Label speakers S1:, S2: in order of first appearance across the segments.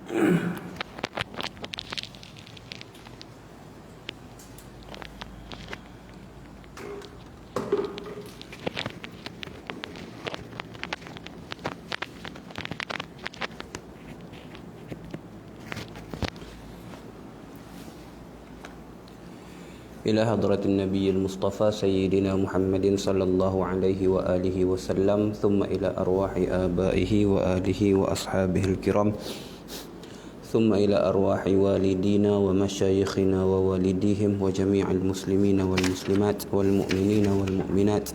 S1: إلى حضرة النبي المصطفى سيدنا محمد صلى الله عليه وآله وسلم ثم إلى أرواح آبائه وآله وأصحابه الكرام ثم إلى أرواح والدينا ومشايخنا ووالديهم وجميع المسلمين والمسلمات والمؤمنين والمؤمنات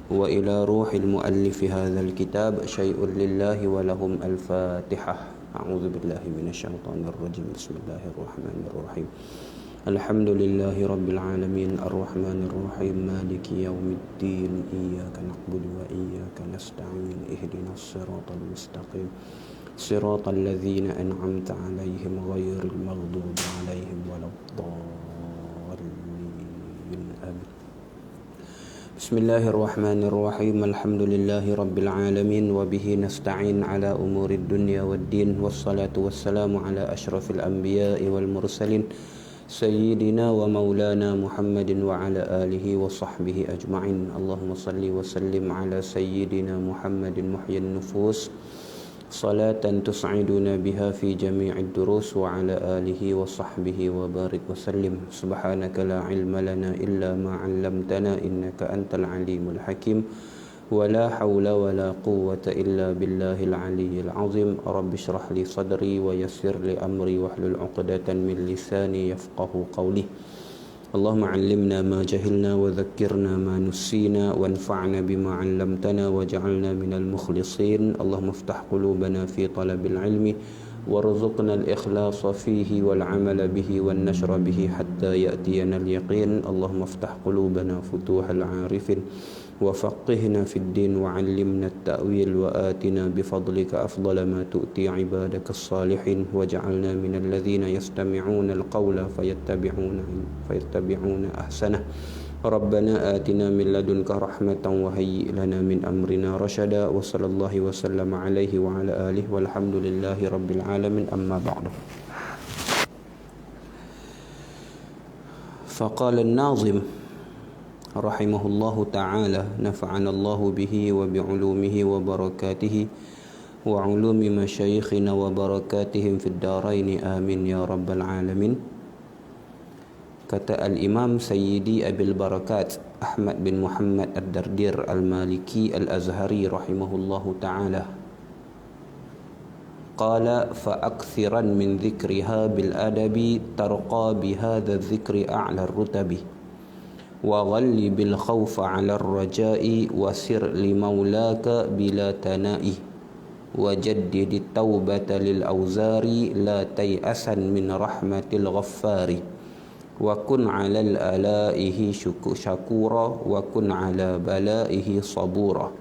S1: وإلى روح المؤلف هذا الكتاب شيء لله ولهم الفاتحة. أعوذ بالله من الشيطان الرجيم. بسم الله الرحمن الرحيم. الحمد لله رب العالمين الرحمن الرحيم مالك يوم الدين إياك نعبد وإياك نستعين اهدنا الصراط المستقيم صراط الذين أنعمت عليهم غير المغضوب عليهم ولا الضالين آمين. بسم الله الرحمن الرحيم الحمد لله رب العالمين وبه نستعين على أمور الدنيا والدين والصلاة والسلام على أشرف الأنبياء والمرسلين سيدنا ومولانا محمد وعلى آله وصحبه أجمعين. اللهم صل وسلم على سيدنا محمد محيي النفوس صلاة تسعدنا بها في جميع الدروس وعلى آله وصحبه وبارك وسلم. سبحانك لا علم لنا إلا ما علمتنا إنك أنت العليم الحكيم ولا حول ولا قوة إلا بالله العلي العظيم. رب اشرح لي صدري ويسر لي أمري واحلل عقدة من لساني يفقه قولي. اللهم علمنا ما جهلنا وذكرنا ما نسينا وانفعنا بما علمتنا واجعلنا من المخلصين. اللهم افتح قلوبنا في طلب العلم وارزقنا الإخلاص فيه والعمل به والنشر به حتى يأتينا اليقين. اللهم افتح قلوبنا فتوح العارفين وفقهنا في الدين وعلمنا التأويل وآتنا بفضلك أفضل ما تؤتي عبادك الصالحين واجعلنا من الذين يستمعون القول فيتبعون أحسنه. ربنا آتنا من لدنك رحمة وهيئ لنا من أمرنا رشدا. وصلى الله وسلم عليه وعلى آله والحمد لله رب العالمين. أما بعد فقال الناظم رحمه الله تعالى نفعنا الله به وبعلومه وبركاته وعلوم مشايخنا وبركاتهم في الدارين آمين يا رب العالمين. Kata Al-Imam Sayyidi Abil Barakat Ahmad bin Muhammad Ad-Dardir Al-Maliki Al-Azhari rahimahullahu ta'ala Qala fa'akthiran min dhikriha bil-adabi tarqa bihadha dhikri a'la rutabi wa ghalli bil khawfa 'ala ar-raja'i wa sir li maulaka bila tana'i wa jaddidi tawbata lil awzari la tay'asan min rahmatil ghaffari wa kun 'alal alaihi syakura wa kun 'ala balaihi sabura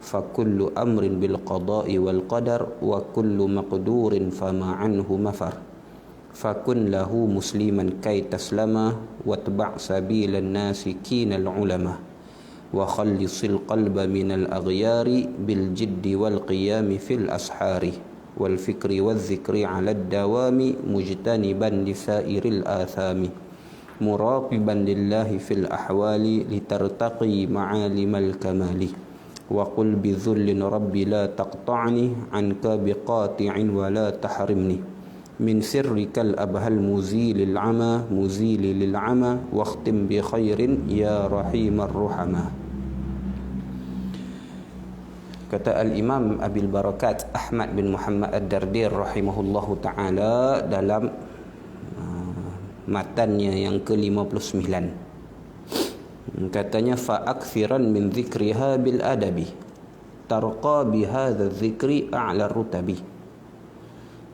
S1: fa kullu amrin bil qada'i wal qadar wa kullu maqdurin fama 'anhu mafar fa kun lahu musliman kay taslama watba' sabilan nasi kinal ulama wa khallisil qalba minal aghyari bil jiddi wal qiyami fil ashari wal fikri wal zikri 'ala ad-dawami mujtaniban lisairil athami muraqiban lillahi fil ahwali litartaqi ma'alimal kamali wa qul bi dhullin rabbi la taqta'ni anka biqati'in wa la tahrimni min sirrikal abhal muzilil 'ama muzilil 'ama waqtim bi khairin ya rahimar ruhama. Kata Al-Imam Abil Barakat Ahmad bin Muhammad Ad-Dardir rahimahullahu ta'ala dalam matannya yang ke-59, katanya fa'akthiran min dhikriha bil adabi tarqa bihadha dhikri a'la rutabi.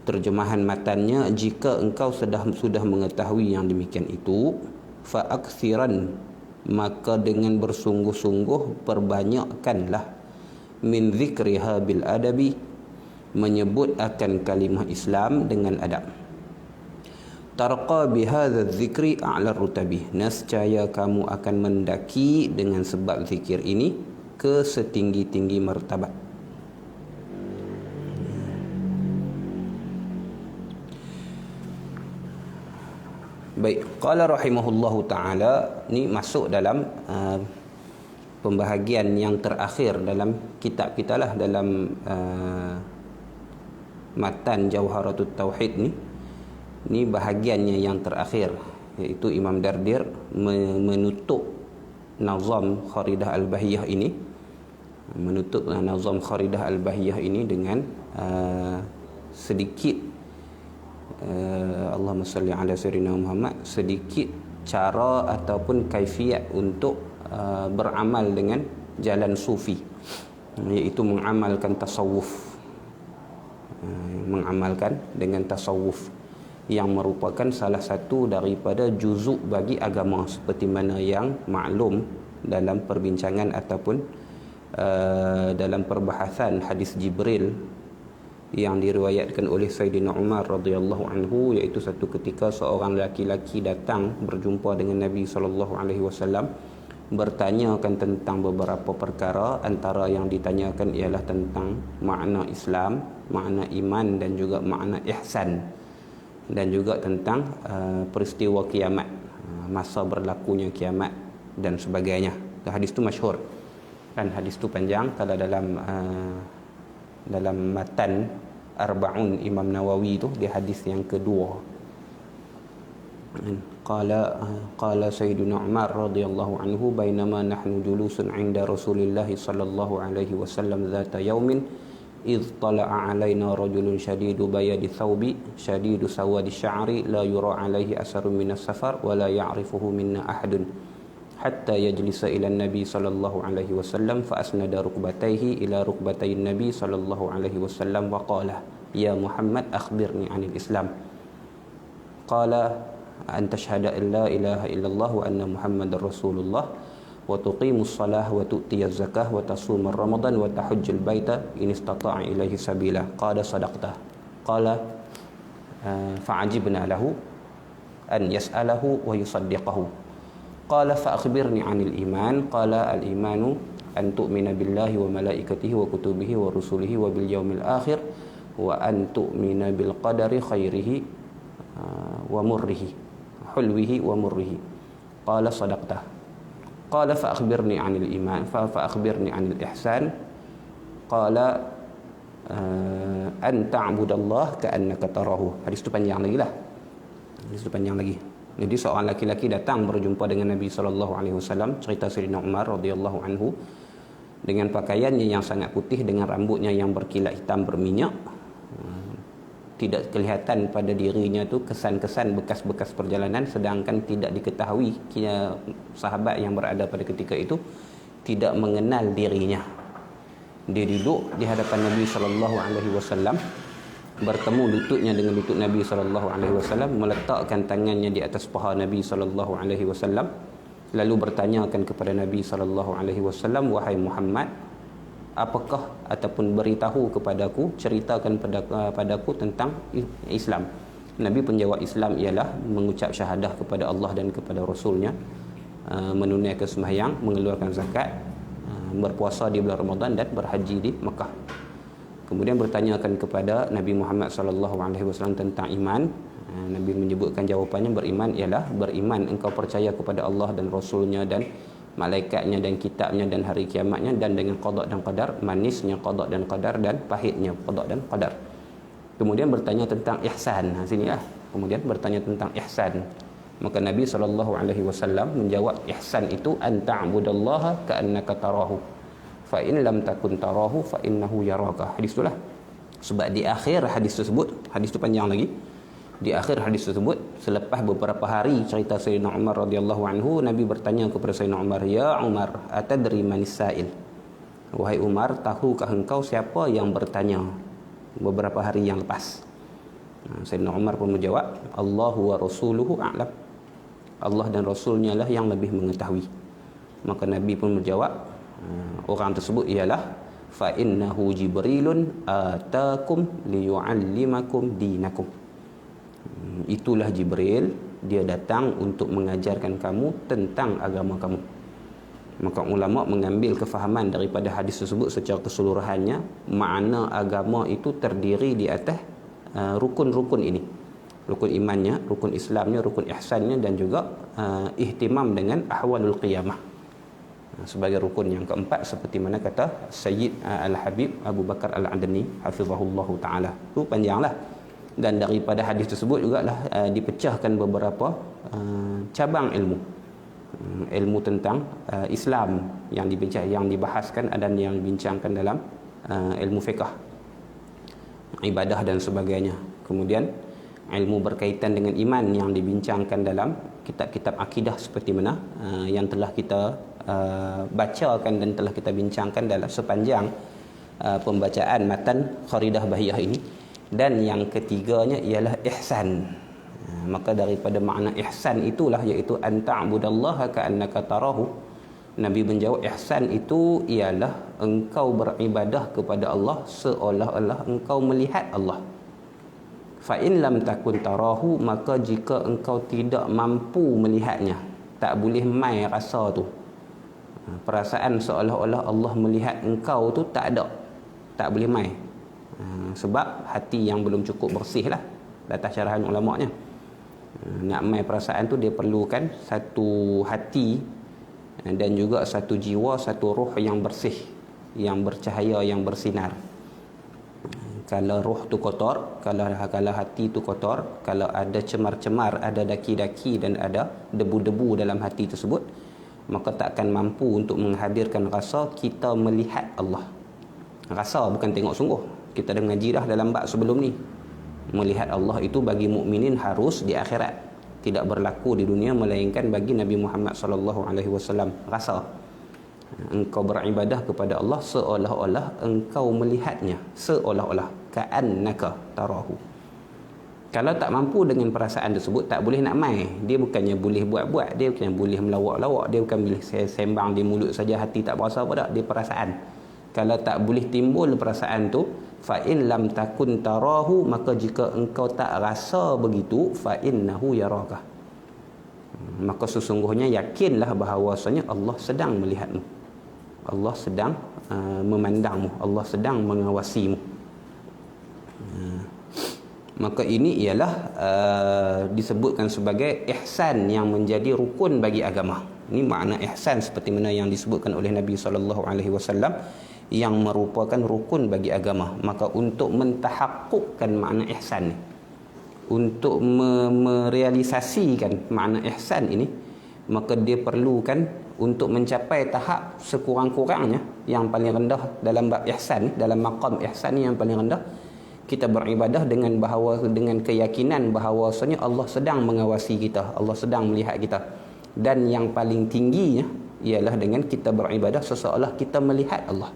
S1: Terjemahan matannya, jika engkau sudah mengetahui yang demikian itu, fa'akthiran, maka dengan bersungguh-sungguh perbanyakkanlah min dzikriha bil adabi, menyebut akan kalimah Islam dengan adab. Tarqa bihadza dzikri a'la rutabi, nescaya kamu akan mendaki dengan sebab zikir ini ke setinggi-tinggi martabat. Baik, qala rahimahullahu taala, ni masuk dalam pembahagian yang terakhir dalam kitab kita lah, dalam matan Jawharatut Tauhid ni. Ni bahagiannya yang terakhir, iaitu Imam Dardir menutup nazam Kharidah Al-Bahiyah ini, dengan sedikit Allahumma salli ala sayyidina Muhammad, sedikit cara ataupun kaifiat untuk beramal dengan jalan sufi, iaitu mengamalkan tasawuf, mengamalkan dengan tasawuf yang merupakan salah satu daripada juzuk bagi agama, seperti mana yang maklum dalam perbincangan ataupun dalam perbahasan hadis Jibril yang diriwayatkan oleh Sayyidina Umar radhiyallahu anhu, iaitu satu ketika seorang laki-laki datang berjumpa dengan Nabi sallallahu alaihi wasallam, bertanyakan tentang beberapa perkara. Antara yang ditanyakan ialah tentang makna Islam, makna iman dan juga makna ihsan, dan juga tentang peristiwa kiamat, masa berlakunya kiamat dan sebagainya. Hadis tu masyhur kan, hadis tu panjang. Kalau dalam matan Arba'un Imam Nawawi tu, di hadis yang kedua, qala Sayyidina Umar radhiyallahu anhu, bainama nahnu julusun 'inda Rasulillah sallallahu alaihi wasallam dhata yaumin idh tala'a 'alaina rajulun shadidu bayadi thawbi shadidu sawadi sya'ri la yura 'alaihi asarun minas safar wa la ya'rifuhu minna ahadun hatta yajlisa ila Nabi sallallahu alaihi wasallam fa asnada rukbatayhi ila rukbatayn Nabi sallallahu alaihi wasallam wa qala ya Muhammad akhbirni 'anil Islam. Qala an tashhada an la ilaha illallah wa anna Muhammadar Rasulullah wa tuqimus salah wa tu'tiyaz zakah wa tasumar ramadan wa tahujjul baita in istata'a ilaihi sabila. Qala sadaqta. Qala fa'ajibna lahu an yas'alahu wa yusaddiqahu. Qala fa akhbirni 'anil iman. Qala al imanu an tu'mina billahi wa malaikatihi wa kutubihi wa rusulihi wa bil yaumil akhir wa an tu'mina bil qadari khairihi wa murrihi hulwihi wa murrihi. Qala sadaqta. Qala fa akhbirni 'anil iman fa akhbirni 'anil ihsan. Qala an ta'budallaha ka'annaka tarahu. Hadis tu panjang lagi lah. Jadi seorang laki-laki datang berjumpa dengan Nabi SAW, cerita Sayyidina Umar radhiyallahu anhu, dengan pakaiannya yang sangat putih, dengan rambutnya yang berkilat hitam berminyak. Tidak kelihatan pada dirinya tu kesan-kesan bekas-bekas perjalanan, sedangkan tidak diketahui sahabat yang berada pada ketika itu tidak mengenal dirinya. Dia duduk di hadapan Nabi SAW, bertemu lututnya dengan lutut Nabi SAW, meletakkan tangannya di atas paha Nabi SAW, lalu bertanyakan kepada Nabi SAW, wahai Muhammad, apakah ataupun beritahu kepadaku, ceritakan padaku tentang Islam. Nabi pun jawab, Islam ialah mengucap syahadah kepada Allah dan kepada Rasulnya, menunaikan sembahyang, mengeluarkan zakat, berpuasa di bulan Ramadan dan berhaji di Mekah. Kemudian bertanyakan kepada Nabi Muhammad SAW tentang iman. Nabi menyebutkan jawapannya, beriman ialah beriman engkau percaya kepada Allah dan Rasulnya dan malaikatnya dan kitabnya dan hari kiamatnya, dan dengan qada dan qadar, manisnya qada dan qadar dan pahitnya qada dan qadar. Kemudian bertanya tentang ihsan. Sinilah. Kemudian bertanya tentang ihsan. Maka Nabi SAW menjawab, ihsan itu an ta'budallaha ka'annaka tarahu fa in lam takun tarahu fa innahu yaraka. Hadis itulah. Sebab di akhir hadis tersebut, hadis itu panjang lagi, di akhir hadis tersebut, selepas beberapa hari cerita Sayyidina Umar radhiyallahu anhu, Nabi bertanya kepada Sayyidina Umar, ya Umar, atadri manis sa'il? Wahai Umar, tahukah engkau siapa yang bertanya beberapa hari yang lepas? Sayyidina Umar pun menjawab, Allahu wa rasuluhu a'lam. Allah dan Rasulnya lah yang lebih mengetahui. Maka Nabi pun menjawab, orang tersebut ialah fa innahu Jibrilun atakum liyu'allimakum dinakum. Itulah Jibril, dia datang untuk mengajarkan kamu tentang agama kamu. Maka ulama mengambil kefahaman daripada hadis tersebut secara keseluruhannya, makna agama itu terdiri di atas rukun-rukun ini. rukun imannya, rukun Islamnya, rukun ihsannya, dan juga ihtimam dengan ahwalul qiyamah sebagai rukun yang keempat, seperti mana kata Sayyid Al-Habib Abu Bakar Al-Adni hafizahullahu taala. Itu panjanglah, dan daripada hadis tersebut jugalah dipecahkan beberapa cabang ilmu tentang Islam yang dibahaskan dan yang dibincangkan dalam ilmu fiqh, ibadah dan sebagainya. Kemudian ilmu berkaitan dengan iman yang dibincangkan dalam kitab-kitab akidah seperti mana yang telah kita bacakan dan telah kita bincangkan dalam sepanjang pembacaan matan Kharidah Bahiyah ini. Dan yang ketiganya ialah ihsan. Maka daripada makna ihsan itulah, iaitu anta'budallaha ka'annaka tarahu. Nabi menjawab, ihsan itu ialah engkau beribadah kepada Allah seolah-olah engkau melihat Allah. Fa in lam takun tarahu, maka jika engkau tidak mampu melihatnya, tak boleh mai rasa tu, perasaan seolah-olah Allah melihat engkau tu tak ada, tak boleh mai. Sebab hati yang belum cukup bersih lah, atas syarahan ulama'-nya. Nak mai perasaan tu dia perlukan satu hati dan juga satu jiwa, satu ruh yang bersih, yang bercahaya, yang bersinar. Kalau ruh tu kotor, kalau hati tu kotor, kalau ada cemar-cemar, ada daki-daki dan ada debu-debu dalam hati tersebut, maka takkan mampu untuk menghadirkan rasa kita melihat Allah. Rasa bukan tengok sungguh. Kita dah mengaji dah dalam bab sebelum ni. Melihat Allah itu bagi mukminin harus di akhirat, tidak berlaku di dunia, melainkan bagi Nabi Muhammad sallallahu alaihi wasallam. Rasa engkau beribadah kepada Allah seolah-olah engkau melihatnya, seolah-olah ka'annaka tarahu. Kalau tak mampu dengan perasaan tersebut, tak boleh nak mai. Dia bukannya boleh buat-buat, dia bukannya boleh melawak-lawak, dia bukan boleh sembang di mulut saja, hati tak berasa apa dak, dia perasaan. Kalau tak boleh timbul perasaan tu, fa in lam takun tarahu, maka jika engkau tak rasa begitu, fa innahu yaraka, maka sesungguhnya yakinlah bahawasanya Allah sedang melihatmu, Allah sedang memandangmu, Allah sedang mengawasimu. Maka ini ialah disebutkan sebagai ihsan yang menjadi rukun bagi agama. Ini makna ihsan seperti mana yang disebutkan oleh Nabi SAW, yang merupakan rukun bagi agama. Maka untuk mentahakkukkan makna ihsan ni, untuk merealisasikan makna ihsan ini, maka dia perlukan untuk mencapai tahap sekurang-kurangnya yang paling rendah dalam bab ihsan ni, dalam maqam ihsan ni yang paling rendah, kita beribadah dengan keyakinan bahawasanya Allah sedang mengawasi kita, Allah sedang melihat kita. Dan yang paling tingginya ialah dengan kita beribadah seolah kita melihat Allah.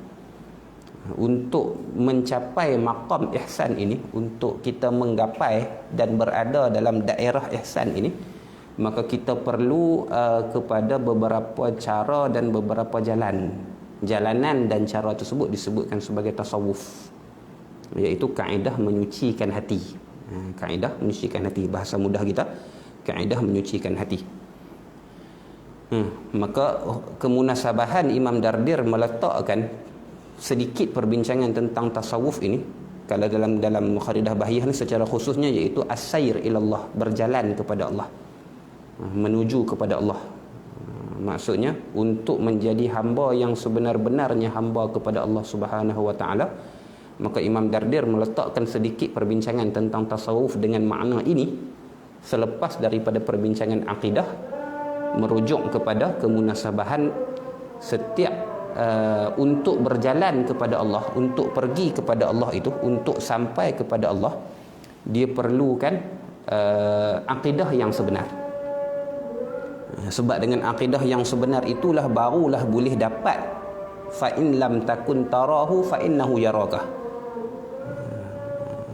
S1: Untuk mencapai maqam ihsan ini, untuk kita menggapai dan berada dalam daerah ihsan ini, maka kita perlu kepada beberapa cara dan beberapa jalanan, dan cara tersebut disebutkan sebagai tasawuf, iaitu kaedah menyucikan hati. Kaedah menyucikan hati, bahasa mudah kita, kaedah menyucikan hati. Maka kemunasabahan Imam Dardir meletakkan sedikit perbincangan tentang tasawuf ini, kalau dalam Kharidah Bahiyah ni secara khususnya, iaitu as-sayr ilallah, berjalan kepada Allah, menuju kepada Allah. Maksudnya untuk menjadi hamba yang sebenar-benarnya hamba kepada Allah Subhanahu wa taala. Maka Imam Dardir meletakkan sedikit perbincangan tentang tasawuf dengan makna ini selepas daripada perbincangan akidah, merujuk kepada kemunasabahan setiap untuk berjalan kepada Allah, untuk pergi kepada Allah itu, untuk sampai kepada Allah, dia perlukan akidah yang sebenar. Sebab dengan akidah yang sebenar itulah barulah boleh dapat fa in lam takun tarahu fa innahu yaraka.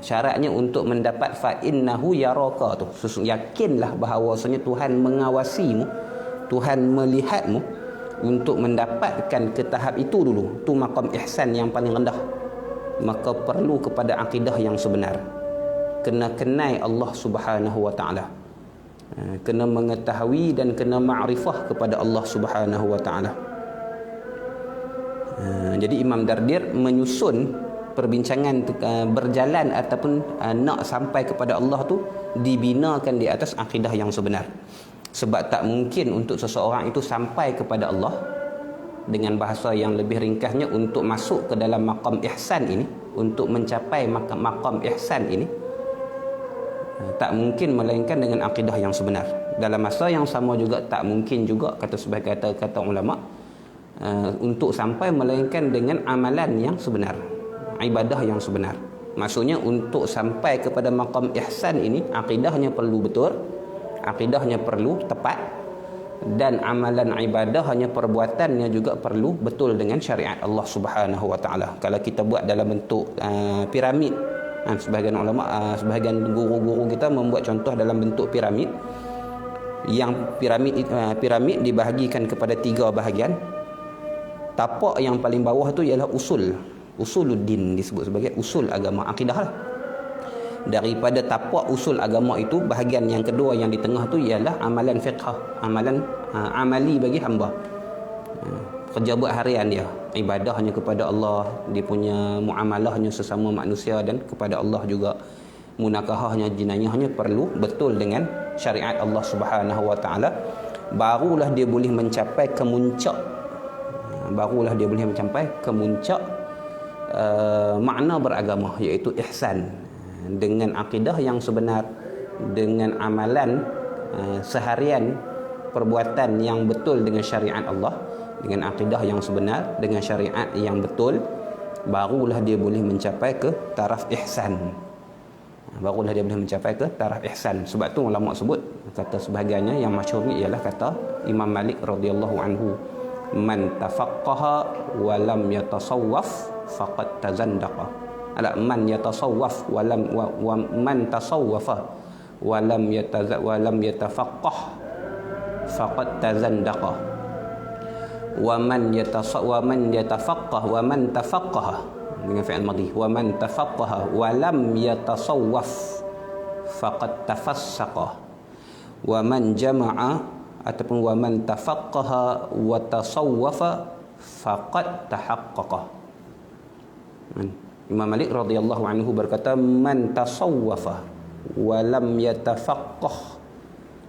S1: Syaratnya untuk mendapat fa innahu yaraka tu, yakinlah bahawasanya Tuhan mengawasimu, Tuhan melihatmu. Untuk mendapatkan ke tahap itu dulu, tu maqam ihsan yang paling rendah, maka perlu kepada akidah yang sebenar. Kena kenal Allah Subhanahu wa taala, kena mengetahui dan kena ma'rifah kepada Allah Subhanahu wa taala. Jadi Imam Dardir menyusun perbincangan tu, berjalan ataupun nak sampai kepada Allah tu dibinakan di atas akidah yang sebenar. Sebab tak mungkin untuk seseorang itu sampai kepada Allah, dengan bahasa yang lebih ringkasnya, untuk masuk ke dalam maqam ihsan ini, untuk mencapai maqam ihsan ini, tak mungkin melainkan dengan akidah yang sebenar. Dalam masa yang sama juga tak mungkin juga, kata sebagai kata ulama, untuk sampai melainkan dengan amalan yang sebenar, ibadah yang sebenar. Maksudnya untuk sampai kepada maqam ihsan ini, akidahnya perlu betul, akidahnya perlu tepat, dan amalan ibadahnya, perbuatannya juga perlu betul dengan syariat Allah Subhanahu Wa Taala. Kalau kita buat dalam bentuk piramid, sebahagian ulama, sebahagian guru-guru kita membuat contoh dalam bentuk piramid, yang piramid dibahagikan kepada 3 bahagian. Tapak yang paling bawah tu ialah usuluddin, disebut sebagai usul agama, akidah lah. Daripada tapak usul agama itu, bahagian yang kedua yang di tengah tu ialah amalan fiqh, amalan amali bagi hamba, kerja buat harian dia, ibadahnya kepada Allah, dia punya muamalahnya sesama manusia, dan kepada Allah juga, munakahahnya, jinayahnya perlu betul dengan syariat Allah Subhanahu Wa Taala. Barulah dia boleh mencapai kemuncak, makna beragama, iaitu ihsan, dengan akidah yang sebenar, dengan amalan seharian, perbuatan yang betul dengan syariat Allah, dengan akidah yang sebenar, dengan syariat yang betul, barulah dia boleh mencapai ke taraf ihsan. Sebab tu ulama sebut, kata sebahagiannya yang masyhur ni ialah kata Imam Malik radhiyallahu anhu, man tafaqqaha wa lam yatasawwaf faqad tazandaqa. Man yatasawwaf wa man tasawwafa wa lam yatafaqqah faqad tazandaqa. Wa man yatafaqqah wa man tafaqqaha, dengan fi'il madhi, wa man tafaqqaha wa lam yatasawwaf faqad tafassaqa. Wa man jama'a ataupun wa man tafaqqaha wa tasawwafa faqad tahaqqaqa. Imam Malik radhiyallahu anhu berkata, man tasawwafa wa lam yatafaqqah,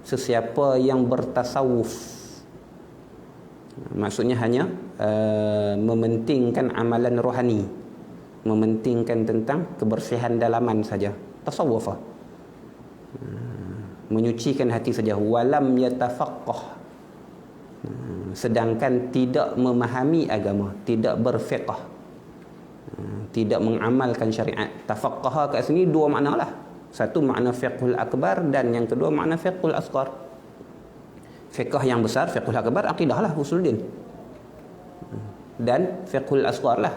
S1: sesiapa yang bertasawuf, maksudnya hanya mementingkan amalan rohani, mementingkan tentang kebersihan dalaman saja, tasawwafa, menyucikan hati saja, walam yatafaqqah, sedangkan tidak memahami agama, tidak berfiqh, tidak mengamalkan syariat. Tafaqqaha kat sini 2 makna lah. Satu makna fiqhul akbar, dan yang kedua makna fiqhul asghar. Fiqh yang besar, fiqhul akbar, akidah lah, usuluddin. Dan fiqhul asghar lah,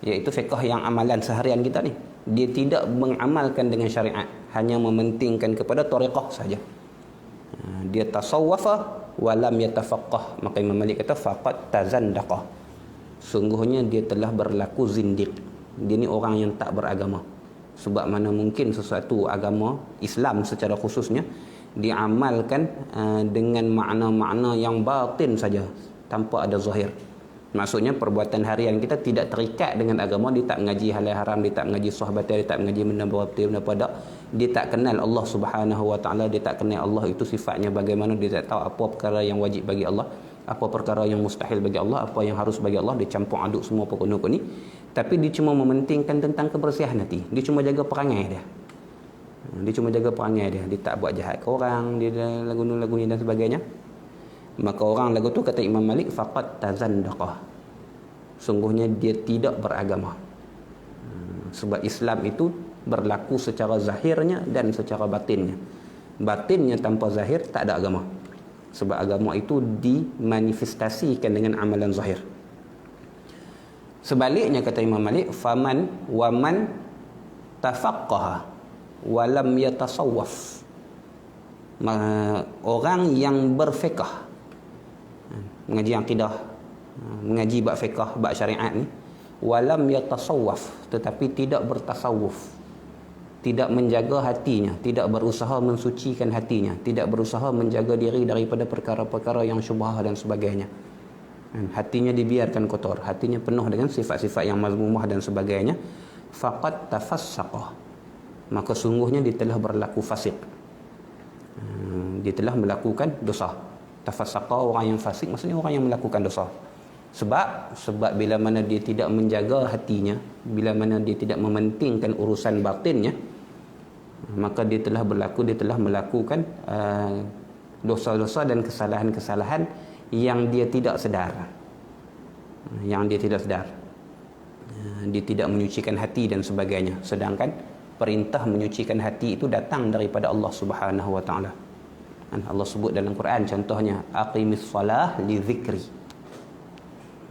S1: iaitu fiqh yang amalan seharian kita ni. Dia tidak mengamalkan dengan syariat, hanya mementingkan kepada tariqah saja. Dia tasawwafa walam yatafaqqah, maka Imam Malik kata faqad tazandaqa, sungguhnya dia telah berlaku zindiq. Dia ni orang yang tak beragama. Sebab mana mungkin sesuatu agama Islam secara khususnya diamalkan dengan makna-makna yang batin saja, tanpa ada zahir. Maksudnya perbuatan harian kita tidak terikat dengan agama. Dia tak mengaji halal haram, dia tak mengaji sahabat, dia tak mengaji benda batil, benda padak. Dia tak kenal Allah Subhanahu Wa Taala, dia tak kenal Allah itu sifatnya bagaimana, dia tak tahu apa perkara yang wajib bagi Allah, apa perkara yang mustahil bagi Allah, apa yang harus bagi Allah. Dia campur aduk semua pokok-pokok ni. Tapi dia cuma mementingkan tentang kebersihan hati. Dia cuma jaga perangai dia. Dia tak buat jahat ke orang, dia lagu ni dan sebagainya. Maka orang lagu tu, kata Imam Malik, faqad tazandaqa, sungguhnya dia tidak beragama. Sebab Islam itu berlaku secara zahirnya dan secara batinnya. Batinnya tanpa zahir tak ada agama. Sebab agama itu dimanifestasikan dengan amalan zahir. Sebaliknya, kata Imam Malik, faman wa man tafaqqaha wa lam yatasawwaf, orang yang berfiqh, mengaji akidah, mengaji bab fiqh, bab syariat ni, walam yatasawwaf, tetapi tidak bertasawuf, tidak menjaga hatinya, tidak berusaha mensucikan hatinya, tidak berusaha menjaga diri daripada perkara-perkara yang syubhah dan sebagainya. hatinya dibiarkan kotor, hatinya penuh dengan sifat-sifat yang mazmumah dan sebagainya, faqad tafassaqa, maka sungguhnya dia telah berlaku fasik. Dia telah melakukan dosa. Tafassaqa, orang yang fasik maksudnya orang yang melakukan dosa. Sebab bila mana dia tidak menjaga hatinya, bila mana dia tidak mementingkan urusan batinnya, maka dia telah melakukan dosa-dosa dan kesalahan-kesalahan yang dia tidak sedar. Dia tidak menyucikan hati dan sebagainya. Sedangkan perintah menyucikan hati itu datang daripada Allah Subhanahu wa taala. Allah sebut dalam Quran contohnya, aqimis salah li zikri.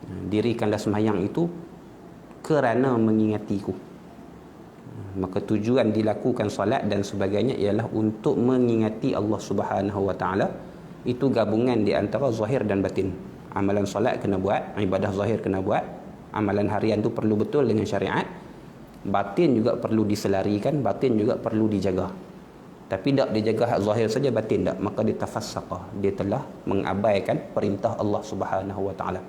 S1: Dirikanlah sembahyang itu kerana mengingatiku. Maka tujuan dilakukan solat dan sebagainya ialah untuk mengingati Allah Subhanahu wa taala. Itu gabungan di antara zahir dan batin. Amalan solat kena buat, ibadah zahir kena buat, amalan harian tu perlu betul dengan syariat. Batin juga perlu diselarikan, batin juga perlu dijaga. Tapi tak dijaga hak zahir saja, batin tak, maka dia tafassaqa, dia telah mengabaikan perintah Allah Subhanahu wa taala.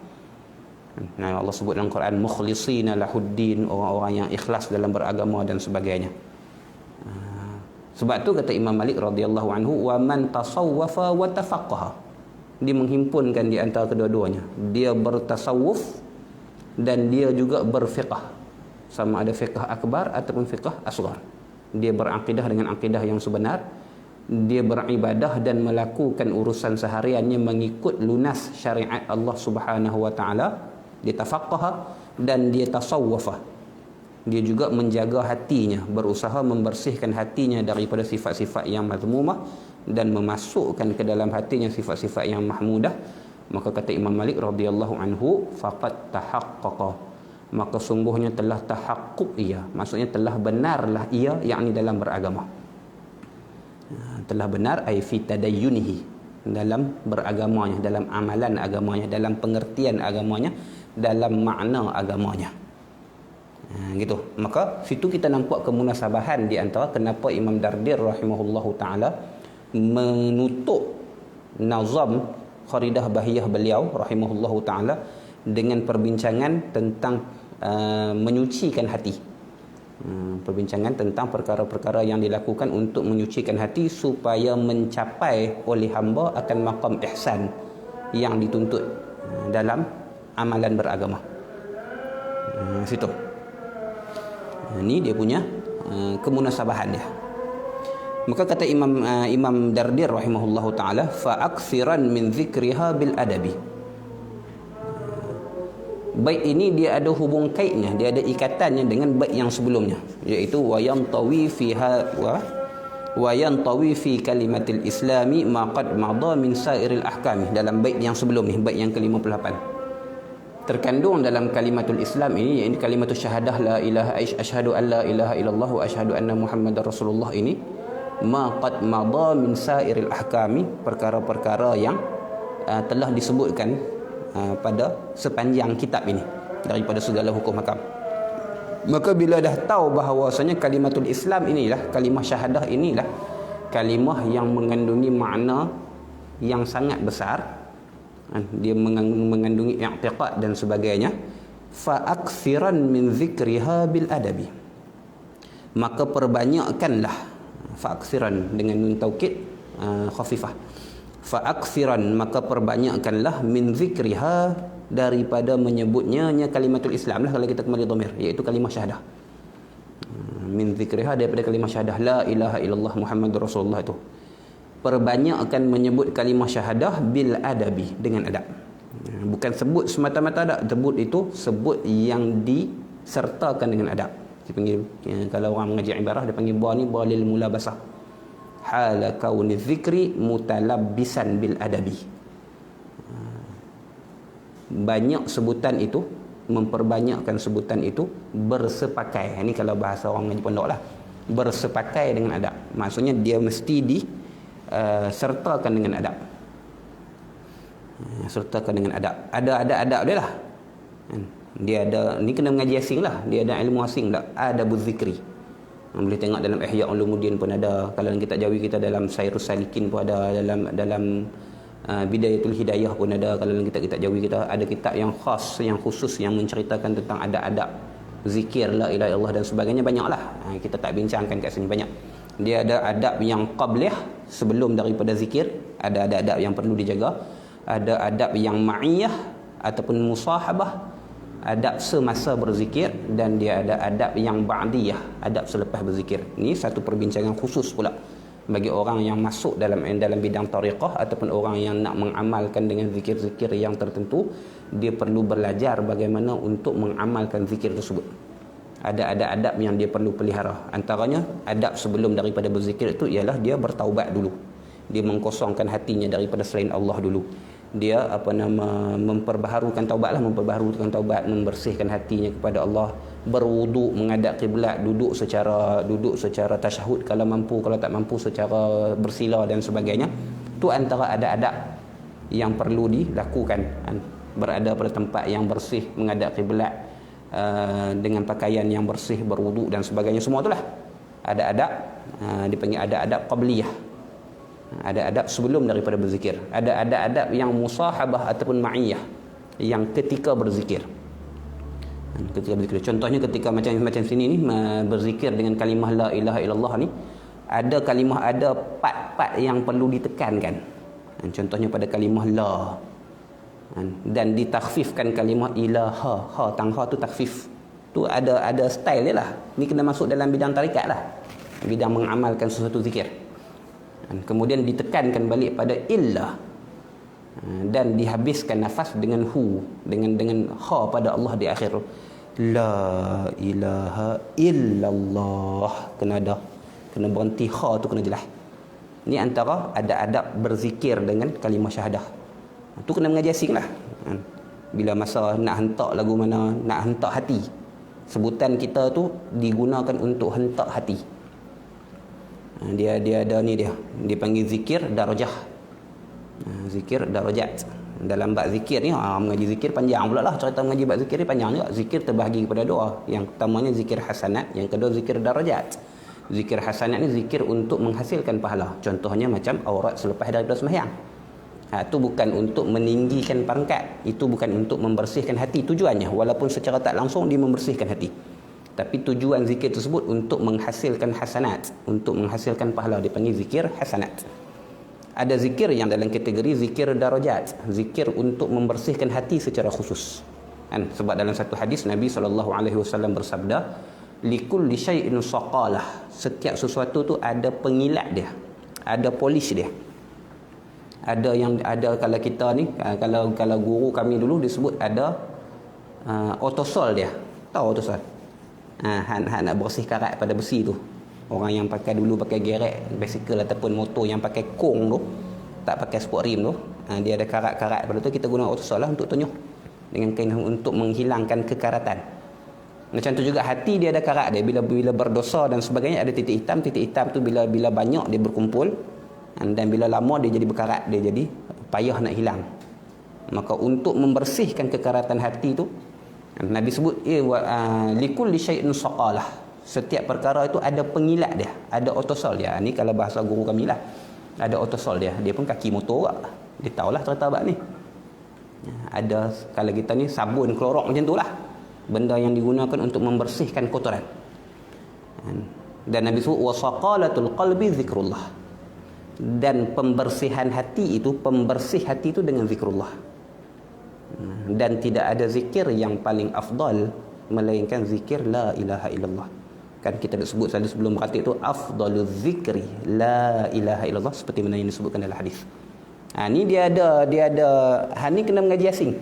S1: Nah, Allah sebut dalam Quran mukhlisina lahuddin, orang-orang yang ikhlas dalam beragama dan sebagainya. Sebab tu kata Imam Malik radhiyallahu anhu, wa man tasawwafa wa tafaqqaha. Dia menghimpunkan di antara kedua-duanya. Dia bertasawuf dan dia juga berfiqh. Sama ada fiqh akbar ataupun fiqh asghar. Dia berakidah dengan akidah yang sebenar, dia beribadah dan melakukan urusan sehariannya mengikut lunas syariat Allah Subhanahu wa taala, dia tafaqqaha dan dia tasawwafa. Dia juga menjaga hatinya, berusaha membersihkan hatinya daripada sifat-sifat yang mazmumah dan memasukkan ke dalam hatinya sifat-sifat yang mahmudah. Maka kata Imam Malik radhiyallahu anhu, faqad tahaqqaqa, maka sungguhnya telah tahaqquq ia, maksudnya telah benarlah ia, yakni dalam beragama. Telah benar ai fi tadayyunihi, dalam beragamanya, dalam amalan agamanya, dalam pengertian agamanya, dalam makna agamanya. Gitu. Maka situ kita nampak kemunasabahan di antara kenapa Imam Dardir rahimahullahu taala menutup nazam Kharidah Bahiyah beliau rahimahullahu taala dengan perbincangan tentang menyucikan hati. Perbincangan tentang perkara-perkara yang dilakukan untuk menyucikan hati supaya mencapai oleh hamba akan maqam ihsan yang dituntut dalam amalan beragama. Situ. Ini dia punya kemunasabahan dia. Maka kata Imam Dardir rahimahullahu taala, fa aksiran min zikriha bil adabi. Bait ini dia ada hubung kaitnya, dia ada ikatannya dengan bait yang sebelumnya, iaitu wa yantawi fi kalimatil islami ma qad madha min sairil ahkam. Dalam bait yang sebelum ni, bait yang ke-58, terkandung dalam kalimatul Islam ini, iaitu kalimatul syahadah la ilaha asyhadu an la ilaha illallah wa asyhadu anna muhammadar rasulullah ini, ma qad madha min sairil ahkami, perkara-perkara yang telah disebutkan pada sepanjang kitab ini daripada segala hukum hakam. Maka bila dah tahu bahawasanya kalimatul Islam inilah, kalimah syahadah inilah kalimah yang mengandungi makna yang sangat besar, dia mengandungi i'tiqad dan sebagainya, fa aksiran min zikriha bil adabi, maka perbanyakkanlah, fa aksiran dengan nun taukid khafifah, fa aksiran maka perbanyakkanlah min zikriha, daripada menyebutnya kalimatul Islam lah kalau kita kembali dhamir, iaitu kalimah syahadah. Min zikriha, daripada kalimah syahadah la ilaha illallah muhammadur rasulullah, itu perbanyakkan menyebut kalimah syahadah bil adabi, dengan adab. Bukan sebut semata-mata adab, sebut itu sebut yang disertakan dengan adab. Dia panggil, kalau orang mengaji ibarah dia panggil ba ni balil mulabasah, hala kauni zikri mutalabbisan bil adabi. Banyak sebutan itu, memperbanyakkan sebutan itu bersepakai. Ini kalau bahasa orang mengaji pondok lah, bersepakai dengan adab. Maksudnya dia mesti sertakan dengan adab. Sertakan dengan adab. Ada adab dia lah. Dia ada, ni kena mengaji asing lah, dia ada ilmu asing tak, adabuz zikri. Boleh tengok dalam Ihya Ulumuddin pun ada, kalau dalam kitab Jawi kita dalam Sairus Salikin pun ada, dalam Bidayatul Hidayah pun ada. Kalau dalam kitab-kitab Jawi kita ada kitab yang khas, yang khusus, yang menceritakan tentang adab-adab zikir la ilaha illallah dan sebagainya. Banyaklah, kita tak bincangkan kat sini banyak. Dia ada adab yang qabliyah, sebelum daripada zikir, ada adab yang perlu dijaga. Ada adab yang ma'iyah ataupun musahabah, adab semasa berzikir, dan dia ada adab yang ba'diyah, adab selepas berzikir. Ini satu perbincangan khusus pula bagi orang yang masuk dalam bidang tariqah ataupun orang yang nak mengamalkan dengan zikir-zikir yang tertentu. Dia perlu belajar bagaimana untuk mengamalkan zikir tersebut. Ada adab yang dia perlu pelihara. Antaranya adab sebelum daripada berzikir itu ialah dia bertaubat dulu. Dia mengkosongkan hatinya daripada selain Allah dulu. Dia memperbaharukan taubatlah, memperbaharukan taubat, membersihkan hatinya kepada Allah, berwuduk menghadap kiblat, duduk secara tasyahud kalau mampu, kalau tak mampu secara bersila dan sebagainya. Itu antara adab-adab yang perlu dilakukan. Berada pada tempat yang bersih, menghadap kiblat, dengan pakaian yang bersih, berwuduk dan sebagainya. Semua itulah adab-adab, dipanggil adab-adab qabliyah. Ada adab sebelum daripada berzikir. Ada adab yang musahabah ataupun ma'iyah, yang ketika berzikir. Ketika berzikir, contohnya ketika macam sini ni, berzikir dengan kalimah la ilaha illallah ni, ada kalimah, ada part-part yang perlu ditekankan. Contohnya pada kalimah la, dan ditakhfifkan kalimah ilaha, ha tang ha tu takhfif. Tu ada style dia lah. Ni kena masuk dalam bidang tarikat lah, bidang mengamalkan sesuatu zikir. Kemudian ditekankan balik pada illah, dan dihabiskan nafas dengan hu, dengan ha pada Allah di akhir. La ilaha illallah, kena berhenti, ha tu kena jelas. Ni antara ada adab berzikir dengan kalimah syahadah. Tu kena mengaji asing lah. Bila masa nak hentak lagu mana, nak hentak hati, sebutan kita tu digunakan untuk hentak hati. Dia ada ni, dia panggil zikir darajah. Zikir darajat. Dalam bab zikir ni, mengaji zikir panjang pula lah. Cerita mengaji bab zikir ni panjang juga. Zikir terbahagi kepada dua. Yang pertamanya zikir hasanat, yang kedua zikir darajat. Zikir hasanat ni zikir untuk menghasilkan pahala. Contohnya macam aurat selepas daripada sembahyang. Itu bukan untuk meninggikan pangkat, itu bukan untuk membersihkan hati tujuannya, walaupun secara tak langsung dia membersihkan hati. Tapi tujuan zikir tersebut untuk menghasilkan hasanat, untuk menghasilkan pahala, dipanggil zikir hasanat. Ada zikir yang dalam kategori zikir darajat, zikir untuk membersihkan hati secara khusus. Sebab dalam satu hadis Nabi SAW bersabda, likulli syai'in saqalah, setiap sesuatu tu ada pengilat dia, ada polish dia. Ada kalau kita ni, kalau guru kami dulu disebut ada otosol dia. Tahu otosol? Nak bersih karat pada besi tu. Orang yang dulu pakai gerek basikal ataupun motor yang pakai kong tu, tak pakai sport rim tu, dia ada karat-karat pada tu, kita guna otosol lah untuk tunyuh dengan kain untuk menghilangkan kekaratan. Macam tu juga hati dia ada karat dia. Bila berdosa dan sebagainya ada titik hitam. Titik hitam tu bila banyak dia berkumpul, dan bila lama dia jadi berkarat, dia jadi payah nak hilang. Maka untuk membersihkan kekaratan hati tu, Nabi sebut likulli syai'in saqalah, setiap perkara itu ada pengilat dia, ada otosol dia. Ni kalau bahasa guru kami lah, ada otosol dia. Dia pun kaki motor juga, dia tahulah cerita bab ni. Ada, kalau kita ni sabun klorok macam tu lah, benda yang digunakan untuk membersihkan kotoran. Dan Nabi sebut wasaqalatul qalbi zikrullah, dan pembersihan hati itu, pembersih hati itu dengan zikrullah. Dan tidak ada zikir yang paling afdal melainkan zikir la ilaha illallah. Kan kita dah sebut tadi sebelum beratib tu, afdaluz zikri la ilaha illallah, seperti mana yang disebutkan dalam hadis. Ni dia ada ni kena mengaji asing.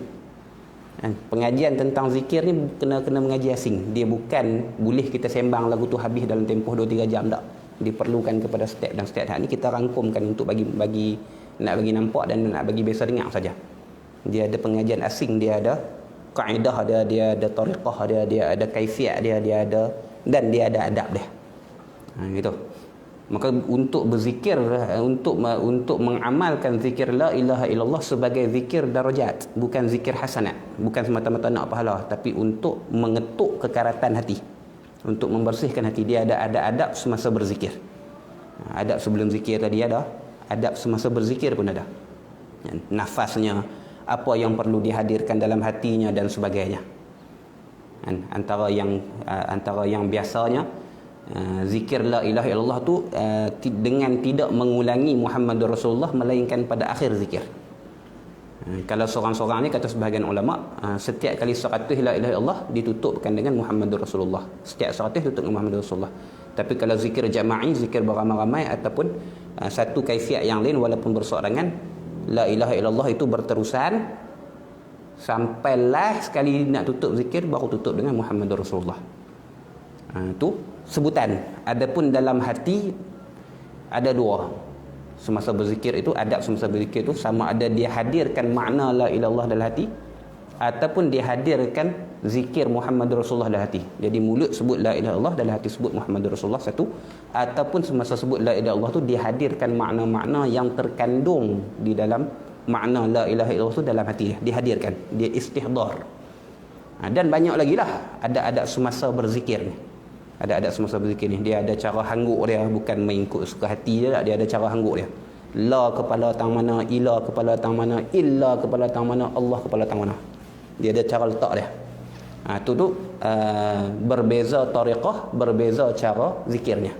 S1: Pengajian tentang zikir ni kena mengaji asing. Dia bukan boleh kita sembang lagu tu habis dalam tempoh 2-3 jam, tak. Diperlukan kepada step dan step. Ni kita rangkumkan untuk bagi nak bagi nampak dan nak bagi biasa dengar saja. Dia ada pengajian asing, dia ada kaedah dia ada tariqah dia ada kaifiat dia ada, dan dia ada adab dia. Gitu. Maka untuk berzikir, untuk mengamalkan zikir la ilaha illallah sebagai zikir darajat, bukan zikir hasanat, bukan semata-mata nak pahala, tapi untuk mengetuk kekaratan hati, untuk membersihkan hati. Dia ada adab semasa berzikir. Adab sebelum zikir tadi ada, adab semasa berzikir pun ada. nafasnya, apa yang perlu dihadirkan dalam hatinya dan sebagainya. Antara yang biasanya zikir la ilaha illallah tu dengan tidak mengulangi Muhammadur Rasulullah melainkan pada akhir zikir. Kalau seorang-seorang ni kata sebahagian ulama, setiap kali 100 la ilaha illallah ditutupkan dengan Muhammadur Rasulullah. Setiap 100 tutup dengan Muhammadur Rasulullah. Tapi kalau zikir jama'i, zikir beramai-ramai ataupun satu kaifiat yang lain walaupun bersorangan, la ilaha illallah itu berterusan sampailah sekali nak tutup zikir baru tutup dengan Muhammadur Rasulullah. Itu sebutan. Adapun dalam hati ada dua. Semasa berzikir itu, adab semasa berzikir itu sama ada dia hadirkan makna la ilaha illallah dalam hati ataupun dia hadirkan zikir Muhammadur Rasulullah dalam hati. Jadi mulut sebut la ilaha illallah, dalam hati sebut Muhammadur Rasulullah satu, ataupun semasa sebut la ilaha illallah tu dia hadirkan makna-makna yang terkandung di dalam makna la ilaha illallah tu dalam hati dia, dihadirkan, dia istihdar. Dan banyak lagi lah ada semasa berzikir ni. Ada semasa berzikir ni, dia ada cara hangguk dia, bukan mengikut suka hati dia, dia ada cara hangguk dia. La kepala tang mana, ila kepala tang mana, illa kepala tang mana, Allah kepala tang mana. Dia ada cara letak dia. Tu berbeza tariqah, berbeza cara zikirnya.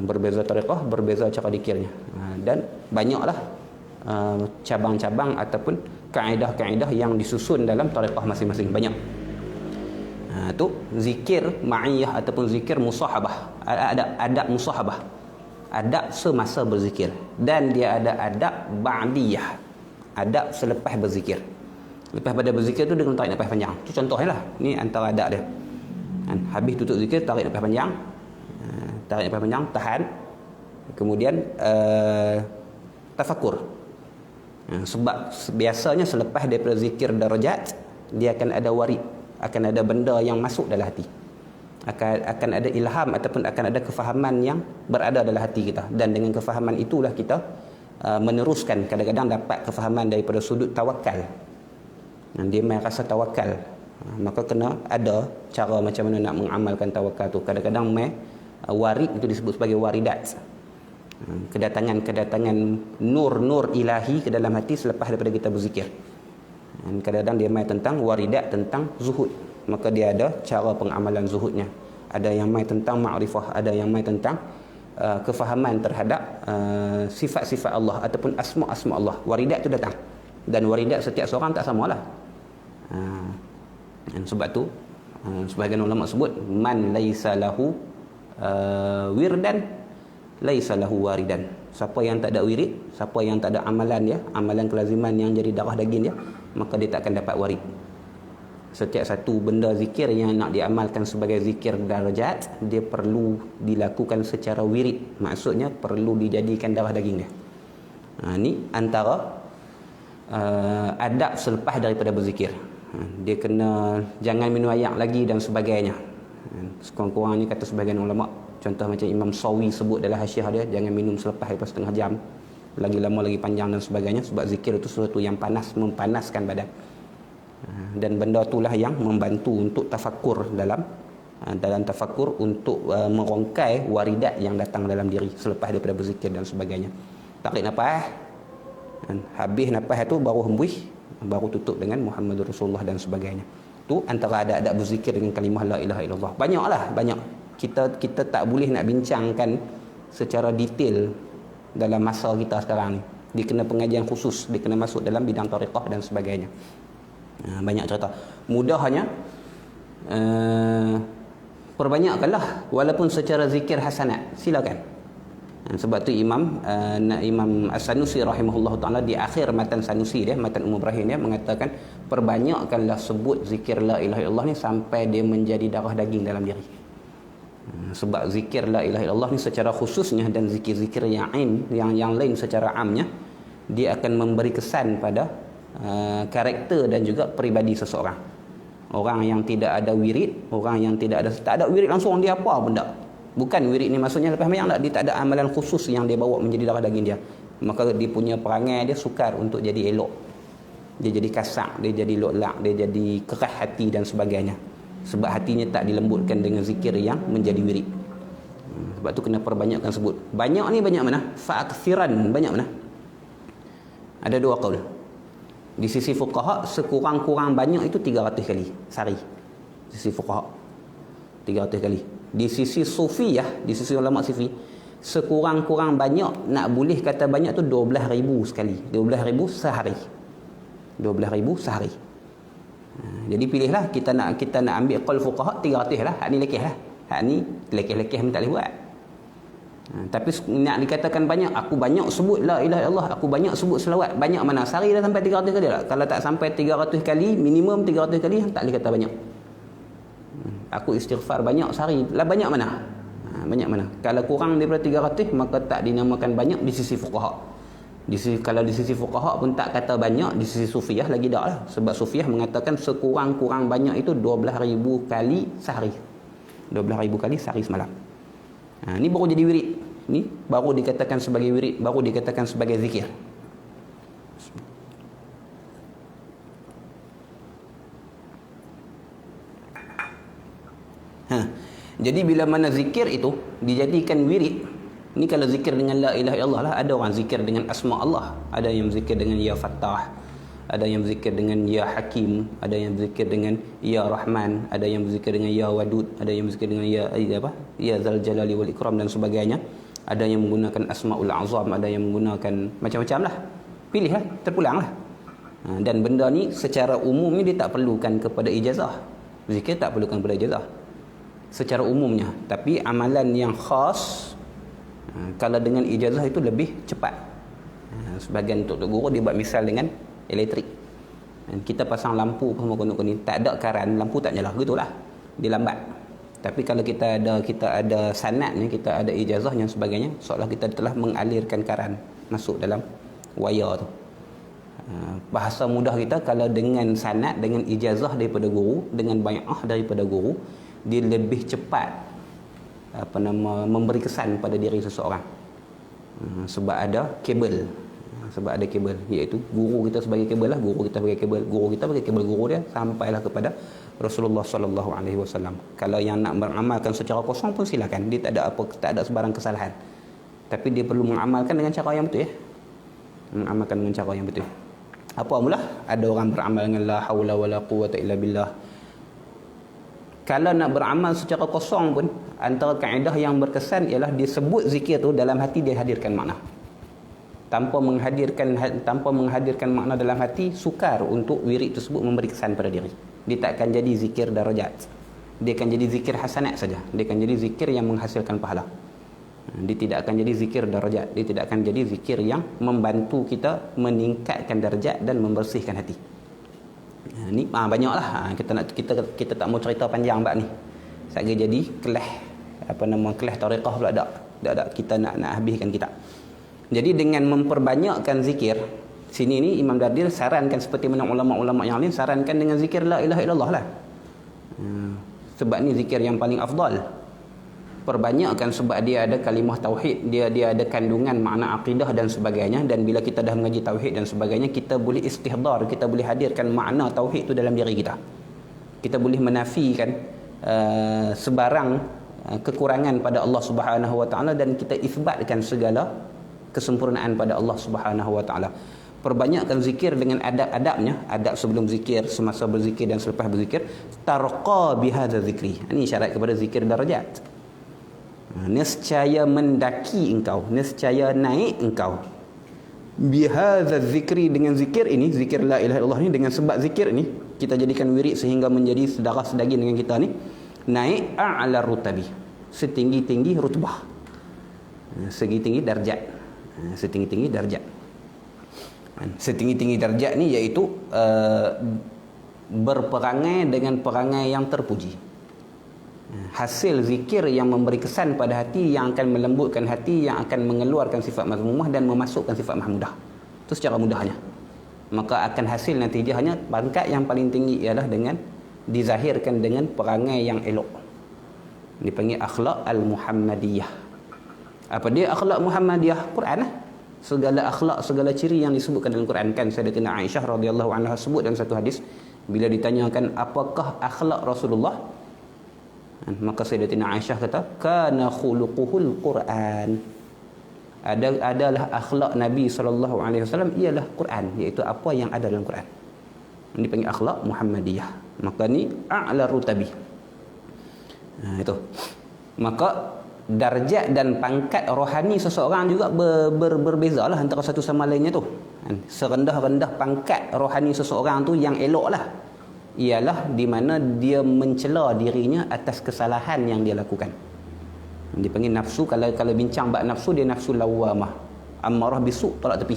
S1: Berbeza tariqah, berbeza cara zikirnya. Dan banyaklah cabang-cabang ataupun kaedah-kaedah yang disusun dalam tariqah masing-masing, banyak. Tu zikir ma'iyah ataupun zikir musahabah. Ada adab musahabah, adab semasa berzikir, dan dia ada adab ba'diyah, adab selepas berzikir. Lepas pada berzikir tu dia kena tarik nafas panjang. Tu contohnya lah, ni antara adab dia. Habis tutup zikir, tarik nafas panjang, tarik nafas panjang, tahan, kemudian tafakur. Sebab biasanya selepas daripada zikir darajat, dia akan ada warid, akan ada benda yang masuk dalam hati, akan ada ilham ataupun akan ada kefahaman yang berada dalam hati kita, dan dengan kefahaman itulah kita meneruskan. Kadang-kadang dapat kefahaman daripada sudut tawakal, dia main rasa tawakal, maka kena ada cara macam mana nak mengamalkan tawakal tu. Kadang-kadang main warid itu disebut sebagai waridat, kedatangan nur-nur ilahi ke dalam hati selepas daripada kita berzikir. Kadang-kadang dia main tentang waridat, tentang zuhud, maka dia ada cara pengamalan zuhudnya. Ada yang main tentang ma'rifah, ada yang main tentang kefahaman terhadap sifat-sifat Allah ataupun asma'-asma' Allah. Waridat tu datang, dan waridat setiap seorang tak samalah. Sebab tu sebahagian ulama sebut man laisa lahu wirdan laisa lahu waridan. Siapa yang tak ada wirid, siapa yang tak ada amalan dia, amalan kelaziman yang jadi darah daging dia, maka dia tak akan dapat warid. Setiap satu benda zikir yang nak diamalkan sebagai zikir darajat, dia perlu dilakukan secara wirid. Maksudnya perlu dijadikan darah daging dia. Ni antara adab selepas daripada berzikir. Dia kena jangan minum air lagi dan sebagainya. Sekurang-kurangnya kata sebahagian ulama, contoh macam Imam Sawi sebut dalam hasyiah dia, jangan minum selepas daripada setengah jam, lagi lama lagi panjang dan sebagainya. Sebab zikir itu sesuatu yang panas, mempanaskan badan, dan benda itulah yang membantu untuk tafakur dalam tafakur, untuk merongkai waridat yang datang dalam diri selepas daripada berzikir dan sebagainya. Tarik nafas, habis nafas itu baru hembus, baru tutup dengan Muhammadur Rasulullah dan sebagainya. Tu antara adab-adab berzikir dengan kalimah la ilaha illallah. Banyak. Kita tak boleh nak bincangkan secara detail dalam masa kita sekarang ni. Dia kena pengajian khusus, dia kena masuk dalam bidang tariqah dan sebagainya. Banyak cerita. Mudahnya perbanyakkanlah walaupun secara zikir hasanat. Silakan. Sebab tu Imam As-Sanusi rahimahullah ta'ala di akhir matan Sanusi dia, matan Ummu Ibrahim dia, mengatakan perbanyakkanlah sebut zikir la ilaha illallah ni sampai dia menjadi darah daging dalam diri. Sebab zikir la ilaha illallah ni secara khususnya, dan zikir-zikir yang lain secara amnya, dia akan memberi kesan pada karakter dan juga peribadi seseorang. Orang yang tidak ada wirid, orang yang tak ada wirid langsung, dia apa pun tak. Bukan wirid ni maksudnya lepas mayang tak, dia tak ada amalan khusus yang dia bawa menjadi darah daging dia, maka dia punya perangai dia sukar untuk jadi elok. Dia jadi kasar, dia jadi loklak, dia jadi keras hati dan sebagainya. Sebab hatinya tak dilembutkan dengan zikir yang menjadi wirid. Sebab tu kena perbanyakkan sebut. Banyak ni banyak mana? Fa'akthiran, banyak mana? Ada dua qaul. Di sisi fuqaha sekurang-kurang banyak itu 300 kali sehari. Di sisi fuqaha 300 kali. Di sisi sufiyah, di sisi ulama sufi, sekurang-kurang banyak, nak boleh kata banyak tu 12,000 sekali. 12,000 sehari. 12,000 sehari. Jadi pilihlah, kita nak ambil qaul fuqaha 300 lah. Hak ni lekeh lah. Hak ni lekeh-lekeh pun tak boleh buat. Tapi nak dikatakan banyak, aku banyak sebut la ilaha illallah, aku banyak sebut selawat, banyak mana? Sehari dah sampai 300 kali tak? Kalau tak sampai 300 kali, minimum 300 kali, tak boleh kata banyak. Aku istighfar banyak sehari, lah banyak mana? Banyak mana? Kalau kurang daripada 300, maka tak dinamakan banyak di sisi fuqaha. Kalau di sisi fuqaha pun tak kata banyak, di sisi sufiyah lagi tak lah. Sebab sufiyah mengatakan sekurang-kurang banyak itu 12,000 kali sehari. 12,000 kali sehari semalam. Ni baru jadi wirid. Ni baru dikatakan sebagai wirid, baru dikatakan sebagai zikir. Jadi bila mana zikir itu dijadikan wirid, ni kalau zikir dengan la ilaha illallah lah, ada orang zikir dengan asma Allah, ada yang zikir dengan ya Fattah, ada yang zikir dengan ya Hakim, ada yang zikir dengan ya Rahman, ada yang zikir dengan ya Wadud, ada yang zikir dengan ya Zal Jalali wal Ikram dan sebagainya. Ada yang menggunakan asmaul azam, ada yang menggunakan macam-macam lah. Pilihlah, terpulanglah. Dan benda ni secara umum ni dia tak perlukan kepada ijazah. Zikir tak perlukan kepada ijazah secara umumnya, tapi amalan yang khas, kalau dengan ijazah itu lebih cepat. Sebagian untuk guru dia buat misal dengan elektrik. Kita pasang lampu apa ni, tak ada karan, lampu tak nyala, gitulah, dia lambat. Tapi kalau kita ada sanadnya, kita ada ijazahnya sebagainya, seolah kita telah mengalirkan karan masuk dalam wayar tu. Bahasa mudah kita, kalau dengan sanad, dengan ijazah daripada guru, dengan bai'ah daripada guru, dia lebih cepat memberi kesan pada diri seseorang. Sebab ada kabel. Iaitu guru kita sebagai kabel lah, guru kita sebagai kabel guru dia sampailah kepada Rasulullah sallallahu alaihi wasallam. Kalau yang nak beramalkan secara kosong pun silakan, dia tak ada sebarang kesalahan. Tapi dia perlu mengamalkan dengan cara yang betul, mengamalkan dengan cara yang betul. Apa mula? Ada orang beramal dengan la haula wala quwwata illa billah. Kalau nak beramal secara kosong pun, antara kaedah yang berkesan ialah dia sebut zikir tu dalam hati, dia hadirkan makna. Tanpa menghadirkan makna dalam hati, sukar untuk wirid tersebut memberi kesan pada diri. Dia tak akan jadi zikir darajat. Dia akan jadi zikir hasanat saja. Dia akan jadi zikir yang menghasilkan pahala. Dia tidak akan jadi zikir darajat. Dia tidak akan jadi zikir yang membantu kita meningkatkan darjat dan membersihkan hati. Ni banyaklah. Kita tak mau cerita panjang bab ni. Saya jadi kelas tariqah pula tak. Kita nak habiskan kita. Jadi dengan memperbanyakkan zikir, sini ni Imam Dardir sarankan seperti mana ulama-ulama yang lain sarankan dengan zikir la ilaha illallah lah. Sebab ni zikir yang paling afdal. Perbanyakkan sebab dia ada kalimah tauhid, dia ada kandungan makna akidah dan sebagainya. Dan bila kita dah mengaji tauhid dan sebagainya, kita boleh istihdar, kita boleh hadirkan makna tauhid itu dalam diri kita. Kita boleh menafikan sebarang kekurangan pada Allah Subhanahu wa taala, dan kita isbatkan segala kesempurnaan pada Allah Subhanahu wa taala. Perbanyakkan zikir dengan adab-adabnya, adab sebelum zikir, semasa berzikir dan selepas berzikir. Tarqa bihadza zikri. Ini syarat kepada zikir darajat. Nescaya mendaki engkau, nescaya naik engkau. Bihadza zikri, dengan zikir ini, zikir la ilaha illallah ni, dengan sebab zikir ini kita jadikan wirid sehingga menjadi sedarah sedaging dengan kita ni, naik a'la rutabi, setinggi-tinggi rutbah, setinggi-tinggi darjat, setinggi-tinggi darjat. Setinggi-tinggi darjat ni iaitu berperangai dengan perangai yang terpuji. Hasil zikir yang memberi kesan pada hati, yang akan melembutkan hati, yang akan mengeluarkan sifat mazmumah dan memasukkan sifat mahmudah. Itu secara mudahnya. Maka akan hasil natijahnya, pangkat yang paling tinggi ialah dengan dizahirkan dengan perangai yang elok. Dipanggil akhlak al-Muhammadiyah. Apa dia akhlak Muhammadiyah? Quran lah. Segala akhlak, segala ciri yang disebutkan dalam Quran. Kan Sayyidatina Aisyah radhiyallahu anha sebut dalam satu hadis, bila ditanyakan apakah akhlak Rasulullah, maka Sayyidatina Aisyah kata, kana khuluquhul Quran. adalah akhlak Nabi SAW ialah Quran, iaitu apa yang ada dalam Quran. Ini dipanggil akhlak Muhammadiyah. Maka ni a'la rutabi. Itu. Maka darjat dan pangkat rohani seseorang juga berbezalah antara satu sama lainnya tu. Serendah-rendah pangkat rohani seseorang tu yang eloklah ialah di mana dia mencela dirinya atas kesalahan yang dia lakukan. Dipanggil nafsu. Kalau bincang bab nafsu, dia nafsu lawamah, ammarah bisu, tolak tepi.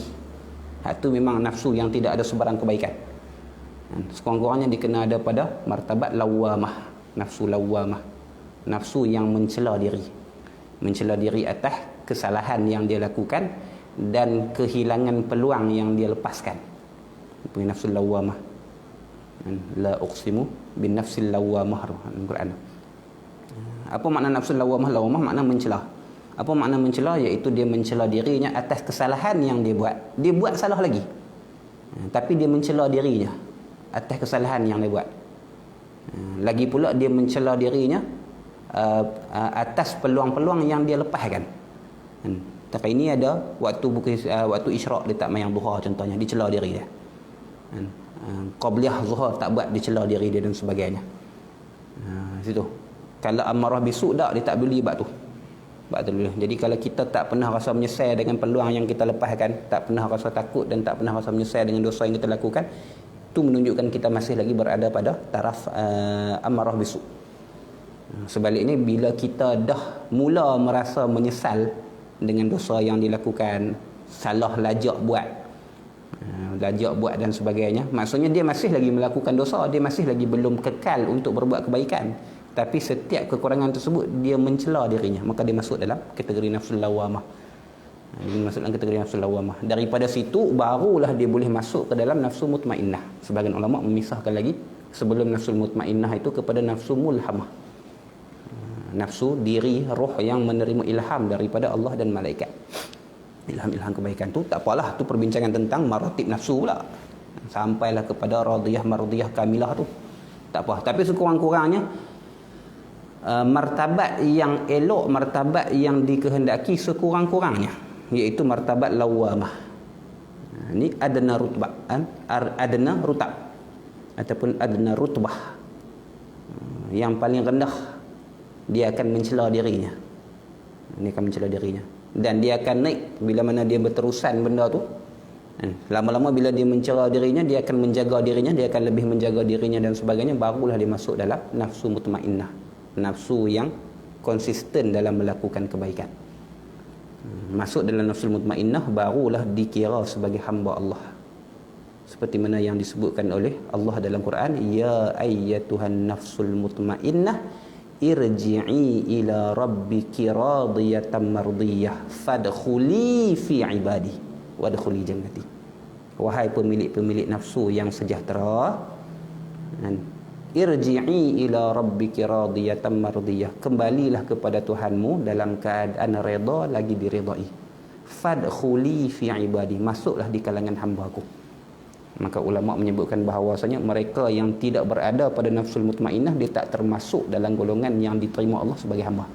S1: Itu memang nafsu yang tidak ada sebarang kebaikan. Sekurang-kurangnya dikenal ada pada martabat lawamah, nafsu lawamah, nafsu yang mencela diri atas kesalahan yang dia lakukan dan kehilangan peluang yang dia lepaskan. Dipanggil nafsu lawamah. La uqsimu bin nafsil lawamah, Al-Quran. Apa makna nafsu lawamah? Lawamah makna mencela. Apa makna mencela? Iaitu dia mencela dirinya atas kesalahan yang dia buat. Dia buat salah lagi, tapi dia mencela dirinya atas kesalahan yang dia buat. Lagi pula dia mencela dirinya atas peluang-peluang yang dia lepaskan. Tapi ini ada waktu isyraq dia tak mayang duha contohnya, dia cela diri dia. Qabliyah zuhur tak buat, dia cela diri dia dan sebagainya. Situ. Kalau amarah bisu dak, dia tak beli bab tu. Jadi kalau kita tak pernah rasa menyesal dengan peluang yang kita lepaskan, tak pernah rasa takut dan tak pernah rasa menyesal dengan dosa yang kita lakukan, itu menunjukkan kita masih lagi berada pada taraf amarah bisu. Sebaliknya, bila kita dah mula merasa menyesal dengan dosa yang dilakukan, salah lajak buat dan sebagainya, maksudnya dia masih lagi melakukan dosa, dia masih lagi belum kekal untuk berbuat kebaikan, tapi setiap kekurangan tersebut dia mencela dirinya, maka dia masuk dalam kategori nafsul lawamah. Daripada situ barulah dia boleh masuk ke dalam nafsu mutmainnah. Sebagian ulama memisahkan lagi sebelum nafsu mutmainnah itu kepada nafsu mulhamah, nafsu diri roh yang menerima ilham daripada Allah dan malaikat. Ilham kebaikan tu tak apalah, tu perbincangan tentang maratib nafsu pula, sampailah kepada radiyah mardiyah kamilah tu tak apa. Tapi sekurang-kurangnya martabat yang elok, martabat yang dikehendaki sekurang-kurangnya, iaitu martabat lawamah. Ini adna rutbah, adna rutab ataupun adna rutbah, yang paling rendah. Dia akan mencela dirinya. Dan dia akan naik bila mana dia berterusan benda tu. Lama-lama bila dia mencela dirinya, dia akan menjaga dirinya, dia akan lebih menjaga dirinya dan sebagainya, barulah dia masuk dalam nafsu mutmainnah, nafsu yang konsisten dalam melakukan kebaikan. Masuk dalam nafsu mutmainnah, barulah dikira sebagai hamba Allah, seperti mana yang disebutkan oleh Allah dalam Quran, ya ayyatuhan nafsul mutmainnah irji'i ila rabbiki radiyatan mardiyah fadkhuli fi ibadi wadkhuli jannati. Wahai pemilik-pemilik nafsu yang sejahtera, irji'i ila rabbiki radiyatan mardiyah, kembalilah kepada Tuhanmu dalam keadaan redha lagi diredai. Fadkhuli fi ibadi, masuklah di kalangan hamba-Ku. Maka ulama menyebutkan bahawasanya mereka yang tidak berada pada nafsul mutmainnah, dia tak termasuk dalam golongan yang diterima Allah sebagai hamba.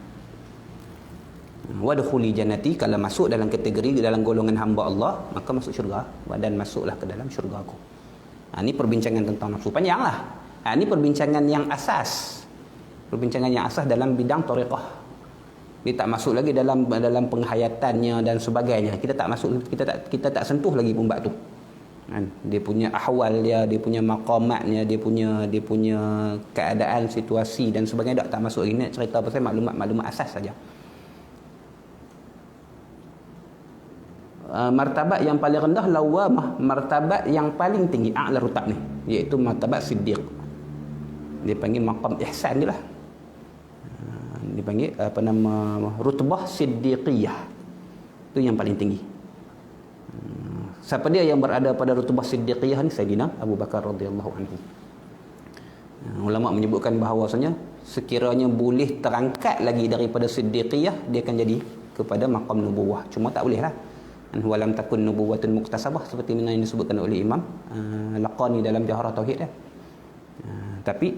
S1: Wadkhuli jannati, kalau masuk dalam kategori dalam golongan hamba Allah, maka masuk syurga, dan masuklah ke dalam syurga-Ku. Ini perbincangan tentang nafsu panjanglah. Ini perbincangan yang asas. Perbincangan yang asas dalam bidang thariqah. Dia tak masuk lagi dalam penghayatannya dan sebagainya. Kita tak sentuh lagi pun bab tu. Dia punya ahwal dia punya maqamatnya, dia punya keadaan, situasi dan sebagainya, tak masuk lagi. Nak cerita pasal maklumat asas saja. Martabat yang paling rendah lawamah, martabat yang paling tinggi a'la rutab ni, iaitu martabat siddiq. Dia panggil maqam ihsan dia lah. Dia panggil rutbah siddiqiyah. Itu yang paling tinggi. Siapa dia yang berada pada rutubah siddiqiyah ni? Sayyidina Abu Bakar radhiyallahu anhu. Ulama menyebutkan bahawasanya sekiranya boleh terangkat lagi daripada siddiqiyah, dia akan jadi kepada maqam nubuwah. Cuma tak boleh lah. Walam takun nubuwatun muktasabah, seperti mana yang disebutkan oleh Imam Laqani dalam Jawharah Tauhid. Tapi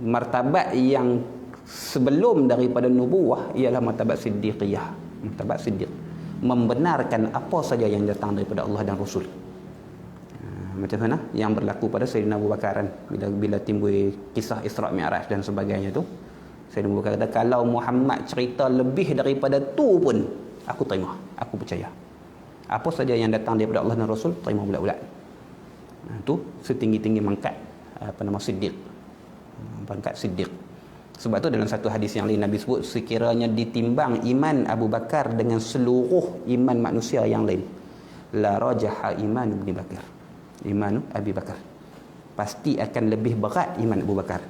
S1: martabat yang sebelum daripada nubuwah ialah martabat siddiqiyah. Martabat siddiq, membenarkan apa saja yang datang daripada Allah dan Rasul. Macam mana yang berlaku pada Sayyidina Abu Bakar kan, bila timbul kisah Isra' Mi'raj dan sebagainya tu, Sayyidina Abu Bakar kata, kalau Muhammad cerita lebih daripada tu pun aku terima, aku percaya. Apa saja yang datang daripada Allah dan Rasul, terima bulat-bulat. Tu setinggi-tinggi mangkat siddiq, pangkat siddiq. Sebab tu dalam satu hadis yang lain Nabi sebut, sekiranya ditimbang iman Abu Bakar dengan seluruh iman manusia yang lain, la rajaha iman Ibn Bakar, iman Abi Bakar, pasti akan lebih berat iman Abu Bakar.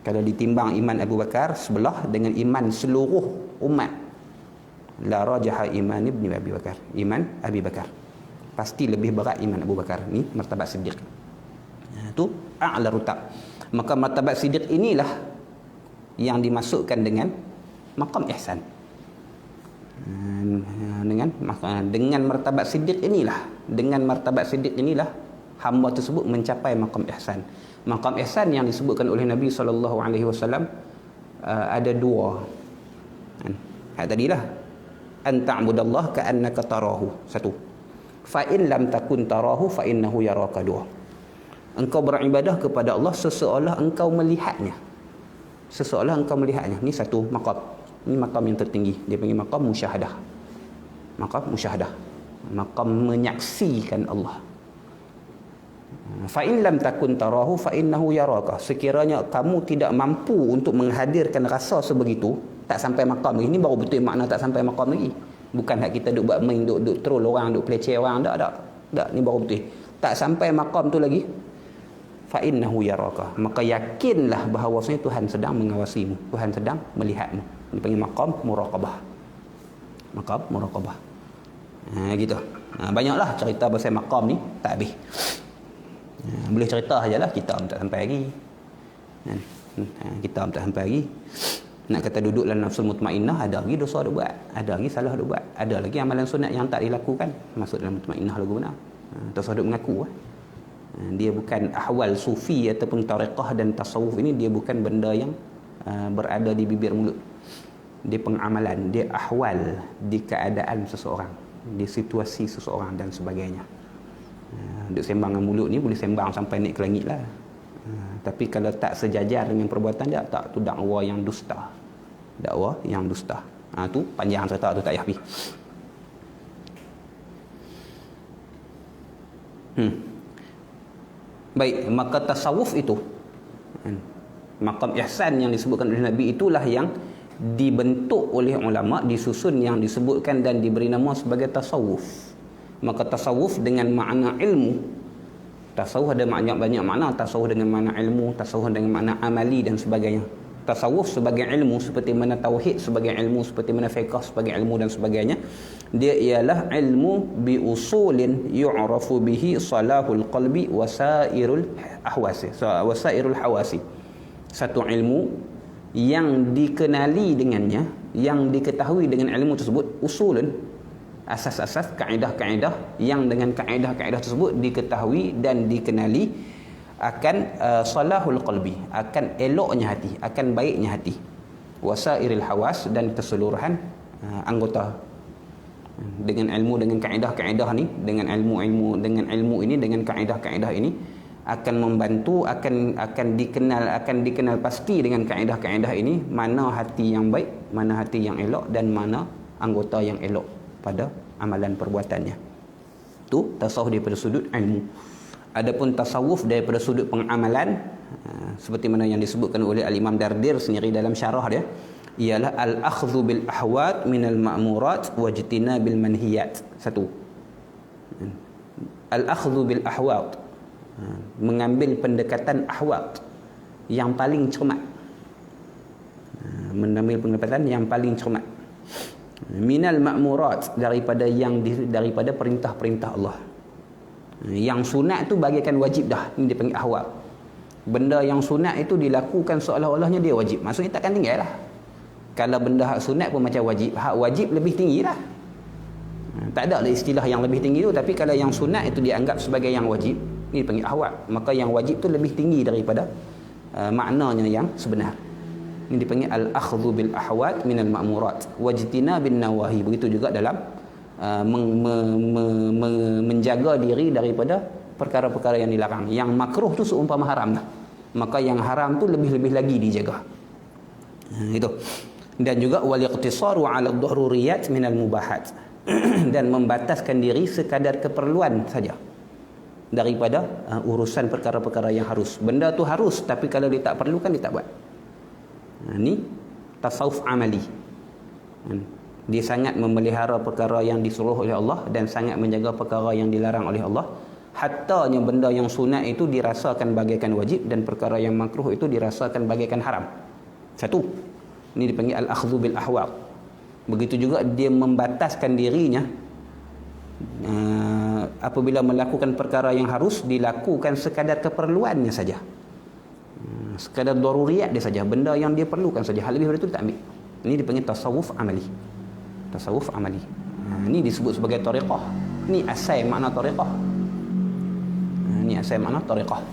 S1: Kalau ditimbang iman Abu Bakar sebelah dengan iman seluruh umat, la rajaha iman Ibn Abi Bakar, iman Abi Bakar, pasti lebih berat iman Abu Bakar. Ni martabat siddiq. Itu a'la rutab. Maka martabat siddiq inilah yang dimasukkan dengan maqam ihsan. Dengan martabat siddiq inilah, hamba tersebut mencapai maqam ihsan. Maqam ihsan yang disebutkan oleh Nabi SAW ada dua. Tadilah an ta'budallah ka'annaka tarahu, satu. Fa in lam takun tarahu fa innahu yaraka, dua. Engkau beribadah kepada Allah seseolah engkau melihatnya. Seseolah engkau melihatnya. Ni satu maqam. Ini maqam yang tertinggi. Dia panggil maqam musyahadah. Maqam musyahadah. Maqam menyaksikan Allah. Fa in lam takun tarahu fa innahu yaraka. Sekiranya kamu tidak mampu untuk menghadirkan rasa sebegitu, tak sampai maqam lagi. Ini baru betul makna tak sampai maqam lagi. Bukan hak kita duk buat main, duk troll orang, duk peleceh orang, tak. Ni baru betul. Tak sampai maqam tu lagi. Fa innahu yaraka, maka yakinlah bahawasanya Tuhan sedang mengawasimu, Tuhan sedang melihatmu. Ini panggil maqam muraqabah. Maqam muraqabah. Gitu. Banyaklah cerita pasal maqam ni, tak habis. Boleh cerita sajalah, kita tak sampai lagi. Kita tak sampai lagi. Nak kata duduk dalam nafsul mutmainnah, ada lagi dosa duk buat, ada lagi salah duk buat, ada lagi amalan sunat yang tak dilakukan. Masuk dalam mutmainnah lagu benar. Dosa duk mengaku. Dia bukan ahwal sufi ataupun tariqah dan tasawuf ini, dia bukan benda yang berada di bibir mulut. Dia pengamalan, dia ahwal di keadaan seseorang, di situasi seseorang dan sebagainya. Duk sembang dengan mulut ni boleh sembang sampai naik ke langit lah. Tapi kalau tak sejajar dengan perbuatan dia, tak, tu dakwa yang dusta. Dakwa yang dusta. Tu panjang cerita tu, tak payah habis. Baik, maka tasawuf itu, maqam ihsan yang disebutkan oleh Nabi, itulah yang dibentuk oleh ulama, disusun yang disebutkan dan diberi nama sebagai tasawuf. Maka tasawuf dengan makna ilmu, tasawuf ada banyak makna. Tasawuf dengan makna ilmu, tasawuf dengan makna amali dan sebagainya. Tasawuf sebagai ilmu seperti mana tauhid sebagai ilmu, seperti mana fiqh sebagai ilmu dan sebagainya. Dia ialah ilmu bi usulin yu'rafu bihi salahul qalbi wasairul hawasi. Satu ilmu yang dikenali dengannya, yang diketahui dengan ilmu tersebut, usulun, asas-asas, kaedah-kaedah yang dengan kaedah-kaedah tersebut diketahui dan dikenali akan salahul qalbi, akan eloknya hati, akan baiknya hati, wasairil hawas, dan keseluruhan anggota. Dengan ilmu, dengan kaedah-kaedah ni, dengan ilmu ini, dengan kaedah-kaedah ini akan membantu, akan dikenal pasti dengan kaedah-kaedah ini mana hati yang baik, mana hati yang elok, dan mana anggota yang elok pada amalan perbuatannya. Tu tasawuf daripada sudut ilmu. Adapun tasawuf daripada sudut pengamalan, seperti mana yang disebutkan oleh Al-Imam Dardir sendiri dalam syarah dia, ialah al-akhdhu bil ahwat minal ma'murat wajtinabil manhiyat. Satu, al-akhdhu bil ahwat, mengambil pendekatan ahwat yang paling cermat, mengambil pendekatan yang paling cermat, minal ma'murat, daripada perintah-perintah Allah. Yang sunat tu bagaikan wajib dah, ini dia panggil ahwat. Benda yang sunat itu dilakukan seolah-olahnya dia wajib, maksudnya takkan tinggal lah. Kalau benda hak sunat pun macam wajib, hak wajib lebih tinggi lah. Tak ada lah istilah yang lebih tinggi tu, tapi kalau yang sunat itu dianggap sebagai yang wajib, ini dipanggil ahwat. Maka yang wajib tu lebih tinggi daripada maknanya yang sebenar. Ini dipanggil al-akhdhu bil ahwat minal ma'murat wajtinabin nawahi. Begitu juga dalam menjaga diri daripada perkara-perkara yang dilarang. Yang makruh tu seumpama haram dah. Maka yang haram tu lebih-lebih lagi dijaga. Itu. Dan juga wal iqtisaru 'ala ad-daruriyat minal mubahat. Dan membataskan diri sekadar keperluan saja daripada urusan perkara-perkara yang harus. Benda tu harus, tapi kalau dia tak perlukan dia tak buat. Ni tasawuf amali. Dia sangat memelihara perkara yang disuruh oleh Allah dan sangat menjaga perkara yang dilarang oleh Allah. Hattanya benda yang sunat itu dirasakan bagaikan wajib dan perkara yang makruh itu dirasakan bagaikan haram. Satu. Ini dipanggil al-akhdhu bil ahwaq. Begitu juga dia membataskan dirinya apabila melakukan perkara yang harus dilakukan sekadar keperluannya saja. Sekadar daruriyat dia saja, benda yang dia perlukan saja. Hal lebih dari itu dia tak ambil. Ini dipanggil tasawuf amali. Tasawuf amali. Ini disebut sebagai tariqah. Ini asal makna tariqah. Ini asal makna tariqah.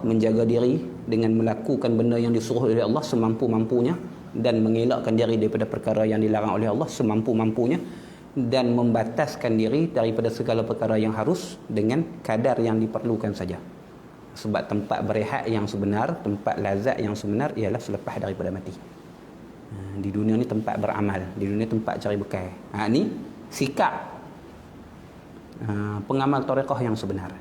S1: Menjaga diri dengan melakukan benda yang disuruh oleh Allah semampu-mampunya dan mengelakkan diri daripada perkara yang dilarang oleh Allah semampu-mampunya dan membataskan diri daripada segala perkara yang harus dengan kadar yang diperlukan saja. Sebab tempat berehat yang sebenar, tempat lazat yang sebenar ialah selepas daripada mati. Di dunia ni tempat beramal, di dunia tempat cari bekal. Ni sikap pengamal tariqah yang sebenar.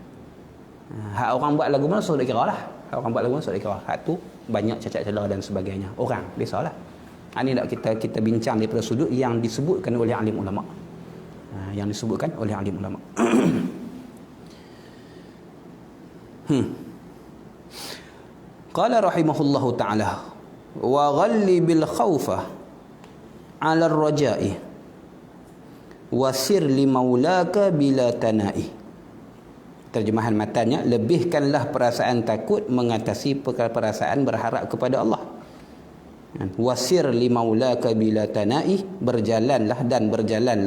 S1: Hak orang buat lagu mana sudah kira lah. Hak orang buat lagu mana sudah kira. Hak tu banyak cacat celah dan sebagainya. Orang biasalah. Ini nak kita bincang daripada sudut yang disebutkan oleh alim ulama. Yang disebutkan oleh alim ulama. Qala rahimahullahu ta'ala wa ghalli bil khawfa 'ala ar-raja'i wasir li maulaka bila tana'i. Terjemahan matanya, lebihkanlah perasaan takut mengatasi perasaan berharap kepada Allah. Wasir li maulaka bila tana'i, berjalanlah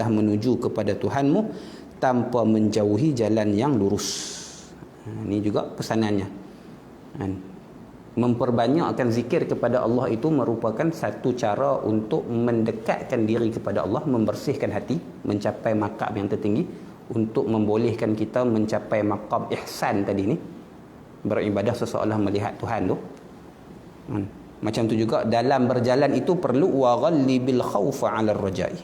S1: menuju kepada Tuhanmu tanpa menjauhi jalan yang lurus. Ini juga pesanannya. Memperbanyakkan zikir kepada Allah itu merupakan satu cara untuk mendekatkan diri kepada Allah, membersihkan hati, mencapai maqam yang tertinggi, untuk membolehkan kita mencapai maqam ihsan tadi ni, beribadah seseolah melihat Tuhan tu. Macam tu juga dalam berjalan itu perlu wa ghalli bil khaufa 'ala ar-raja'i,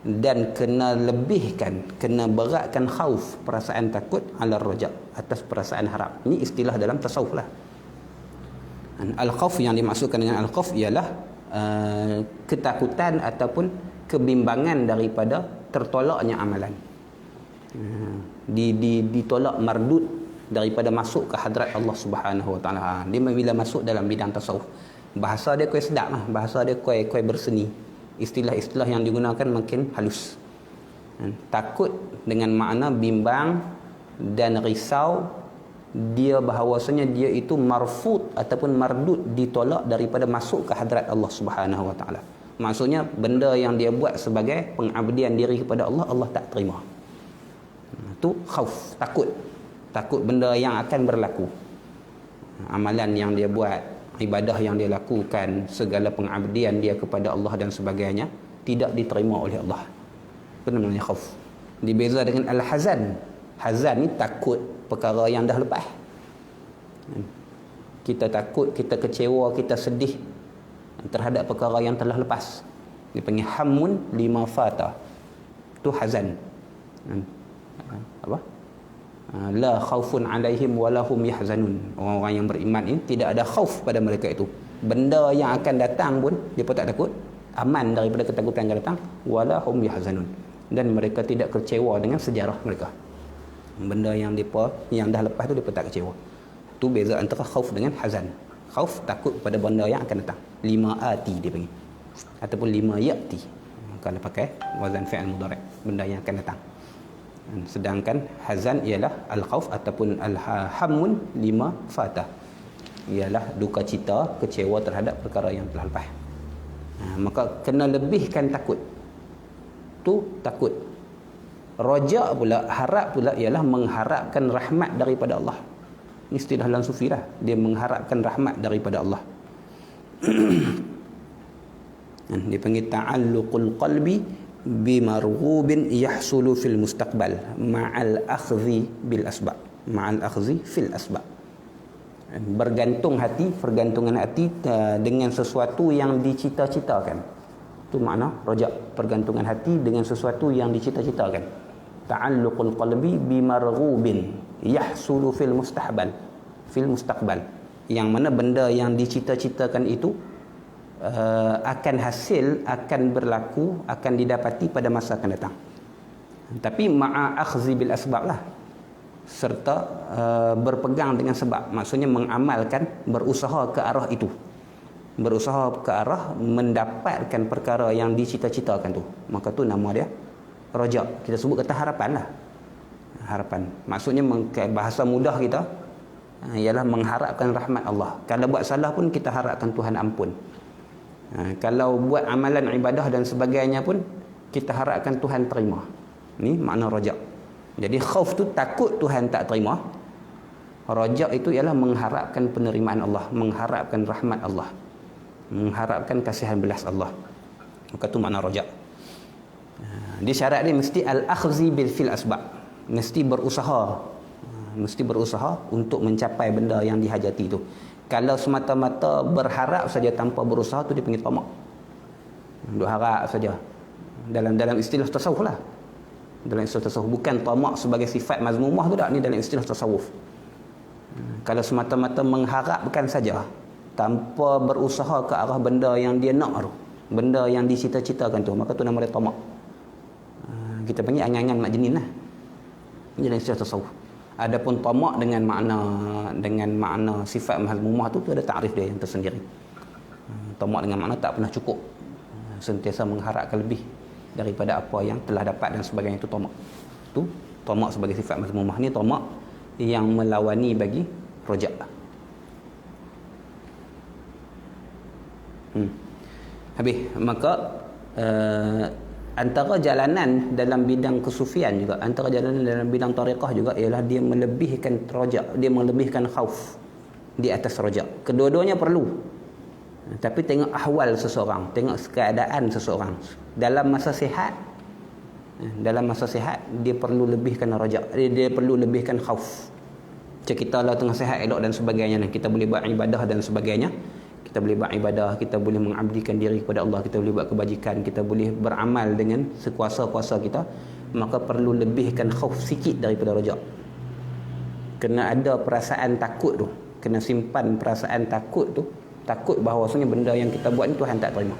S1: dan kena lebihkan, kena beratkan khauf, perasaan takut, 'ala ar-raja', atas perasaan harap. Ini istilah dalam tasawuf lah. Al-khauf yang dimaksudkan dengan al-khauf ialah ketakutan ataupun kebimbangan daripada tertolaknya amalan. Ditolak mardud daripada masuk ke hadrat Allah Subhanahu Wa Taala. Dia bila masuk dalam bidang tasawuf, bahasa dia kuai sedap lah, bahasa dia kuai berseni. Istilah-istilah yang digunakan makin halus. Takut dengan makna bimbang dan risau, dia bahawasanya dia itu marfud ataupun mardud, ditolak daripada masuk ke hadrat Allah Subhanahu Wa Taala. Maksudnya benda yang dia buat sebagai pengabdian diri kepada Allah, Allah tak terima. Itu khauf, takut benda yang akan berlaku. Amalan yang dia buat, ibadah yang dia lakukan, segala pengabdian dia kepada Allah dan sebagainya tidak diterima oleh Allah. Itu namanya khauf. Dibeza dengan al-hazan. Hazan ni takut perkara yang dah lepas. Kita takut, kita kecewa, kita sedih terhadap perkara yang telah lepas. Dipanggil hammun lima fata. Itu hazan. Apa? La khaufun alaihim walahum yahzanun. Orang-orang yang beriman ini tidak ada khauf pada mereka itu. Benda yang akan datang pun dia pun tak takut, aman daripada ketakutan yang akan datang, walahum yahzanun, dan mereka tidak kecewa dengan sejarah mereka. Benda yang dah lepas tu depa tak kecewa. Tu beza antara khauf dengan hazan. Khauf takut pada benda yang akan datang. 5 ati dia panggil. Ataupun 5 yati. Kalau pakai wazan fi'il mudhari', benda yang akan datang. Sedangkan hazan ialah al-khauf ataupun al-hamun 5 fata. Ialah duka cita, kecewa terhadap perkara yang telah lepas. Maka kena lebihkan takut. Tu takut. Raja pula, harap pula ialah mengharapkan rahmat daripada Allah. Ini istilah dalam sufi lah. Dia mengharapkan rahmat daripada Allah. Dipanggil ta'alluqul qalbi bimarghubin yahsulu fil mustaqbal ma'al akhdhi bil asbab, ma'al akhdhi fil asbab. Bergantung hati, pergantungan hati dengan sesuatu yang dicita-citakan. Itu makna raja, pergantungan hati dengan sesuatu yang dicita-citakan. Ta'alluqul qalbi bimarghubin yahsulu fil mustaqbal, yang mana benda yang dicita-citakan itu akan hasil, akan berlaku, akan didapati pada masa akan datang. Tapi ma'a akhzi bil asbab lah, serta berpegang dengan sebab, maksudnya mengamalkan, berusaha ke arah itu, berusaha ke arah mendapatkan perkara yang dicita-citakan tu, maka tu nama dia raja. Kita sebut kata harapan lah, harapan. Maksudnya bahasa mudah kita ialah mengharapkan rahmat Allah. Kalau buat salah pun kita harapkan Tuhan ampun. Kalau buat amalan ibadah dan sebagainya pun kita harapkan Tuhan terima. Ni makna raja. Jadi khauf tu takut Tuhan tak terima. Raja itu ialah mengharapkan penerimaan Allah, mengharapkan rahmat Allah, mengharapkan kasihan belas Allah. Maka tu makna raja. Dia syarat dia mesti al-akhzi bil fil asbab, mesti berusaha, mesti berusaha untuk mencapai benda yang dihajati itu. Kalau semata-mata berharap saja tanpa berusaha tu dipanggil tamak. Duk harap saja. Dalam istilah tasawuf lah. Dalam istilah tasawuf, bukan tamak sebagai sifat mazmumah tu tak, ni dalam istilah tasawuf. Kalau semata-mata mengharapkan saja tanpa berusaha ke arah benda yang dia nak tu, benda yang dicita-citakan tu, maka tu nama dia tamak. Kita panggil angan-angan majnin lah. Ini dalam istilah tasawuf. Adapun tamak dengan makna sifat mazmumah tu ada takrif dia yang tersendiri. Tamak dengan makna tak pernah cukup, sentiasa mengharapkan lebih daripada apa yang telah dapat dan sebagainya, itu tamak. Tu tamak sebagai sifat mazmumah. Ni tamak yang melawani bagi rojak. Habis, maka antara jalanan dalam bidang kesufian juga, antara jalanan dalam bidang tariqah juga ialah dia melebihkan rojak, dia melebihkan khauf di atas rojak. Kedua-duanya perlu, tapi tengok ahwal seseorang, tengok keadaan seseorang. Dalam masa sihat dia perlu lebihkan rojak, dia perlu lebihkan khauf. Macam kita lah tengah sihat elok dan sebagainya, kita boleh buat ibadah dan sebagainya, kita boleh buat ibadah, kita boleh mengabdikan diri kepada Allah, kita boleh buat kebajikan, kita boleh beramal dengan sekuasa-kuasa kita, maka perlu lebihkan khauf sikit daripada rajak. Kena ada perasaan takut tu, kena simpan perasaan takut tu, takut bahawasanya benda yang kita buat ni Tuhan tak terima,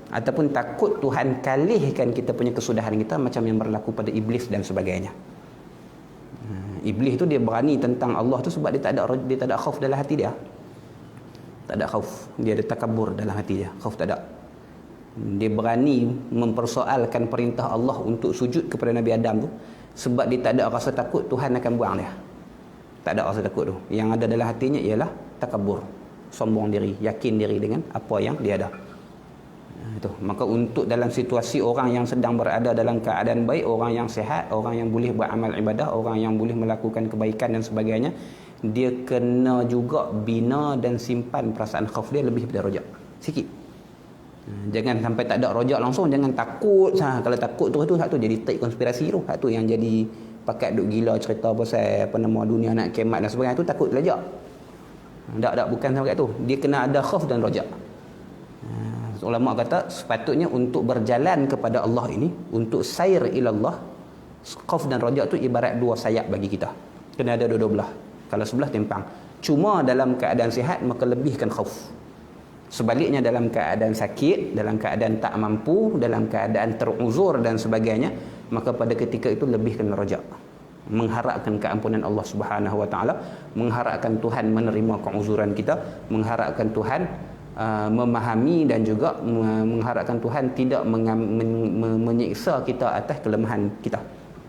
S1: ataupun takut Tuhan kalihkan kita punya kesudahan kita, macam yang berlaku pada iblis dan sebagainya. Iblis tu dia berani tentang Allah tu sebab dia tak ada khauf dalam hati dia. Tak ada khauf, dia ada takabur dalam hati dia, khauf tak ada. Dia berani mempersoalkan perintah Allah untuk sujud kepada Nabi Adam tu sebab dia tak ada rasa takut Tuhan akan buang dia. Tak ada rasa takut tu. Yang ada dalam hatinya ialah takabur, sombong diri, yakin diri dengan apa yang dia ada. Itu. Maka untuk dalam situasi orang yang sedang berada dalam keadaan baik, orang yang sihat, orang yang boleh beramal ibadah, orang yang boleh melakukan kebaikan dan sebagainya, dia kena juga bina dan simpan perasaan khauf dia lebih daripada rojak sikit. Jangan sampai tak ada rojak langsung, jangan takut. Kalau takut tu hak tu jadi taik konspirasi tu, hak tu yang jadi pakat duk gila cerita pasal apa nama dunia nak kiamat dan sebagainya, tu takut rojak. Tak bukan sampai tu. Dia kena ada khauf dan rojak. Ulama kata sepatutnya untuk berjalan kepada Allah ini, untuk sair ilallah, khauf dan rojak tu ibarat dua sayap bagi kita. Kena ada dua belah. Kalau sebelah timpang. Cuma dalam keadaan sihat maka lebihkan khauf. Sebaliknya dalam keadaan sakit, dalam keadaan tak mampu, dalam keadaan teruzur dan sebagainya, maka pada ketika itu lebihkan rajak. Mengharapkan keampunan Allah Subhanahu Wa Taala, mengharapkan Tuhan menerima keuzuran kita, mengharapkan Tuhan memahami dan juga mengharapkan Tuhan tidak menyiksa kita atas kelemahan kita.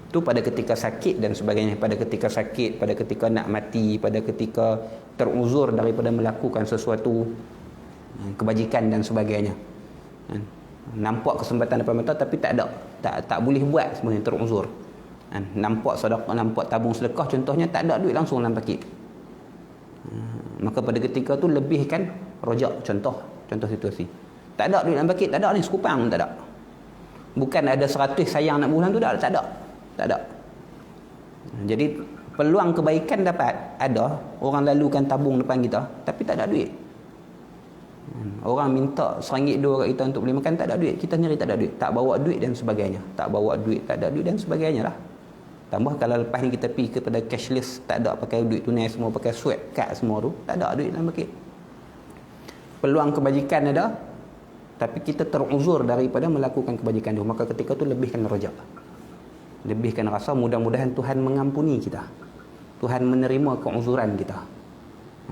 S1: Itu pada ketika sakit dan sebagainya, pada ketika sakit, pada ketika nak mati, pada ketika teruzur daripada melakukan sesuatu kebajikan dan sebagainya. Nampak kesempatan depan mata tapi tak ada, tak boleh buat, sebenarnya teruzur. Nampak sedekah, nampak tabung sedekah contohnya, tak ada duit langsung dalam pakit. Maka pada ketika tu lebihkan Rojak contoh situasi. Tak ada duit dalam paket, tak ada ni, sekupang pun tak ada. Bukan ada 100 sayang nak bulan tu, tak ada. Jadi peluang kebaikan dapat ada, orang lalukan tabung depan kita tapi tak ada duit. Orang minta RM1 2 kat kita untuk beli makan, tak ada duit, kita sendiri tak ada duit, tak bawa duit dan sebagainya, tak ada duit dan sebagainya lah. Tambah kalau lepas ni kita pergi kepada cashless, tak ada pakai duit tunai semua, pakai swipe card semua tu, tak ada duit dalam paket. Peluang kebajikan ada, tapi kita teruzur daripada melakukan kebajikan itu, maka ketika tu lebihkan rojak, lebihkan rasa, mudah-mudahan Tuhan mengampuni kita, Tuhan menerima keuzuran kita,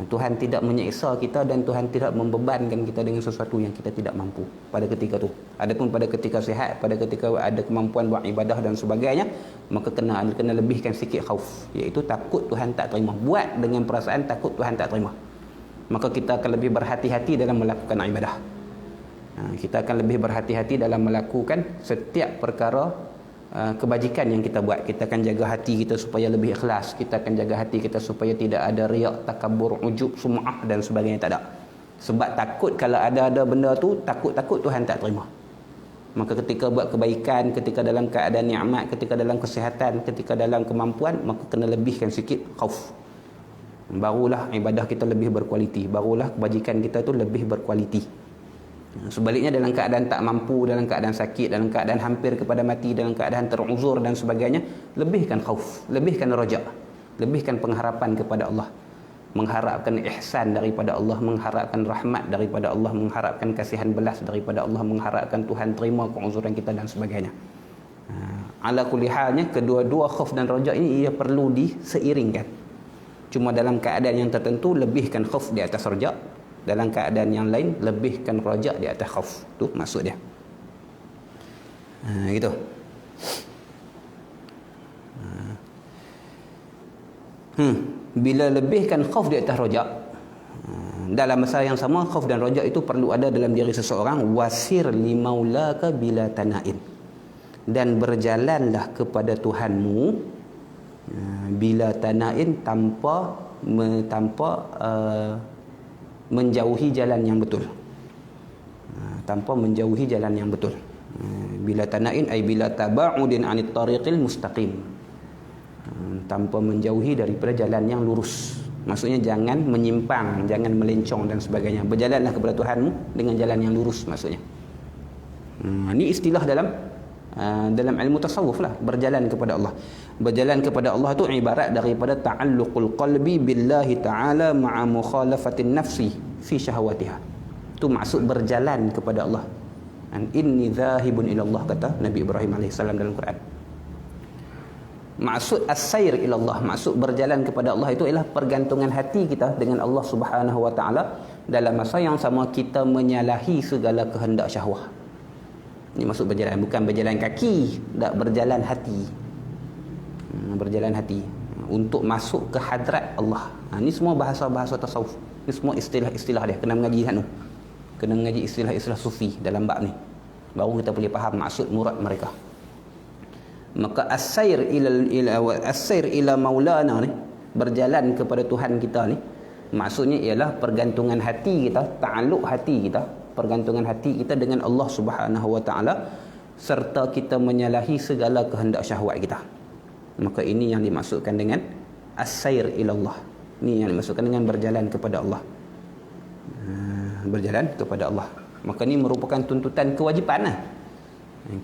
S1: Tuhan tidak menyeksa kita dan Tuhan tidak membebankan kita dengan sesuatu yang kita tidak mampu pada ketika tu. Adapun pada ketika sihat, pada ketika ada kemampuan buat ibadah dan sebagainya, maka kena lebihkan sikit khauf, iaitu takut Tuhan tak terima. Buat dengan perasaan takut Tuhan tak terima, maka kita akan lebih berhati-hati dalam melakukan ibadah. Kita akan lebih berhati-hati dalam melakukan setiap perkara kebajikan yang kita buat. Kita akan jaga hati kita supaya lebih ikhlas, kita akan jaga hati kita supaya tidak ada riak, takabur, ujub, sum'ah dan sebagainya, tak ada. Sebab takut kalau ada benda tu, takut Tuhan tak terima. Maka ketika buat kebaikan, ketika dalam keadaan nikmat, ketika dalam kesihatan, ketika dalam kemampuan, maka kena lebihkan sikit khauf. Barulah ibadah kita lebih berkualiti, barulah kebajikan kita tu lebih berkualiti. Sebaliknya dalam keadaan tak mampu, dalam keadaan sakit, dalam keadaan hampir kepada mati, dalam keadaan teruzur dan sebagainya, lebihkan khauf, lebihkan rojak, lebihkan pengharapan kepada Allah, mengharapkan ihsan daripada Allah, mengharapkan rahmat daripada Allah, mengharapkan kasihan belas daripada Allah, mengharapkan Tuhan terima keuzuran kita dan sebagainya. Ala kulli halnya, kedua-dua khauf dan rojak ini ia perlu diseiringkan. Cuma dalam keadaan yang tertentu lebihkan khauf di atas rojak, dalam keadaan yang lain lebihkan rojak di atas khauf. Tu maksud dia. Gitu. Bila lebihkan khauf di atas rojak, dalam masa yang sama khauf dan rojak itu perlu ada dalam diri seseorang. Wasir li maulaka bila tanain, dan berjalanlah kepada Tuhanmu bila tanain, tanpa menjauhi jalan yang betul, tanpa menjauhi jalan yang betul. Bila tanain ay bila taba'udin anit tariqil mustaqim, tanpa menjauhi daripada jalan yang lurus. Maksudnya jangan menyimpang, jangan melencong dan sebagainya. Berjalanlah kepada Tuhanmu dengan jalan yang lurus maksudnya. Ini istilah dalam ilmu tasawuf lah, berjalan kepada Allah. Berjalan kepada Allah tu ibarat daripada ta'alluqul qalbi billahi ta'ala ma'a mukhalafatin nafsi fi syahwatiha. Tu maksud berjalan kepada Allah. Inni dhahibun ila Allah, kata Nabi Ibrahim AS dalam Quran. Maksud as-sair ila Allah, maksud berjalan kepada Allah itu ialah pergantungan hati kita dengan Allah Subhanahu wa taala, dalam masa yang sama kita menyalahi segala kehendak syahwah. Ini maksud berjalan, bukan berjalan kaki, tak, berjalan hati. Berjalan hati untuk masuk ke hadrat Allah. Ini semua bahasa-bahasa tasawuf. Ini semua istilah-istilah dia. Kena mengaji kan tu. Kena mengaji istilah-istilah sufi dalam bab ni, baru kita boleh faham maksud murad mereka. Maka as-sair ila maulana ni, berjalan kepada Tuhan kita ni, maksudnya ialah pergantungan hati kita, ta'alluq hati kita, pergantungan hati kita dengan Allah Subhanahu wa taala, serta kita menyalahi segala kehendak syahwat kita. Maka ini yang dimaksudkan dengan as-sair ila Allah. Ini yang dimaksudkan dengan berjalan kepada Allah. Berjalan kepada Allah. Maka ini merupakan tuntutan kewajipan lah.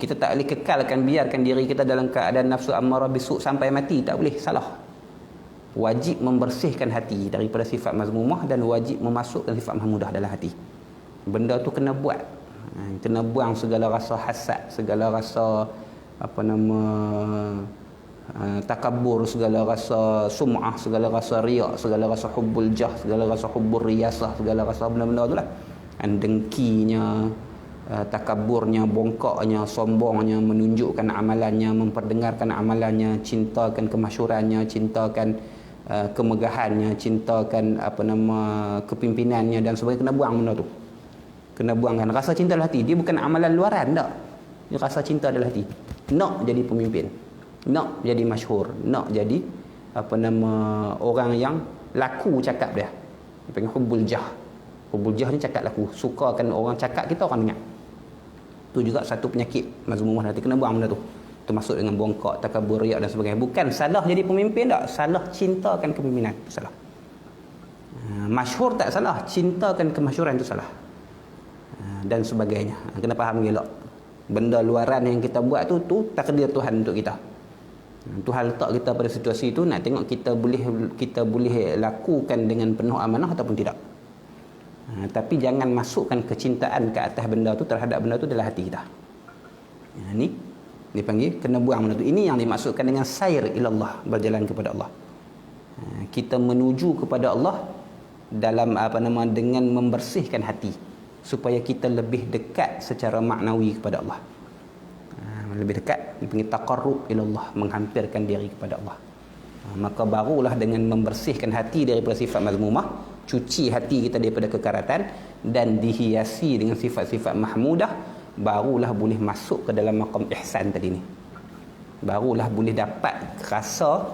S1: Kita tak boleh kekalkan, biarkan diri kita dalam keadaan nafsu ammarah bisu' sampai mati. Tak boleh, salah. Wajib membersihkan hati daripada sifat mazmumah dan wajib memasukkan sifat mahmudah dalam hati. Benda tu kena buat. Kena buang segala rasa hasad, segala rasa takabur, segala rasa sum'ah, segala rasa riak, segala rasa hubbul jah, segala rasa hubbul riyasah, segala rasa benda-benda tu lah. Dengkinya, takaburnya, bongkaknya, sombongnya, menunjukkan amalannya, memperdengarkan amalannya, cintakan kemasyhurannya, cintakan kemegahannya, cintakan kepimpinannya dan sebagainya. Kena buang benda tu. Kena buangkan rasa cinta dalam hati. Dia bukan amalan luaran, tak. Dia rasa cinta dalam hati. Nak jadi pemimpin, nak jadi masyhur, nak jadi orang yang laku cakap dia. Dia panggil hubbul jah. Hubul jah ni cakap laku. Sukakan orang cakap, kita orang dengar. Tu juga satu penyakit mazmumah nanti, kena buang benda tu. Termasuk dengan bongkak, takabur, riak dan sebagainya. Bukan salah jadi pemimpin tak, salah cintakan kepimpinan tu salah. Masyhur tak salah, cintakan kemasyhuran tu salah. Dan sebagainya. Kena faham elok. Benda luaran yang kita buat tu takdir Tuhan untuk kita. Tuhan letak kita pada situasi itu, nak tengok kita boleh lakukan dengan penuh amanah ataupun tidak. Tapi jangan masukkan kecintaan ke atas benda tu, terhadap benda tu dalam hati kita. Ni dipanggil kena buang benda tu. Ini yang dimaksudkan dengan sair ilallah, berjalan kepada Allah. Kita menuju kepada Allah dalam dengan membersihkan hati supaya kita lebih dekat secara maknawi kepada Allah. Lebih dekat, dipanggil taqarrub ilallah, menghampirkan diri kepada Allah. Maka barulah dengan membersihkan hati daripada sifat mazmumah, cuci hati kita daripada kekaratan dan dihiasi dengan sifat-sifat mahmudah, barulah boleh masuk ke dalam maqam ihsan tadi ni. Barulah boleh dapat rasa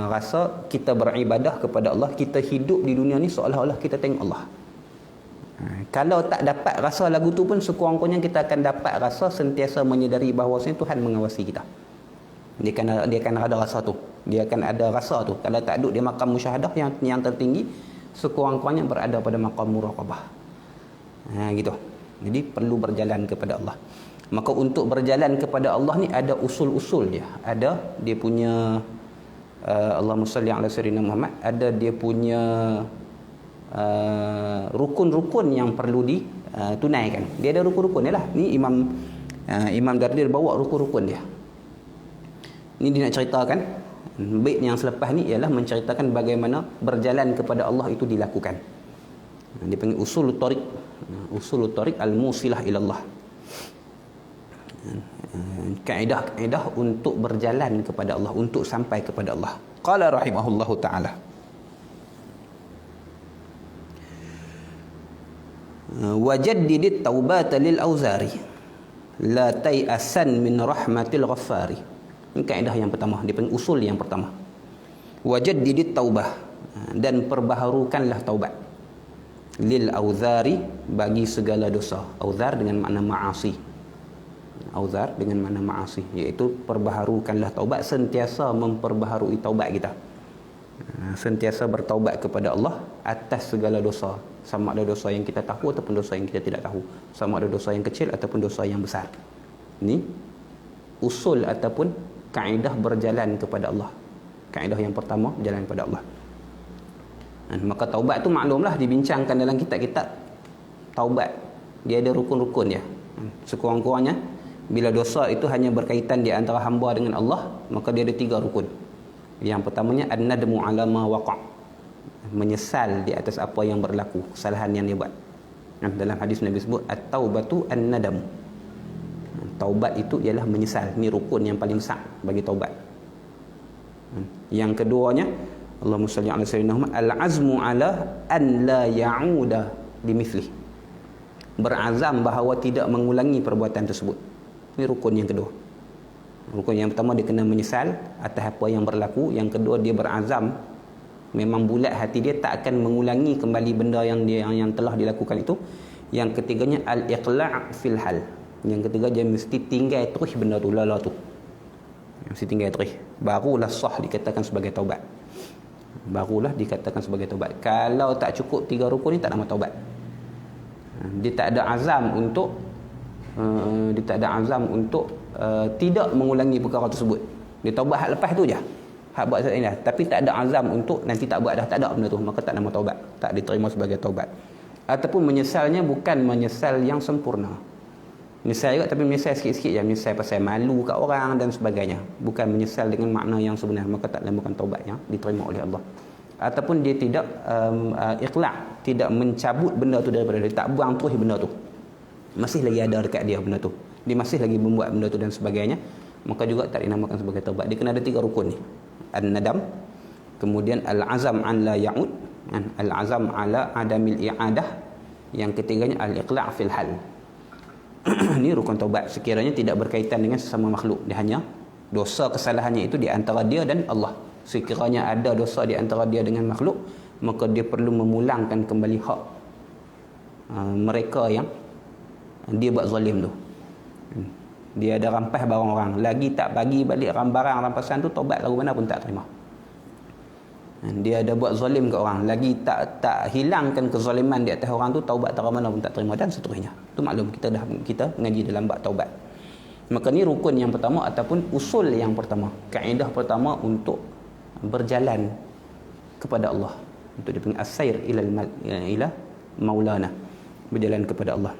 S1: rasa kita beribadah kepada Allah, kita hidup di dunia ni seolah-olah kita tengok Allah. Kalau tak dapat rasa lagu tu pun, sekurang-kurangnya kita akan dapat rasa sentiasa menyedari bahawasanya Tuhan mengawasi kita. Dia akan ada rasa tu. Dia akan ada rasa tu. Kalau tak duduk di maqam musyahadah yang tertinggi, sekurang-kurangnya berada pada maqam muraqabah. Gitu. Jadi perlu berjalan kepada Allah. Maka untuk berjalan kepada Allah ni ada usul-usul dia. Ada dia punya Allahumma salli ala sayyidina Muhammad, ada dia punya rukun-rukun yang perlu ditunaikan. Dia ada rukun-rukun dia lah. Ni Imam Dardir bawa rukun-rukun dia. Ini dia nak ceritakan. Bait yang selepas ni ialah menceritakan bagaimana berjalan kepada Allah itu dilakukan. Dia panggil usul tariq. Usul tariq al-musilah ilallah. Kaedah-kaedah untuk berjalan kepada Allah, untuk sampai kepada Allah. Qala rahimahullahu ta'ala, wajaddidit taubata lil auzari la tai'asan min rahmatil ghaffari. Ini kaedah yang pertama, dia panggil usul yang pertama. Wajaddidit taubah, dan perbaharukanlah taubat. Lil auzari, bagi segala dosa. Auzar dengan makna ma'asi. Auzar dengan makna ma'asi, iaitu perbaharukanlah taubat, sentiasa memperbaharui taubat kita. Sentiasa bertaubat kepada Allah atas segala dosa, sama ada dosa yang kita tahu ataupun dosa yang kita tidak tahu, sama ada dosa yang kecil ataupun dosa yang besar. Ini usul ataupun kaedah berjalan kepada Allah. Kaedah yang pertama, berjalan kepada Allah. Maka taubat tu maklumlah dibincangkan dalam kitab-kitab taubat. Dia ada rukun-rukun dia. Sekurang-kurangnya bila dosa itu hanya berkaitan di antara hamba dengan Allah, maka dia ada 3 rukun. Yang pertamanya an-nadmu ala ma waqa', menyesal di atas apa yang berlaku, kesalahan yang dia buat. Dalam hadis Nabi sebut at-taubatu an-nadam. Taubat itu ialah menyesal. Ini rukun yang paling besar bagi taubat. Yang keduanya, Allahumma salli ala sayyidina Muhammad, al-azmu ala an la ya'uda limithlihi, berazam bahawa tidak mengulangi perbuatan tersebut. Ini rukun yang kedua. Rukun yang pertama, dia kena menyesal atas apa yang berlaku. Yang kedua, dia berazam, memang bulat hati dia tak akan mengulangi kembali benda yang telah dilakukan itu. Yang ketiganya al-iqla' fil hal. Yang ketiga, dia mesti tinggal terus benda tu, lala tu. Mesti tinggal terus. Barulah sah dikatakan sebagai taubat. Barulah dikatakan sebagai taubat. Kalau tak cukup 3 rukun ni, tak nama taubat. Dia tak ada azam untuk tidak mengulangi perkara tersebut. Dia taubat hak lepas tu je, hak buat saat ini dah. Tapi tak ada azam untuk nanti tak buat dah, tak ada benda tu, maka tak nama taubat, tak diterima sebagai taubat. Ataupun menyesalnya bukan menyesal yang sempurna. Menyesal juga tapi menyesal sikit-sikit je, menyesal pasal malu kat orang dan sebagainya. Bukan menyesal dengan makna yang sebenar, maka tak dinamakan taubat yang diterima oleh Allah. Ataupun dia tidak iqla', tidak mencabut benda tu daripada dia, tak buang terus benda tu, masih lagi ada dekat dia benda tu, dia masih lagi membuat benda tu dan sebagainya, maka juga tak dinamakan sebagai taubat. Dia kena ada 3 rukun ni. An-nadam, kemudian al-azam an la ya'ud, al-azam ala adamil i'adah, yang ketiganya al-iqla' fil hal. Ini rukun taubat. Sekiranya tidak berkaitan dengan sesama makhluk, dia hanya dosa kesalahannya itu di antara dia dan Allah. Sekiranya ada dosa di antara dia dengan makhluk, maka dia perlu memulangkan kembali hak mereka yang dia buat zalim tu. Dia ada rampas barang orang, lagi tak bagi balik barang rampasan tu, taubat lagu mana pun tak terima. Dia ada buat zalim ke orang, lagi tak hilangkan kezaliman di atas orang tu, taubat tak mana pun tak terima, dan seterusnya. Tu maklum kita mengaji dalam bab taubat. Maka ni rukun yang pertama ataupun usul yang pertama, kaedah pertama untuk berjalan kepada Allah, untuk dipanggil as-sair ila maulana, berjalan kepada Allah.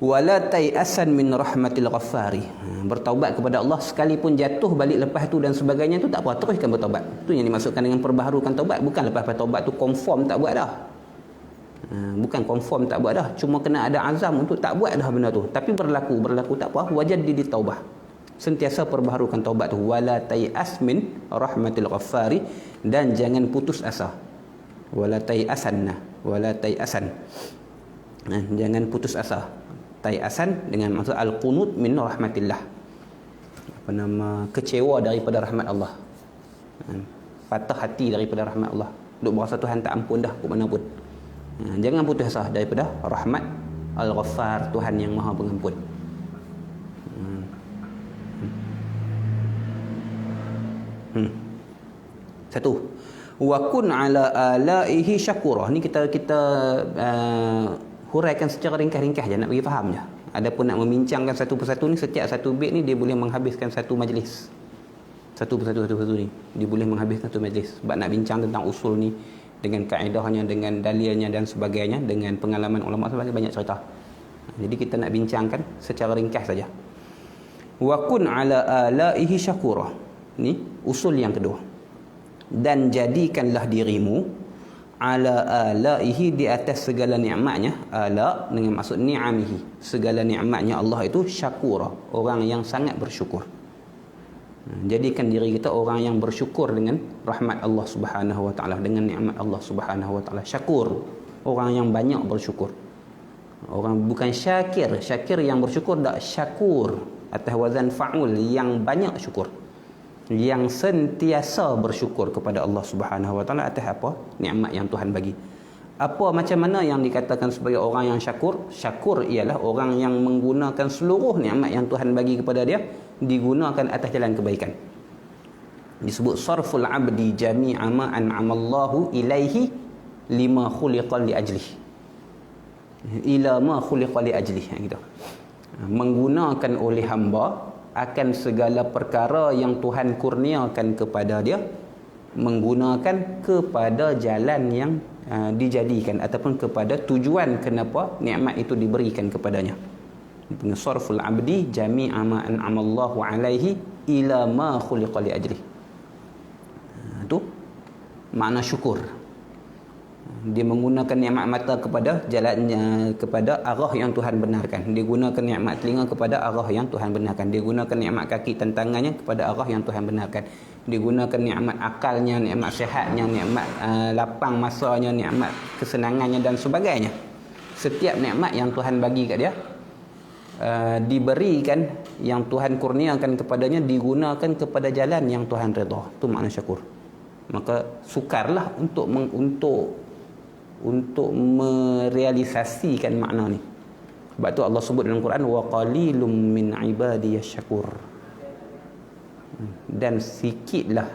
S1: Wala tai'asan min rahmatil ghaffari, bertaubat kepada Allah sekalipun jatuh balik lepas tu dan sebagainya tu tak apa, teruskan bertaubat. Tu yang dimaksudkan dengan perbaharukan taubat, bukan lepas taubat tu confirm tak buat dah. Bukan confirm tak buat dah, cuma kena ada azam untuk tak buat dah benda tu, tapi berlaku tak apa, wajaddid taubah, sentiasa perbaharukan taubat tu. Wala tai'as min rahmatil ghaffari, dan jangan putus asa. Wala tai'asanna, wala tai'asan, jangan putus asa. Tai'asan dengan maksud al-qunut min rahmatillah, kecewa daripada rahmat Allah, patah hati daripada rahmat Allah, duk berasa Tuhan tak ampun dah ke mana pun. Jangan putus asa daripada rahmat al-Ghaffar, Tuhan yang Maha Pengampun. Satu, wa kun ala alaihi syakura. Ni kita huraikan secara ringkas-ringkas je, nak bagi faham je. Adapun nak membincangkan satu persatu ni, setiap satu bait ni dia boleh menghabiskan satu majlis. Satu persatu ni dia boleh menghabiskan satu majlis. Sebab nak bincang tentang usul ni dengan kaedahnya, dengan dalilnya dan sebagainya, dengan pengalaman ulama sebagainya, banyak cerita. Jadi kita nak bincangkan secara ringkas saja. Wa kun ala alaihi syakura. Ni usul yang kedua. Dan jadikanlah dirimu ala alaihi, di atas segala nikmatnya. Ala dengan maksud ni'amihi, segala nikmatnya Allah itu syakura, orang yang sangat bersyukur. Jadikan diri kita orang yang bersyukur dengan rahmat Allah Subhanahu wa taala, dengan nikmat Allah Subhanahu wa taala. Syakur, orang yang banyak bersyukur. Orang bukan syakir yang bersyukur, tak, syakur atas wazan fa'ul, yang banyak syukur, yang sentiasa bersyukur kepada Allah Subhanahu wa taala atas apa nikmat yang Tuhan bagi. Apa macam mana yang dikatakan sebagai orang yang syakur? Syakur ialah orang yang menggunakan seluruh nikmat yang Tuhan bagi kepada dia, digunakan atas jalan kebaikan. Disebut sarful abdi jami'a ma an'amallahu ilaihi lima khuliqa li ajlihi, ila ma khuliqa li ajlihi, gitu. Menggunakan oleh hamba akan segala perkara yang Tuhan kurniakan kepada dia, menggunakan kepada jalan yang dijadikan ataupun kepada tujuan kenapa nikmat itu diberikan kepadanya. Sarful abdi jami'a ma an'amallahu alaihi ila ma khuliqa li ajli. Itu makna syukur. Dia menggunakan nikmat mata kepada jalannya, kepada arah yang Tuhan benarkan. Dia gunakan nikmat telinga kepada arah yang Tuhan benarkan. Dia gunakan nikmat kaki dan tangannya kepada arah yang Tuhan benarkan. Dia gunakan nikmat akalnya, nikmat sihatnya, nikmat lapang masanya, nikmat kesenangannya dan sebagainya. Setiap nikmat yang Tuhan bagi kat dia, diberikan, yang Tuhan kurniakan kepadanya, digunakan kepada jalan yang Tuhan redha. Itu makna syakur. Maka sukarlah untuk merealisasikan makna ni. Sebab tu Allah sebut dalam Quran, wa qalilum min ibadiyasy syakur. Dan sikitlah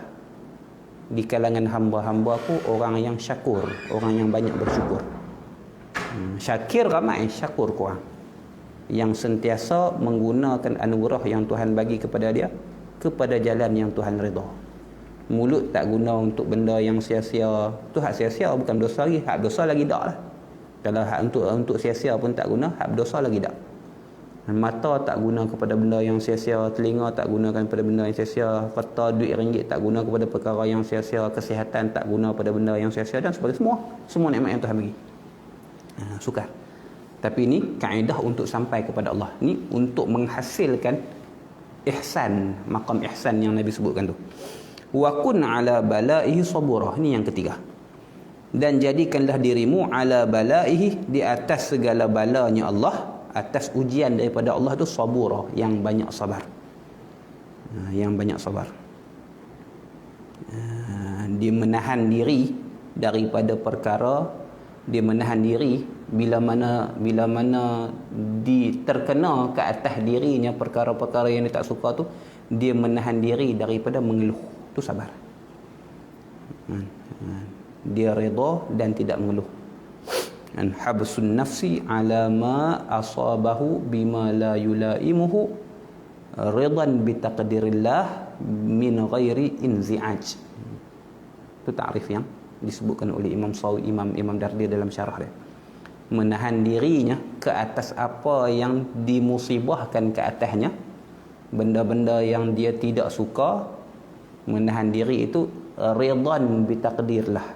S1: di kalangan hamba-hambaku orang yang syakur, orang yang banyak bersyukur. Syakir ramai, syakur kurang. Yang sentiasa menggunakan anugerah yang Tuhan bagi kepada dia kepada jalan yang Tuhan redha. Mulut tak guna untuk benda yang sia-sia. Tu hak sia-sia, bukan dosa lagi. Hak dosa lagi tak lah. Kalau hak untuk sia-sia pun tak guna, hak dosa lagi tak. Mata tak guna kepada benda yang sia-sia, telinga tak gunakan kepada benda yang sia-sia, harta duit ringgit tak guna kepada perkara yang sia-sia, kesihatan tak guna pada benda yang sia-sia, dan sebagainya. Semua nikmat yang Tuhan bagi. Sukar. Tapi ini kaedah untuk sampai kepada Allah. Ini untuk menghasilkan ihsan, maqam ihsan yang Nabi sebutkan tu. Wa kun ala balaihi sabura. Ini yang ketiga. Dan jadikanlah dirimu ala balaihi, di atas segala balanya Allah, atas ujian daripada Allah tu, sabura, yang banyak sabar. Yang banyak sabar. Dia menahan diri daripada perkara dia menahan diri bila mana terkena ke atas dirinya perkara-perkara yang dia tak suka tu, dia menahan diri daripada mengeluh. Tu sabar. Dia redha dan tidak mengeluh. An habsun nafsi ala ma asabahu bima la yulaimuhu ridan bi taqdirillah min ghairi inzi'aj. Itu ta'rif yang disebutkan oleh Imam Sawi, Imam Dardi dalam syarah dia. Menahan dirinya ke atas apa yang dimusibahkan ke atasnya, benda-benda yang dia tidak suka, menahan diri itu ridan bi taqdirlah,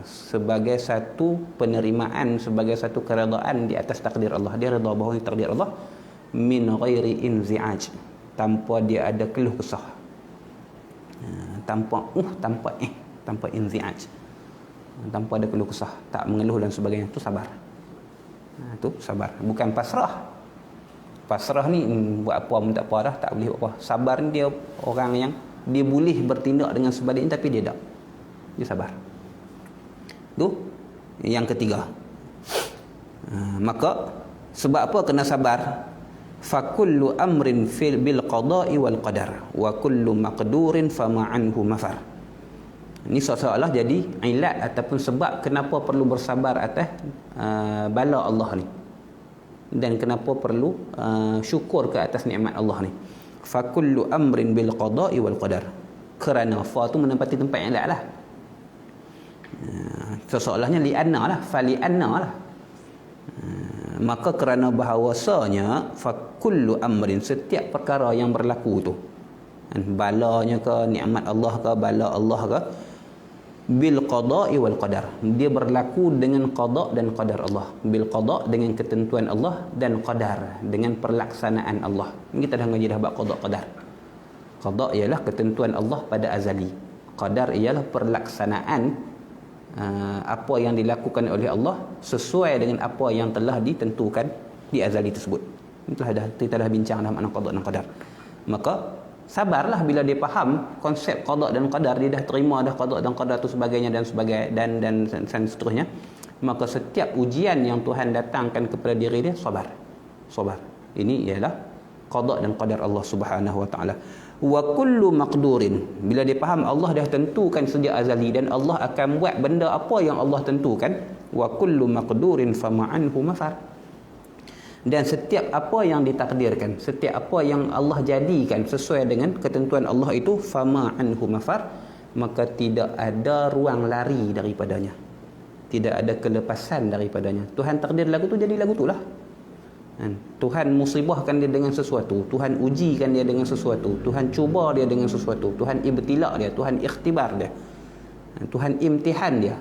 S1: sebagai satu penerimaan, sebagai satu keredaan di atas takdir Allah. Dia redha bahawa takdir Allah min ghairi inzi'aj, tanpa dia ada keluh kesah, tanpa inzi'aj, tanpa ada keluh kesah, tak mengeluh dan sebagainya. Itu sabar. Itu sabar, bukan pasrah. Pasrah ni buat apa pun tak apa dah, tak boleh buat apa. Sabar ni dia orang yang dia boleh bertindak dengan sebaliknya tapi dia tak. Dia sabar. Tu yang ketiga. Maka sebab apa kena sabar? Fa kullu amrin bil qada'i wal qadar wa kullu maqdurin fama anhu mafar. Ini seolah-olah jadi ilat ataupun sebab kenapa perlu bersabar atas bala Allah ni, dan kenapa perlu syukur ke atas nikmat Allah ni. Fa kullu amrin bil qada'i wal qadar. Kerana fa tu menempati tempat ilat lah. Seolah-olahnya li'anna lah, fali'anna lah. Maka kerana bahawasanya fa kullu amrin, setiap perkara yang berlaku tu, balanya ke, nikmat Allah ke, bala Allah ke, bil qada'i wal qadar, dia berlaku dengan qada' dan qadar Allah. Bil qada' dengan ketentuan Allah, dan qadar dengan perlaksanaan Allah. Kita dah ngaji dah bab qada' qadar. Qada' ialah ketentuan Allah pada azali, qadar ialah perlaksanaan apa yang dilakukan oleh Allah sesuai dengan apa yang telah ditentukan di azali tersebut. Kita dah bincang dalam makna qada' dan qadar. Maka sabarlah bila dia faham konsep qada' dan qadar, dia dah terima dah qada' dan qadar tu sebagainya dan seterusnya. Maka setiap ujian yang Tuhan datangkan kepada diri dia, sabar. Ini ialah qada' dan qadar Allah Subhanahu wa taala. Wa kullu maqdurin, bila dia faham Allah dah tentukan sejak azali dan Allah akan buat benda apa yang Allah tentukan, wa kullu maqdurin fama anhu mafar, dan setiap apa yang ditakdirkan, setiap apa yang Allah jadikan sesuai dengan ketentuan Allah itu, fama anhu mafar, maka tidak ada ruang lari daripadanya, tidak ada kelepasan daripadanya. Tuhan takdir lagu tu, jadi lagu tu lah. Tuhan musibahkan dia dengan sesuatu, Tuhan ujikan dia dengan sesuatu, Tuhan cuba dia dengan sesuatu, Tuhan ibtila dia, Tuhan ikhtibar dia, Tuhan imtihan dia.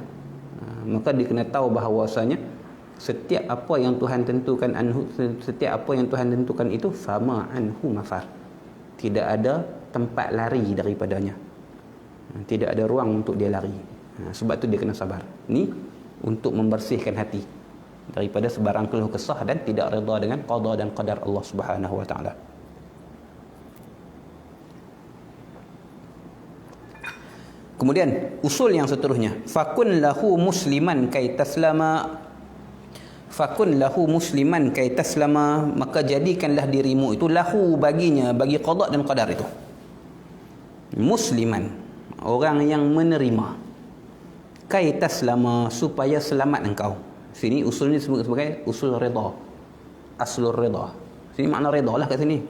S1: Maka dia kena tahu bahawasanya setiap apa yang Tuhan tentukan setiap apa yang Tuhan tentukan itu, fama anhu mafar, tidak ada tempat lari daripadanya, tidak ada ruang untuk dia lari. Sebab tu dia kena sabar. Ni untuk membersihkan hati daripada sebarang keluh kesah dan tidak redha dengan qada dan qadar Allah Subhanahu wa taala. Kemudian usul yang seterusnya, fakun lahu musliman kay taslama, fakun lahu musliman kay taslama, maka jadikanlah dirimu itu lahu baginya, bagi qada dan qadar itu, musliman, orang yang menerima, kay taslama, supaya selamat engkau. Sini usul ni disebut sebagai usul redha, aslur redha. Sini makna redha lah kat sini.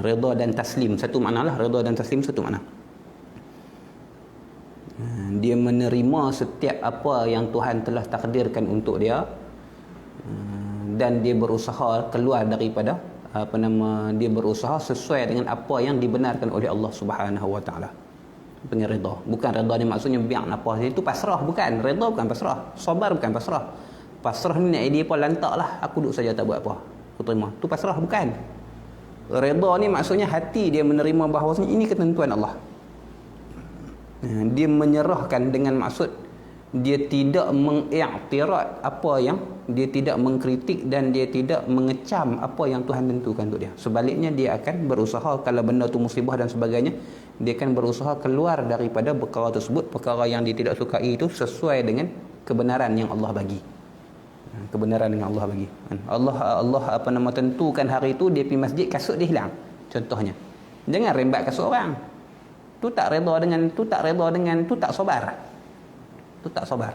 S1: Redha dan taslim satu makna lah, redha dan taslim satu makna. Dia menerima setiap apa yang Tuhan telah takdirkan untuk dia, dan dia berusaha keluar daripada dia berusaha sesuai dengan apa yang dibenarkan oleh Allah Subhanahu wa taala. Panggil redha. Bukan redha ni maksudnya biar apa, itu pasrah, bukan. Redha bukan pasrah, sabar bukan pasrah. Pasrah ni dia pun lantak lah, aku duduk saja tak buat apa, aku terima. Tu pasrah bukan. Redha ni maksudnya hati dia menerima bahawasanya ini ketentuan Allah. Dia menyerahkan dengan maksud dia tidak mengiktirad apa yang, dia tidak mengkritik dan dia tidak mengecam apa yang Tuhan tentukan untuk dia. Sebaliknya dia akan berusaha, kalau benda tu musibah dan sebagainya, dia akan berusaha keluar daripada perkara tersebut, perkara yang dia tidak sukai itu sesuai dengan kebenaran yang Allah bagi. Kebenaran yang Allah bagi. Allah tentukan hari itu dia pergi masjid, kasut dia hilang. Contohnya. Jangan rembat kasut orang. Tu tak redha dengan, tu tak sabar. Tu tak sabar.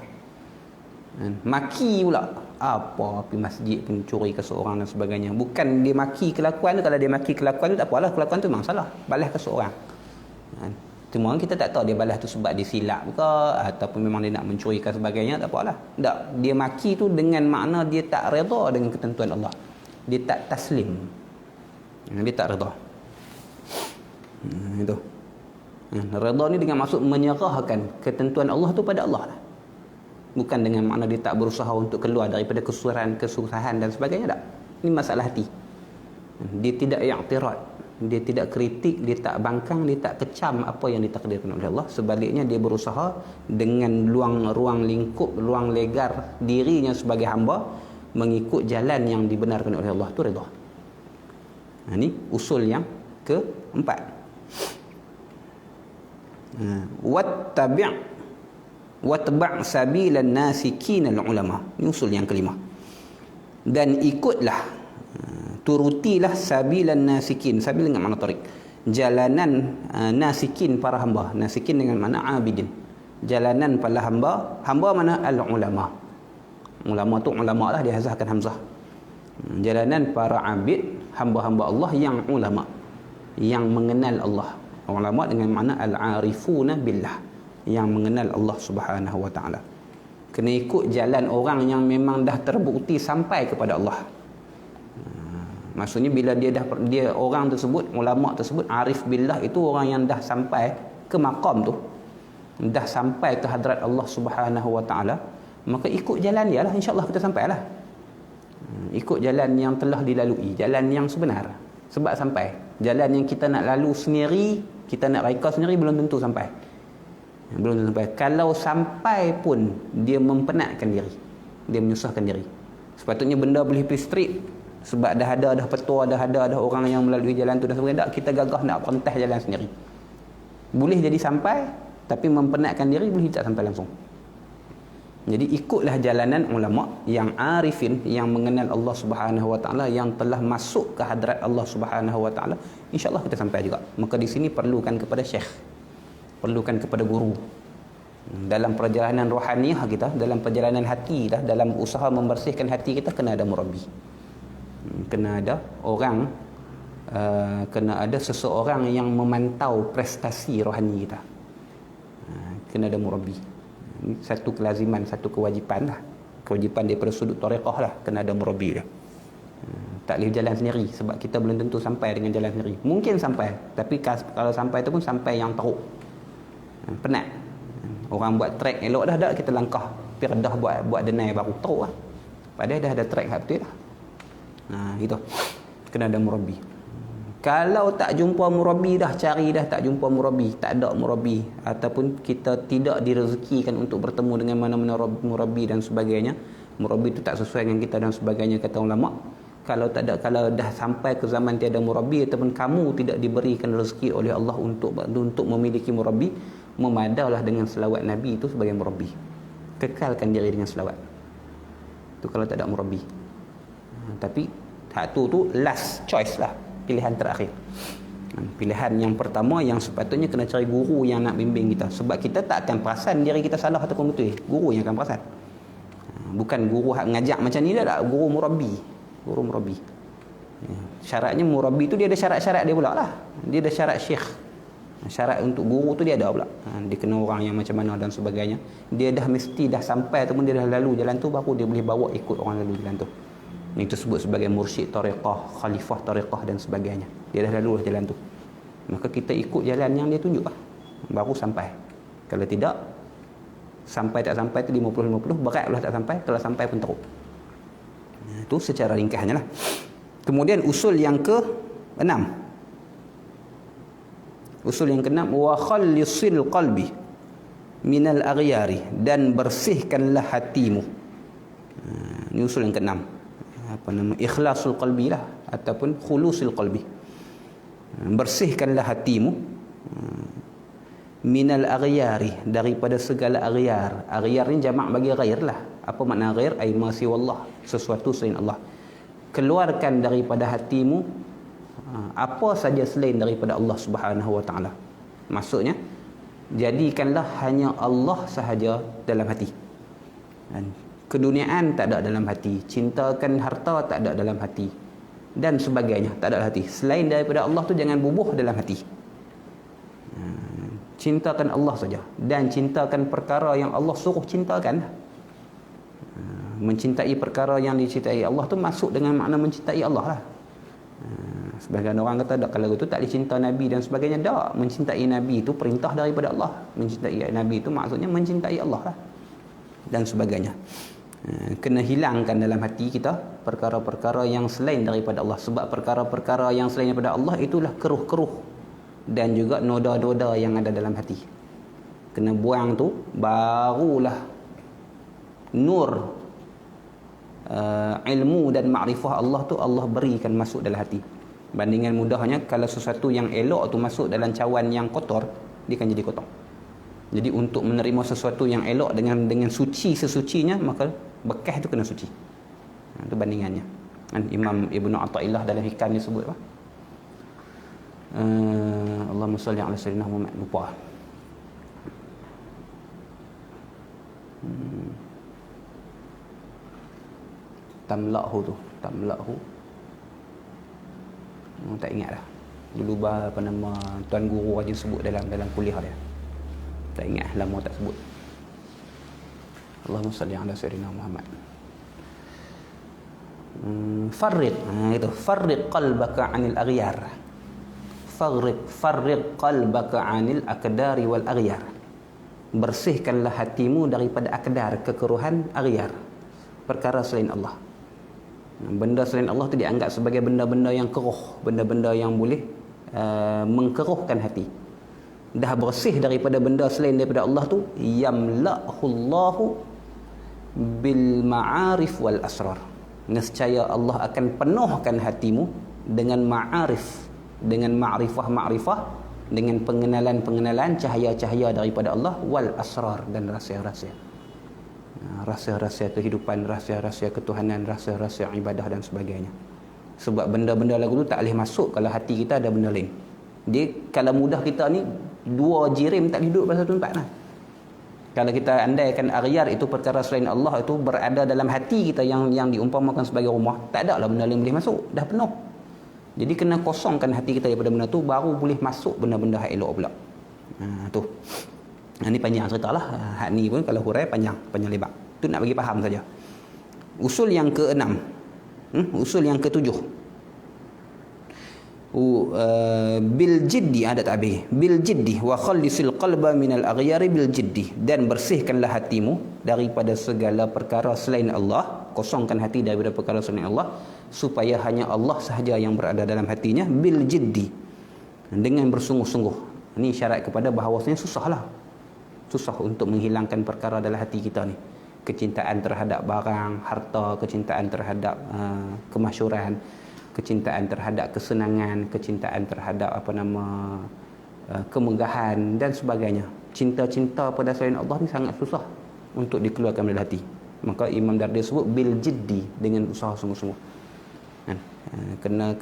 S1: Maki pula. Apa pergi masjid pun curi kasut orang dan sebagainya. Bukan dia maki kelakuan tu. Kalau dia maki kelakuan tu tak apalah, kelakuan tu memang salah. Balas kasut orang. Cuma kita tak tahu dia balas tu sebab dia silap ke ataupun memang dia nak mencurikan sebagainya, tak apalah. Tak, dia maki tu dengan makna dia tak redha dengan ketentuan Allah. Dia tak taslim. Dia tak redha. Itu. Redha ni dengan maksud menyerahkan ketentuan Allah tu pada Allah lah. Bukan dengan makna dia tak berusaha untuk keluar daripada kesusahan dan sebagainya, tak. Ini masalah hati. Dia tidak i'tirad, dia tidak kritik, dia tak bangkang, dia tak kecam apa yang ditakdirkan oleh Allah. Sebaliknya dia berusaha dengan ruang lingkup, ruang legar dirinya sebagai hamba mengikut jalan yang dibenarkan oleh Allah. Itu redha. Ini usul yang keempat. Wattaba' sabilan nasikin al-ulama. Ini usul yang kelima. Dan ikutlah, turutilah sabilan nasikin. Sabil dengan makna tariq, jalanan nasikin para hamba. Nasikin dengan makna abidin, jalanan para hamba. Hamba mana? Al-ulama. Ulama tu ulama lah, dihazahkan hamzah. Jalanan para abid, hamba-hamba Allah yang ulama, yang mengenal Allah. Ulama dengan makna al-arifuna billah, yang mengenal Allah Subhanahu wa taala. Kena ikut jalan orang yang memang dah terbukti sampai kepada Allah. Maksudnya bila dia orang tersebut, ulama tersebut arif billah, itu orang yang dah sampai ke maqam tu, dah sampai ke hadrat Allah Subhanahu wa taala, maka ikut jalan dia lah, insya-Allah kita sampailah. Ikut jalan yang telah dilalui, jalan yang sebenar. Sebab sampai jalan yang kita nak lalu sendiri, kita nak reka sendiri, belum tentu sampai. Belum tentu sampai. Kalau sampai pun dia mempenatkan diri, dia menyusahkan diri. Sepatutnya benda boleh pergi straight, sebab dah ada petua, dah ada orang yang melalui jalan tu dan sebagainya. Kita gagah nak rentas jalan sendiri. Boleh jadi sampai, tapi mempenatkan diri boleh tak sampai langsung. Jadi ikutlah jalanan ulama yang arifin, yang mengenal Allah Subhanahu wa taala, yang telah masuk ke hadrat Allah Subhanahu wa taala, insya-Allah kita sampai juga. Maka di sini perlukan kepada syekh, perlukan kepada guru. Dalam perjalanan rohaniah kita, dalam perjalanan hati kita, dalam usaha membersihkan hati kita, kena ada murabbi. Kena ada orang, kena ada seseorang yang memantau prestasi rohani kita. Kena ada murabbi. Satu kelaziman, satu kewajipan lah. Kewajipan daripada sudut tariqah lah, kena ada murabbi dia. Tak boleh jalan sendiri, sebab kita belum tentu sampai dengan jalan sendiri. Mungkin sampai, tapi kalau sampai tu pun sampai yang teruk, penat. Orang buat track elok dah, kita langkah perdah buat denai baru teruk lah. Padahal dah ada track hak betul lah. Gitu. Kena ada murabbi. Kalau tak jumpa murabbi dah, cari dah tak jumpa murabbi, tak ada murabbi, ataupun kita tidak direzekikan untuk bertemu dengan mana-mana murabbi dan sebagainya, murabbi itu tak sesuai dengan kita dan sebagainya, kata ulama. Kalau dah sampai ke zaman tiada murabbi, ataupun kamu tidak diberikan rezeki oleh Allah untuk memiliki murabbi, memadalah dengan selawat Nabi itu sebagai murabbi. Kekalkan diri dengan selawat. Itu kalau tak ada murabbi. Tapi satu tu last choice lah, pilihan terakhir. Pilihan yang pertama yang sepatutnya kena cari guru yang nak bimbing kita, sebab kita tak akan perasan diri kita salah ataupun betul. Guru yang akan perasan. Bukan guru hak ngajak macam ni dah, tak. Guru murabbi. Guru murabbi. Syaratnya murabbi tu dia ada syarat-syarat dia pula lah. Dia ada syarat syekh. Syarat untuk guru tu dia ada pula. Dia kena orang yang macam mana dan sebagainya. Dia dah mesti dah sampai ataupun dia dah lalu jalan tu, baru dia boleh bawa ikut orang lalu jalan tu. Ini disebut sebagai mursyid tariqah, khalifah tariqah dan sebagainya. Dia dah lalu jalan tu, maka kita ikut jalan yang dia tunjuk lah, baru sampai. Kalau tidak, sampai tak sampai tu 50-50, berat lah tak sampai. Kalau sampai pun teruk. Itu secara ringkasnya lah. Kemudian usul yang ke-6, usul yang ke-6, wa khallisil qalbi minal aghyari, dan bersihkanlah hatimu. Ini usul yang keenam. Apa nama? Ikhlasul qalbi lah, ataupun khulusul qalbi. Bersihkanlah hatimu minal aghyari, daripada segala aghyar. Aghyar ni jamak bagi ghair lah. Apa makna ghair? Ai ma siwallah, sesuatu selain Allah. Keluarkan daripada hatimu apa saja selain daripada Allah Subhanahu wa taala. Maksudnya, jadikanlah hanya Allah sahaja dalam hati. Keduniaan tak ada dalam hati, cintakan harta tak ada dalam hati, dan sebagainya tak ada dalam hati. Selain daripada Allah tu jangan bubuh dalam hati. Cintakan Allah saja, dan cintakan perkara yang Allah suruh cintakan. Mencintai perkara yang dicintai Allah tu masuk dengan makna mencintai Allah lah. Sebagian orang kata tak, kalau itu tak boleh cinta Nabi dan sebagainya. Tak, mencintai Nabi itu perintah daripada Allah. Mencintai Nabi itu maksudnya mencintai Allah lah, dan sebagainya. Kena hilangkan dalam hati kita perkara-perkara yang selain daripada Allah. Sebab perkara-perkara yang selain daripada Allah itulah keruh-keruh dan juga noda-noda yang ada dalam hati. Kena buang tu, barulah nur ilmu dan makrifah Allah tu Allah berikan masuk dalam hati. Bandingan mudahnya, kalau sesuatu yang elok tu masuk dalam cawan yang kotor, dia akan jadi kotor. Jadi untuk menerima sesuatu yang elok dengan suci sesucinya, maka bekas tu kena suci. Itu bandingannya. Imam Ibnu Athaillah dalam hikam dia sebut apa? Allahumma salli ala sayyidina Muhammad. Lupa. Tamla'hu. Tak ingat dah. Dulu apa nama tuan guru aja sebut dalam kuliah dia. Tak ingat, lama tak sebut. Allahumma salli ala sayyidina Muhammad. Farriq, itu farriq qalbaka 'anil aghyar. Farriq qalbaka 'anil akdari wal aghyar. Bersihkanlah hatimu daripada akdar, kekeruhan, aghyar, perkara selain Allah. Benda selain Allah tu dianggap sebagai benda-benda yang keruh, benda-benda yang boleh mengkeruhkan hati. Dah bersih daripada benda selain daripada Allah tu, yamla'hullahu bil ma'arif wal asrar. Nescaya Allah akan penuhkan hatimu dengan ma'arif, dengan ma'rifah, dengan pengenalan, cahaya-cahaya daripada Allah, wal asrar, dan rahsia-rahsia. Rahsia-rahsia kehidupan, rahsia-rahsia ketuhanan, rahsia-rahsia ibadah dan sebagainya. Sebab benda-benda lagu tu tak boleh masuk kalau hati kita ada benda lain. Dia, kalau mudah kita ni, dua jirim tak hidup pada satu tempat lah. Kalau kita andaikan aghyar itu perkara selain Allah itu berada dalam hati kita yang diumpamakan sebagai rumah, tak ada lah benda lain boleh masuk, dah penuh. Jadi kena kosongkan hati kita daripada benda tu, baru boleh masuk benda-benda hak elok pula. Tu. Ini panjang cerita lah. Hak ni pun kalau hurai panjang lebar. Tu nak bagi faham saja. Usul yang ke-6. Usul yang ke-7. Bil jiddi, ada ta'bir. Bil jiddi wa khallisil qalba minal aghyari bil jiddi. Dan bersihkanlah hatimu daripada segala perkara selain Allah. Kosongkan hati daripada perkara selain Allah, supaya hanya Allah sahaja yang berada dalam hatinya, bil jiddi, dengan bersungguh-sungguh. Ini syarat kepada bahawasanya susah untuk menghilangkan perkara dalam hati kita ni. Kecintaan terhadap barang, harta, kecintaan terhadap kemasyhuran, kecintaan terhadap kesenangan, kecintaan terhadap kemegahan dan sebagainya. Cinta-cinta pada selain Allah ni sangat susah untuk dikeluarkan dari hati. Maka Imam Dardi sebut bil jiddi, dengan usaha sungguh-sungguh. Kena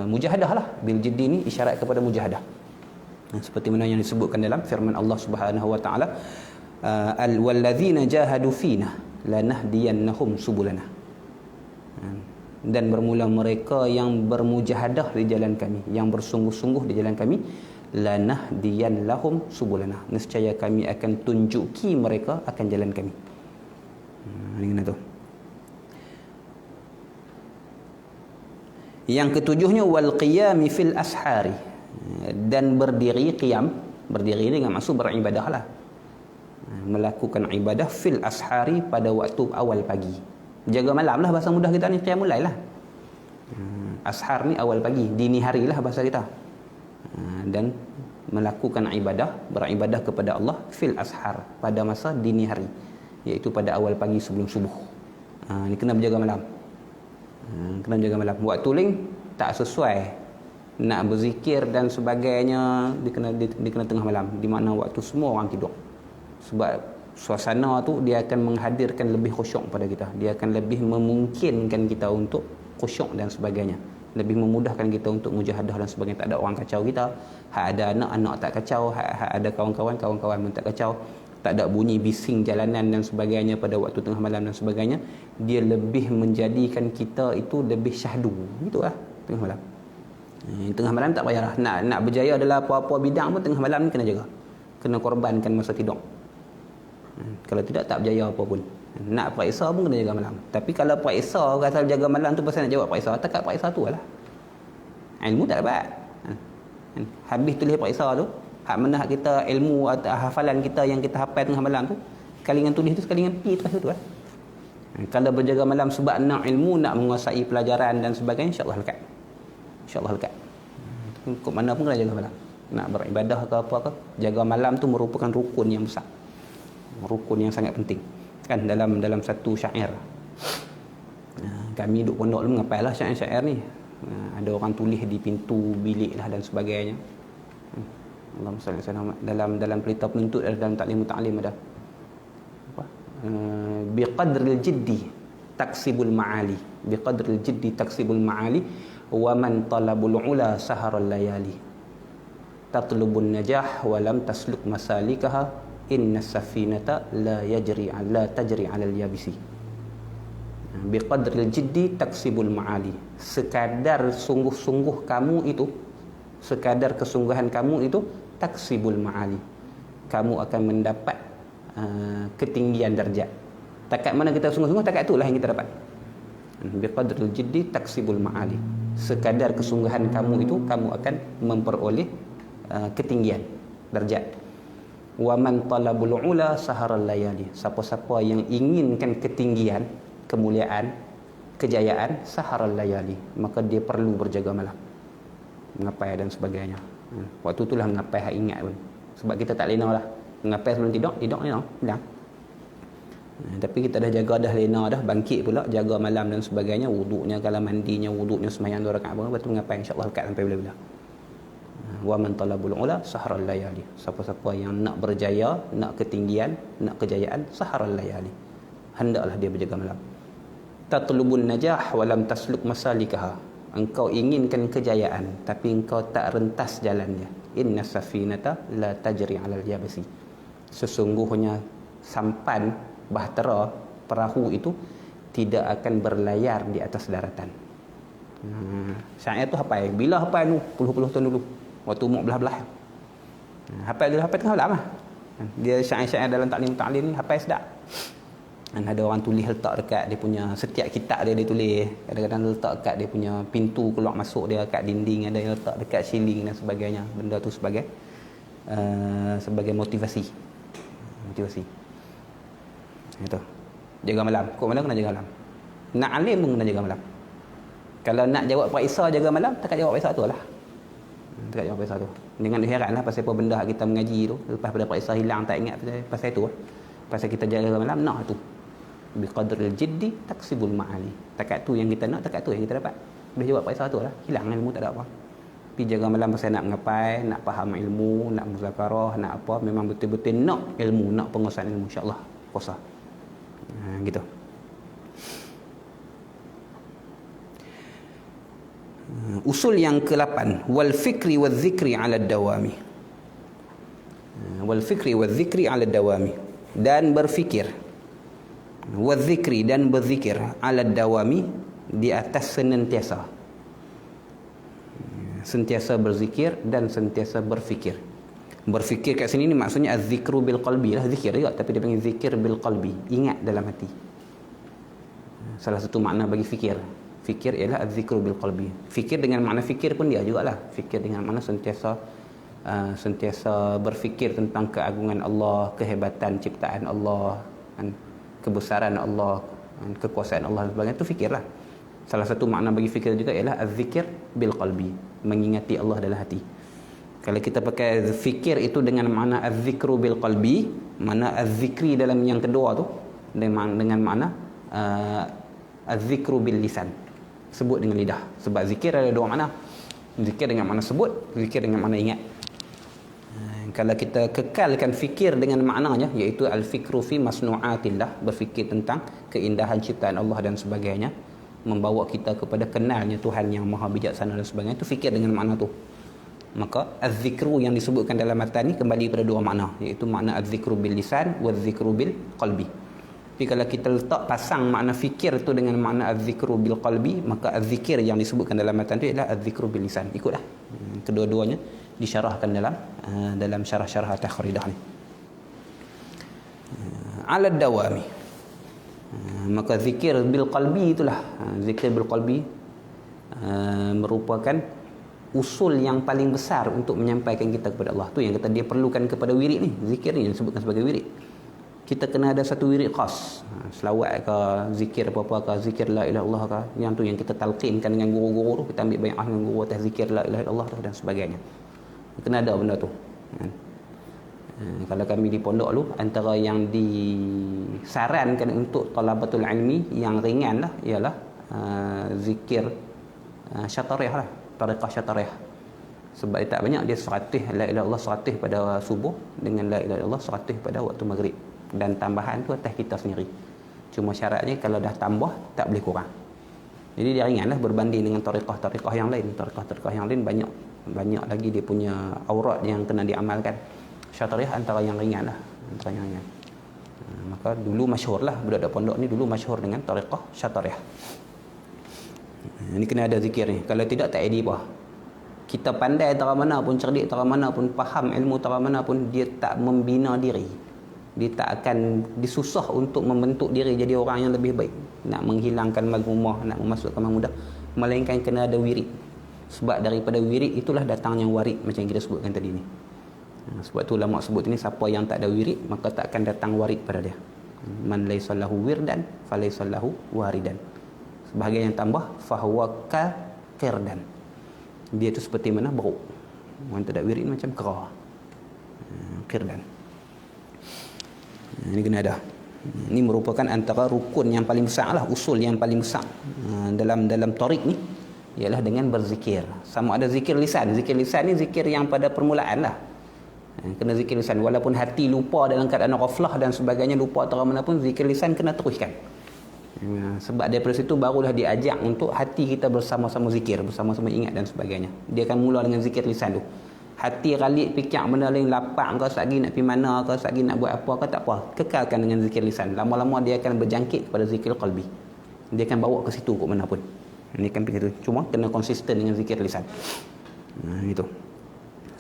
S1: mujahadah lah. Bil jiddi ni isyarat kepada mujahadah. Seperti mana yang disebutkan dalam firman Allah Subhanahu wa taala, walladzina jahadu fina lanahdiyannahum subulana. Dan bermula mereka yang bermujahadah di jalan kami, yang bersungguh-sungguh di jalan kami, lanahdiyannahum subulana. Nescaya kami akan tunjuki mereka akan jalan kami. Ini tu. Yang ketujuhnya wal qiyami fil ashari, dan berdiri qiyam, berdiri dengan maksud beribadah lah, melakukan ibadah fil ashari, pada waktu awal pagi. Jaga malam lah bahasa mudah kita ni, qiyamul lail lah. Ashar ni awal pagi, dini hari lah bahasa kita. dan melakukan ibadah, beribadah kepada Allah fil ashar, pada masa dini hari, iaitu pada awal pagi sebelum subuh. Ni kena berjaga malam. Kena jaga malam. Waktu lain tak sesuai nak berzikir dan sebagainya, dikena tengah malam, di mana waktu semua orang tidur. Sebab suasana tu dia akan menghadirkan lebih khusyuk pada kita. Dia akan lebih memungkinkan kita untuk khusyuk dan sebagainya. Lebih memudahkan kita untuk mujahadah dan sebagainya. Tak ada orang kacau kita. Hak ada anak tak kacau. Hak ada kawan-kawan pun tak kacau. Tak ada bunyi bising jalanan dan sebagainya pada waktu tengah malam dan sebagainya. Dia lebih menjadikan kita itu lebih syahdu. Itulah tengah malam. Tengah malam tak payahlah nak berjaya dalam apa-apa bidang pun, tengah malam ni kena jaga. Kena korbankan masa tidur. Kalau tidak tak berjaya apa pun. Nak periksa pun kena jaga malam. Tapi kalau periksa kata jaga malam tu pasal nak jawab periksa, takat periksa tu lah. Ilmu tak dapat. Habis tulis periksa tu, hak mana hak kita ilmu atau hafalan kita yang kita hafal tengah malam tu, sekali dengan tulis tu, sekali dengan pi terus tu lah. Kalau berjaga malam sebab nak ilmu, nak menguasai pelajaran dan sebagainya, insya-Allah lekat. InsyaAllah lekat. Kok mana pun kena jaga malam. Nak beribadah ke apa ke, jaga malam tu merupakan rukun yang besar. Rukun yang sangat penting. Kan dalam satu syair. Kami duduk pondok dulu mengapai lah syair-syair ni. Ada orang tulis di pintu bilik lah dan sebagainya. Allahumma salli ala dalam pelita penuntut ada, dalam taklim muta'alim ada. Apa? Biqadril jiddi taksibul ma'ali. Biqadril jiddi taksibul ma'ali. Wa man talabul ula saharal layali. Tatlubun najah wa lam tasluk masalikaha. Inna safinata la tajri 'alal yabisi. Biqadril jiddi taksibul ma'ali. Sekadar sungguh-sungguh kamu itu, sekadar kesungguhan kamu itu, taksibul ma'ali, kamu akan mendapat ketinggian darjat. Takat mana kita sungguh-sungguh, takat itulah yang kita dapat. Biqadril jiddi taksibul ma'ali. Sekadar kesungguhan kamu itu, kamu akan memperoleh ketinggian darjat. Wa man talabul ula saharal layali. Siapa-siapa yang inginkan ketinggian, kemuliaan, kejayaan, saharal layali, maka dia perlu berjaga malam, mengapai dan sebagainya. Waktu itulah mengapai hak ingat pun. Sebab kita tak lena lah mengapai sebelum tidur lena bilang. Tapi kita dah jaga dah lena dah, bangkit pula jaga malam dan sebagainya, wuduknya, kalau mandinya, wuduknya sembahyang 2 rakaat apa, betul mengapai insya-Allah lekat sampai bila-bila. Wa man talabul ula saharal layali. Siapa-siapa yang nak berjaya, nak ketinggian, nak kejayaan, saharal layali, hendaklah dia berjaga malam. Tatlubun najah wa lam tasluk masalikaha. Engkau inginkan kejayaan tapi engkau tak rentas jalannya. Inna safinata la tajri 'alal yabasi. Sesungguhnya sampan, bahtera, perahu itu tidak akan berlayar di atas daratan. Syair tu hafal. Bila hafal tu? Puluh-puluh tahun dulu. Waktu umur belah-belah. Hafal tengah malam lah. Dia syair-syair dalam taklim ni hafal sedap. Dan ada orang tulis letak dekat dia punya setiap kitab dia tulis. Kadang-kadang letak dekat dia punya pintu keluar masuk dia, kat dinding ada yang letak dekat ceiling dan sebagainya. Benda tu sebagai motivasi. Itu. Jaga malam. Kok mana kena jaga malam? Nak alim pun kena jaga malam. Kalau nak jawab periksa jaga malam, takat jawab periksa tu lah. Takat jawab periksa tu. Dengan heranlah pasal apa benda kita mengaji tu, lepas pada periksa hilang tak ingat pasal tu. Pasal kita jaga malam nak tu. Biqadril jiddi taksibul ma'ali. Takat tu yang kita nak, takat tu yang kita dapat. Habis jawab periksa tu lah, hilang ilmu tak ada apa. Tapi jaga malam pasal nak mengapai, nak faham ilmu, nak muzakarah, nak apa, memang betul-betul nak ilmu, nak penguasaan ilmu, insya-Allah puasa. Gitu. Usul yang ke-8, wal fikri wal zikri 'ala dawami. Wal fikri wal zikri 'ala dawami, dan berfikir, wal zikri, dan berzikir, 'ala dawami, di atas senantiasa. Sentiasa berzikir dan sentiasa berfikir. Berfikir kat sini ni maksudnya az-zikru bil qalbi lah, zikir juga, tapi dia panggil zikir bil qalbi, ingat dalam hati. Salah satu makna bagi fikir. Fikir ialah az-zikru bil qalbi. Fikir dengan makna fikir pun dia jugalah. Fikir dengan makna sentiasa berfikir tentang keagungan Allah, kehebatan ciptaan Allah, kebesaran Allah, kekuasaan Allah dan sebagainya. Itu fikirlah. Salah satu makna bagi fikir juga ialah az-zikir bil qalbi, mengingati Allah dalam hati. Kalau kita pakai fikir itu dengan makna az-zikru bil qalbi, mana az-zikri dalam yang kedua tu dengan makna az-zikru bil lisan, sebut dengan lidah. Sebab zikir ada dua makna. Zikir dengan makna sebut, zikir dengan makna ingat. Kalau kita kekalkan fikir dengan maknanya, iaitu al-fikru fi masnu'atillah, berfikir tentang keindahan ciptaan Allah dan sebagainya, membawa kita kepada kenalnya Tuhan yang maha bijaksana dan sebagainya, itu fikir dengan makna tu. Maka az-zikru yang disebutkan dalam matan ni kembali pada dua makna, iaitu makna az-zikru bil lisan wa az-zikru bil qalbi. Tapi kalau kita letak pasang makna fikir tu dengan makna az-zikru bil qalbi, maka az-zikir yang disebutkan dalam matan tu ialah az-zikru bil lisan. Ikutlah. Kedua-duanya disyarahkan dalam syarah-syarah Takhridah ni. Ala dawami. Maka zikir bil qalbi itulah, zikir bil qalbi merupakan usul yang paling besar untuk menyampaikan kita kepada Allah. Tu yang kata dia perlukan kepada wirid ni. Zikir ni yang disebutkan sebagai wirid. Kita kena ada satu wirid khas, selawat ke, zikir apa-apa ke, zikir la ilaha illallah ke, yang tu yang kita talqinkan dengan guru-guru tu, kita ambil banyak dengan guru atas zikir la ilaha illallah tu dan sebagainya. Kena ada benda tu. Kalau kami di pondok dulu, antara yang disarankan untuk talabatul ilmi yang ringan lah ialah zikir syatarih lah, tariqah syatarih. Sebab dia tak banyak, dia 100 la ilaha illallah 100 pada subuh, dengan la ilaha illallah 100 pada waktu maghrib, dan tambahan tu atas kita sendiri. Cuma syaratnya kalau dah tambah tak boleh kurang. Jadi dia ringanlah berbanding dengan tariqah-tariqah yang lain. Tariqah-tariqah yang lain banyak lagi dia punya aurat yang kena diamalkan. Syatariyah antara yang ringan lah, antara yang ringan. Maka dulu masyhur lah, budak-budak pondok ni dulu masyhur dengan tariqah syatariyah. Ini kena ada zikir ni. Kalau tidak tak ada apa. Kita pandai tara mana pun, cerdik tara mana pun, faham ilmu tara mana pun, dia tak membina diri. Dia tak akan disusah untuk membentuk diri jadi orang yang lebih baik, nak menghilangkan mazmumah, nak memasukkan mudah, melainkan kena ada wirid. Sebab daripada wirid itulah datangnya warid, macam yang kita sebutkan tadi ni. Sebab tu ulama sebut ini, siapa yang tak ada wirid maka tak akan datang warid pada dia. Man laysa lahu wirdan falaysa lahu waridan. Sebahagian yang tambah fahuwa qirdan. Dia tu seperti mana beruk. Orang tak ada wirid macam kera. Qirdan. Ini kena ada. Ini merupakan antara rukun yang paling besar lah, usul yang paling besar dalam tarik ni, ialah dengan berzikir. Sama ada zikir lisan. Zikir lisan ni zikir yang pada permulaan lah. Kena zikir lisan. Walaupun hati lupa dalam keadaan ghaflah dan sebagainya, lupa tera mana pun, zikir lisan kena teruskan. Sebab daripada situ barulah diajak untuk hati kita bersama-sama zikir, bersama-sama ingat dan sebagainya. Dia akan mula dengan zikir lisan tu. Hati ralik fikir benda lain, lapang ke, sagi nak pergi mana ke, sagi nak buat apa ke, tak apa, kekalkan dengan zikir lisan. Lama-lama dia akan berjangkit kepada zikir qalbi. Dia akan bawa ke situ ke mana pun. Ini kan begitu. Cuma kena konsisten dengan zikir lisan. Itu.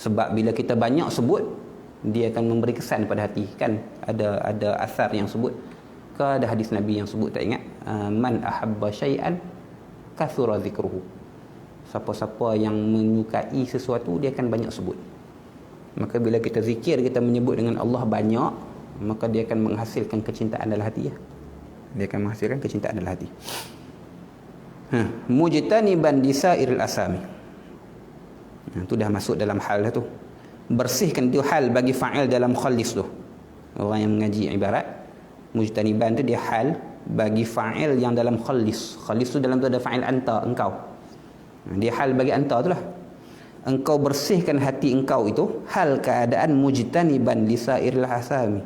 S1: Sebab bila kita banyak sebut, dia akan memberi kesan pada hati. Kan ada asar yang sebut, ke ada hadis Nabi yang sebut, tak ingat, man ahabba syai'an kathura zikruhu. Siapa-siapa yang menyukai sesuatu, dia akan banyak sebut. Maka bila kita zikir, kita menyebut dengan Allah banyak, maka dia akan menghasilkan kecintaan dalam hati ya. Dia akan menghasilkan kecintaan dalam hati. Mujtaniban lisairil asami. Itu dah masuk dalam hal tu. Bersihkan tu hal bagi fa'il dalam khalis tu. Orang yang mengaji ibarat, mujtaniban tu dia hal bagi fa'il yang dalam khalis. Khalis tu dalam tu ada fa'il anta, engkau. Dia hal bagi anta tu lah. Engkau bersihkan hati engkau itu, hal keadaan mujtaniban lisairil asami.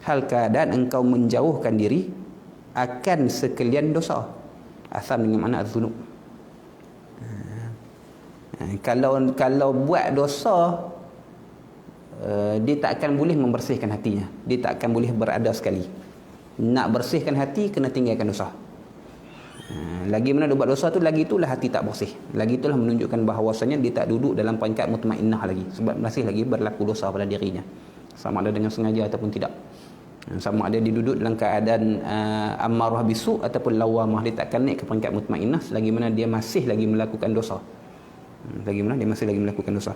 S1: Hal keadaan engkau menjauhkan diri akan sekalian dosa. Asam dengan makna az-zunub. Kalau buat dosa, dia tak akan boleh membersihkan hatinya. Dia tak akan boleh berada sekali. Nak bersihkan hati, kena tinggalkan dosa. Lagi mana dia buat dosa tu, lagi itulah hati tak bersih. Lagi itulah menunjukkan bahawasanya dia tak duduk dalam peringkat mutmainnah lagi. Sebab masih lagi berlaku dosa pada dirinya, sama ada dengan sengaja ataupun tidak. Sama ada dia duduk dalam keadaan ammarah bisu ataupun lawamah. Dia takkan naik ke peringkat mutmainnah selagi mana dia masih lagi melakukan dosa. Lagi mana dia masih lagi melakukan dosa.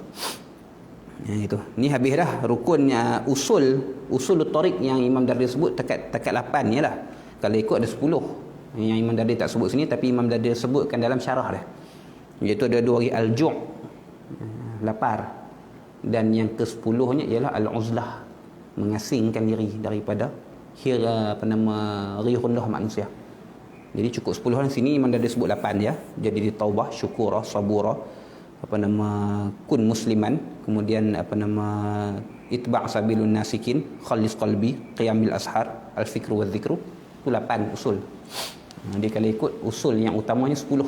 S1: Itu. Ni habis dah rukunnya, usul tarik yang Imam Dardi sebut takat 8 ni lah. Kalau ikut ada 10 yang Imam Dardi tak sebut sini, tapi Imam Dardi sebutkan dalam syarah dia. Iaitu ada 2 lagi, al-ju', lapar. Dan yang ke-10-nya ialah al-uzlah, mengasingkan diri daripada riuh rendah manusia. Jadi cukup 10 orang sini, memang dah disebut 8 ya. Jadi di taubah, syukurah, saburah, kun musliman, kemudian itba' sabilun nasikin, khalis qalbi, qiyamil ashar, al-fikru wa dhikru. Itu 8 usul. Dia kalau ikut usul yang utamanya 10.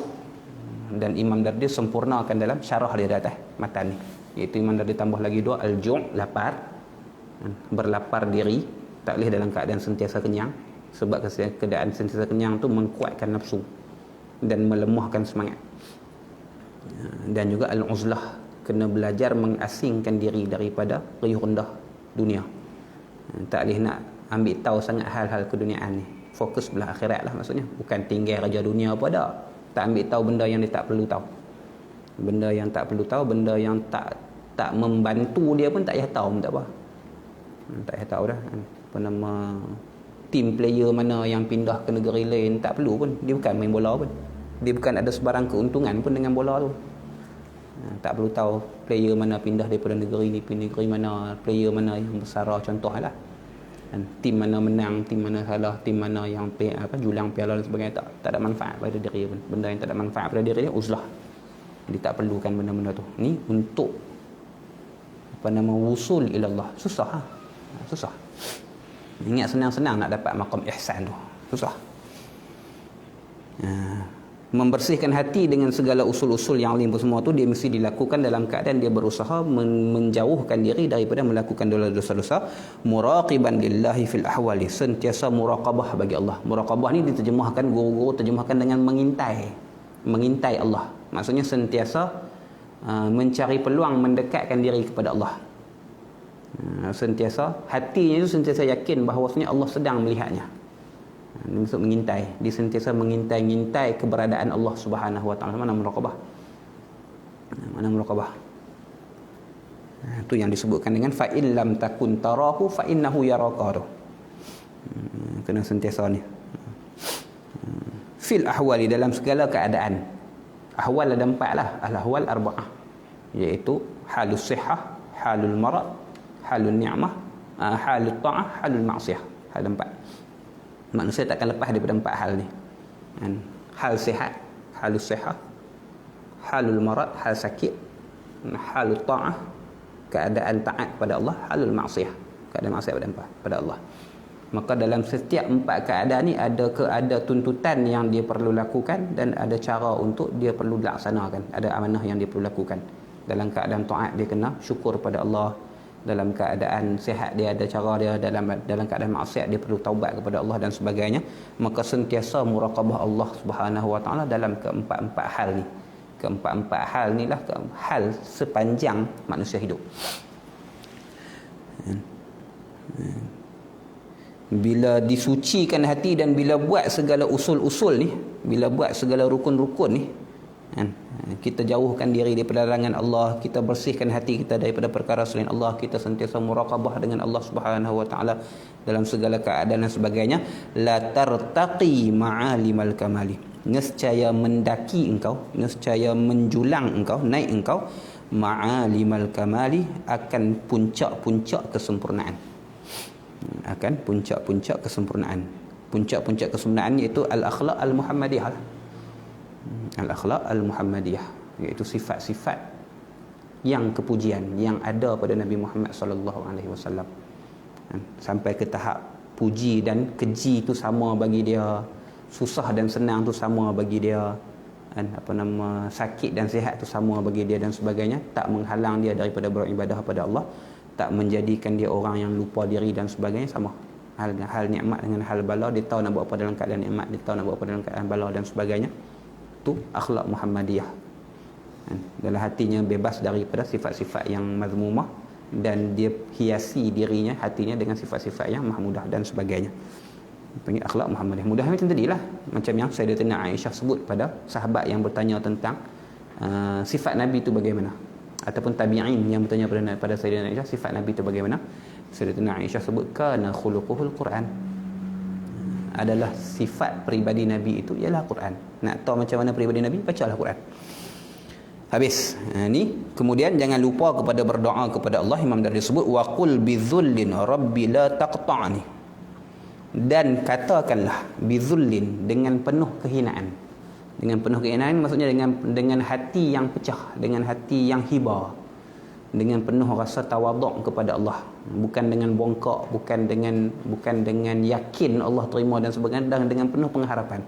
S1: Dan Imam Dardi sempurnakan dalam syarah dia di atas matan ni. Iaitu Imam Dardi tambah lagi 2, al-ju', lapar, berlapar diri, tak boleh dalam keadaan sentiasa kenyang, sebab keadaan sentiasa kenyang tu mengkuatkan nafsu dan melemahkan semangat. Dan juga al-uzlah, kena belajar mengasingkan diri daripada riuh rendah dunia. Tak boleh nak ambil tahu sangat hal-hal keduniaan ni, fokus belah akhirat lah maksudnya, bukan tinggal raja dunia apa dah. Tak ambil tahu benda yang dia tak perlu tahu, benda yang tak perlu tahu, benda yang tak membantu dia pun tak payah tahu pun tak apa. Tak payah tahu dah team player mana yang pindah ke negeri lain, tak perlu pun. Dia bukan main bola pun, dia bukan ada sebarang keuntungan pun dengan bola tu. Tak perlu tahu player mana pindah daripada negeri ni pergi negeri mana, player mana yang bersara, contohlah. Tim mana menang, tim mana salah, tim mana yang julang piala dan sebagainya, tak ada manfaat pada diri dia pun. Benda yang tak ada manfaat pada diri dia, uzlah. Dia tak perlukan benda-benda tu. Ni untuk wusul ilallah. Susah. Susah. Ingat senang-senang nak dapat maqam ihsan tu. Susah. Membersihkan hati dengan segala usul-usul yang lain semua tu, dia mesti dilakukan dalam keadaan dia berusaha menjauhkan diri daripada melakukan dosa-dosa. Muraqiban lillahi fil ahwali, sentiasa muraqabah bagi Allah. Muraqabah ni diterjemahkan, guru-guru terjemahkan dengan mengintai Allah. Maksudnya sentiasa mencari peluang mendekatkan diri kepada Allah. Sentiasa hatinya itu sentiasa yakin bahawasanya Allah sedang melihatnya. Dia maksud mengintai, dia sentiasa mengintai keberadaan Allah Subhanahu wa taala. Mana muraqabah? Itu yang disebutkan dengan fa in lam takun tarahu fa innahu yaraka. Kena sentiasa ni. Fil ahwali, dalam segala keadaan. Ahwal ada 4 lah, al-ahwal arba'ah, iaitu halus sihah, halul marad, halul ni'mah, halul ta'ah, halul ma'siyah. Hal 4. Manusia takkan lepas daripada 4 hal ni. Hal sihat, halus sihah, halul marad, hal sakit, halul ta'ah, keadaan taat pada Allah, halul ma'siyah, keadaan maksiat pada Allah. Maka dalam setiap 4 keadaan ni ada tuntutan yang dia perlu lakukan dan ada cara untuk dia perlu laksanakan, ada amanah yang dia perlu lakukan. Dalam keadaan taat dia kena syukur pada Allah, dalam keadaan sihat dia ada cara dia, dalam keadaan maksiat dia perlu taubat kepada Allah dan sebagainya. Maka sentiasa muraqabah Allah Subhanahu wa taala dalam keempat-empat hal ni. Keempat-empat hal ni lah hal sepanjang manusia hidup. Bila disucikan hati dan bila buat segala usul-usul ni, bila buat segala rukun-rukun ni, kita jauhkan diri daripada larangan Allah, kita bersihkan hati kita daripada perkara selain Allah, kita sentiasa muraqabah dengan Allah Subhanahu wa taala dalam segala keadaan dan sebagainya, la tartaqi ma'alimal kamali, nescaya mendaki engkau, nescaya menjulang engkau, naik engkau ma'alimal kamali, akan puncak-puncak kesempurnaan. Akan puncak-puncak kesempurnaan. Puncak-puncak kesempurnaan iaitu al-akhlaq al-muhammadiyah. Al-akhlaq al-muhammadiyah, iaitu sifat-sifat yang kepujian yang ada pada Nabi Muhammad sallallahu alaihi wasallam. Sampai ke tahap puji dan keji itu sama bagi dia, susah dan senang tu sama bagi dia, sakit dan sihat tu sama bagi dia dan sebagainya, tak menghalang dia daripada beribadah kepada Allah, tak menjadikan dia orang yang lupa diri dan sebagainya. Sama hal nikmat dengan hal bala, dia tahu nak buat apa dalam keadaan nikmat, dia tahu nak buat apa dalam keadaan bala dan sebagainya. Itu akhlak Muhammadiyah. Dalam hatinya bebas daripada sifat-sifat yang mazmumah, dan dia hiasi dirinya, hatinya dengan sifat-sifat yang mahmudah dan sebagainya. Panggil akhlak Muhammadiyah. Mudah macam tadilah, macam yang Sayyidatina Aisyah sebut pada sahabat yang bertanya tentang sifat Nabi itu bagaimana, ataupun tabi'in yang bertanya pada Sayyidatina Aisyah sifat Nabi itu bagaimana. Sayyidatina Aisyah sebut kana khuluquhul Quran, adalah sifat peribadi Nabi itu ialah Quran. Nak tahu macam mana peribadi Nabi, bacalah Quran. Habis. Ni kemudian jangan lupa kepada berdoa kepada Allah. Imam Dardi sebut wa qul bizullin rabbi la taqta'ni. Dan katakanlah bizullin, dengan penuh kehinaan. Dengan penuh kehinaan maksudnya dengan hati yang pecah, dengan hati yang hiba, dengan penuh rasa tawaduk kepada Allah, bukan dengan bongkak, bukan dengan yakin Allah terima dan sebagainya, dan dengan penuh pengharapan,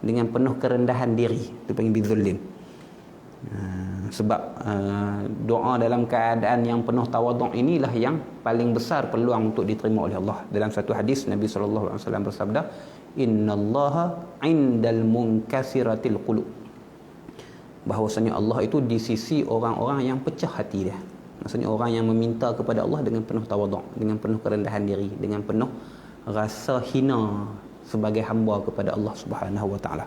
S1: dengan penuh kerendahan diri. Itu panggil bizullin. Sebab doa dalam keadaan yang penuh tawaduk inilah yang paling besar peluang untuk diterima oleh Allah. Dalam satu hadis Nabi SAW bersabda, innallaha indal munkasiratil qulub, bahawasanya Allah itu di sisi orang-orang yang pecah hati dia. Maksudnya orang yang meminta kepada Allah dengan penuh tawaduk, dengan penuh kerendahan diri, dengan penuh rasa hina sebagai hamba kepada Allah Subhanahu wa taala.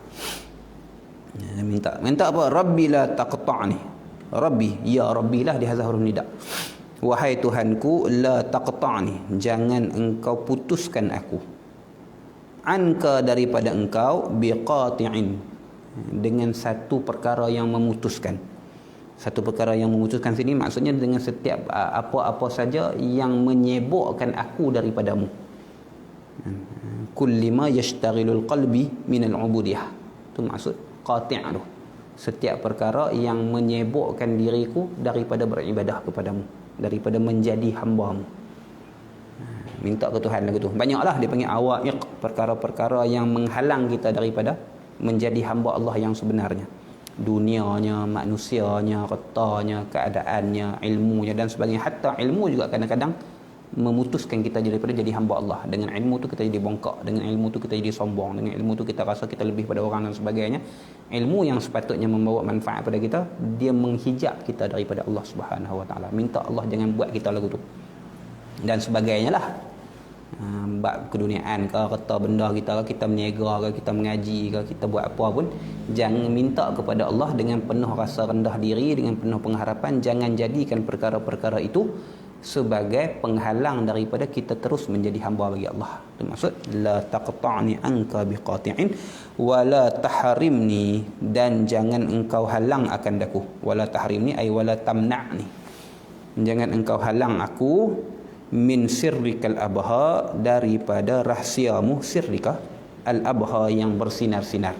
S1: Minta apa? Rabbi la taqta'ni. Rabbi, ya Rabbi lah, di hadza huruf nida. Wahai Tuhanku, la taqta'ni, jangan engkau putuskan aku. Anka, daripada engkau, biqati'in, dengan satu perkara yang memutuskan. Satu perkara yang memutuskan sini maksudnya dengan setiap apa-apa saja yang menyibukkan aku daripadamu. Kullima yashtaghilul qalbi minal ubudiyah. Itu maksud qati' tu. Setiap perkara yang menyibukkan diriku daripada beribadah kepadamu, daripada menjadi hamba-Mu. Minta ke Tuhan lagu tu. Banyaklah dia panggil awaiq, perkara-perkara yang menghalang kita daripada menjadi hamba Allah yang sebenarnya. Dunianya, manusianya, retanya, keadaannya, ilmunya dan sebagainya. Hatta ilmu juga kadang-kadang memutuskan kita daripada jadi hamba Allah. Dengan ilmu tu kita jadi bongkak, dengan ilmu tu kita jadi sombong, dengan ilmu tu kita rasa kita lebih pada orang dan sebagainya. Ilmu yang sepatutnya membawa manfaat pada kita, dia menghijab kita daripada Allah Subhanahu wa taala. Minta Allah jangan buat kita lagu tu. Dan sebagainya lah. Bab keduniaan ke, harta benda kita ke, kita berniaga ke, kita mengaji ke, kita buat apa pun, jangan minta kepada Allah dengan penuh rasa rendah diri, dengan penuh pengharapan. Jangan jadikan perkara-perkara itu sebagai penghalang daripada kita terus menjadi hamba bagi Allah. Itu maksud la taqta'ni anka biqati'in wa la tahrimni, dan jangan engkau halang akan daku. Wala tahrimni ay wala tamna'ni, jangan engkau halang aku min sirrikal abha, daripada rahsiamu. Sirrika al abha, yang bersinar-sinar.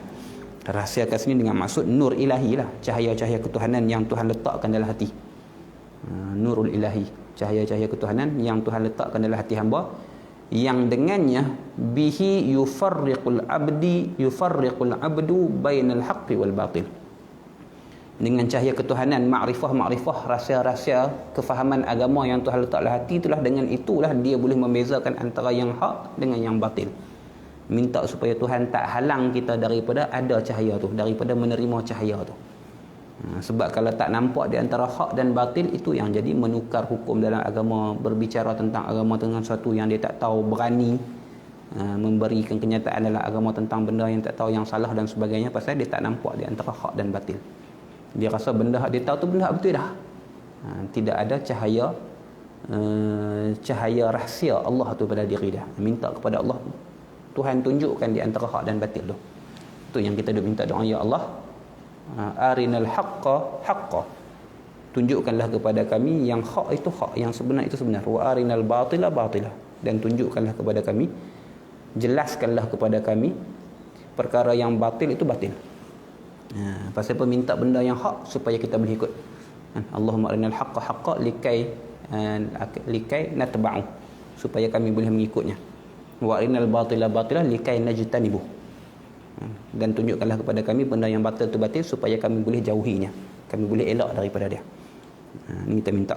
S1: Rahsia kat sini dengan maksud nur ilahi lah, cahaya-cahaya ketuhanan yang Tuhan letakkan dalam hati. Nurul ilahi, cahaya-cahaya ketuhanan yang Tuhan letakkan dalam hati hamba, yang dengannya bihi yufarriqul abdu bainal haqqi wal batil. Dengan cahaya ketuhanan, makrifah, rahsia-rahsia kefahaman agama yang Tuhan letak dalam hati, itulah dia boleh membezakan antara yang hak dengan yang batil. Minta supaya Tuhan tak halang kita daripada ada cahaya tu, daripada menerima cahaya tu. Sebab kalau tak nampak di antara hak dan batil, itu yang jadi menukar hukum dalam agama, berbicara tentang agama dengan sesuatu yang dia tak tahu, berani memberikan kenyataan dalam agama tentang benda yang tak tahu, yang salah dan sebagainya, pasal dia tak nampak di antara hak dan batil. Dia rasa benda dia tahu tu benda betul dah. Tidak ada cahaya rahsia Allah tu pada diri dia. Minta kepada Allah, Tuhan tunjukkan di antara hak dan batil tu. Itu yang kita minta doa, ya Allah, arinal haqqa, tunjukkanlah kepada kami yang hak itu hak, yang sebenar itu sebenar. Wa arinal batila, dan tunjukkanlah kepada kami, jelaskanlah kepada kami perkara yang batil itu batil. Pasal apa minta benda yang hak supaya kita boleh ikut. Allahumma arinal haqqa likai natba'u, supaya kami boleh mengikutnya. Wa arinal batila likai najtanibu, dan tunjukkanlah kepada kami benda yang batil itu batil supaya kami boleh jauhinya, kami boleh elak daripada dia. Ini kita minta.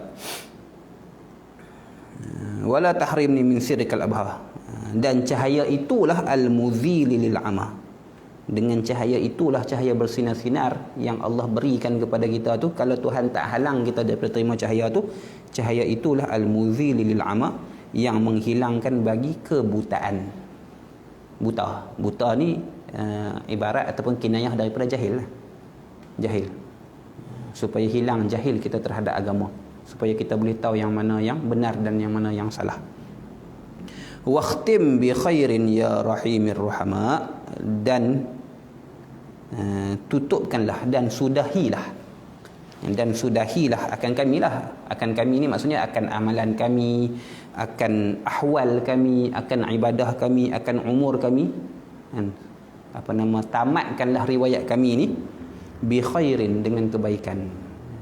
S1: Wala tahrimni min sirrikal abha, dan cahaya itulah al-muzili lil ama. Dengan cahaya itulah, cahaya bersinar-sinar yang Allah berikan kepada kita tu, kalau Tuhan tak halang kita daripada terima cahaya tu, cahaya itulah al-muzili lil ama, yang menghilangkan bagi kebutaan. Buta ni ibarat ataupun kinayah daripada jahil. Jahil, supaya hilang jahil kita terhadap agama, supaya kita boleh tahu yang mana yang benar dan yang mana yang salah. Waqtim bi khairin ya rahimir ruhama, dan tutupkanlah dan sudahilah Dan sudahilah akan kami lah. Akan kami ni maksudnya akan amalan kami, akan ahwal kami, akan ibadah kami, akan umur kami, kan, tamatkanlah riwayat kami ni bi khairin, dengan kebaikan.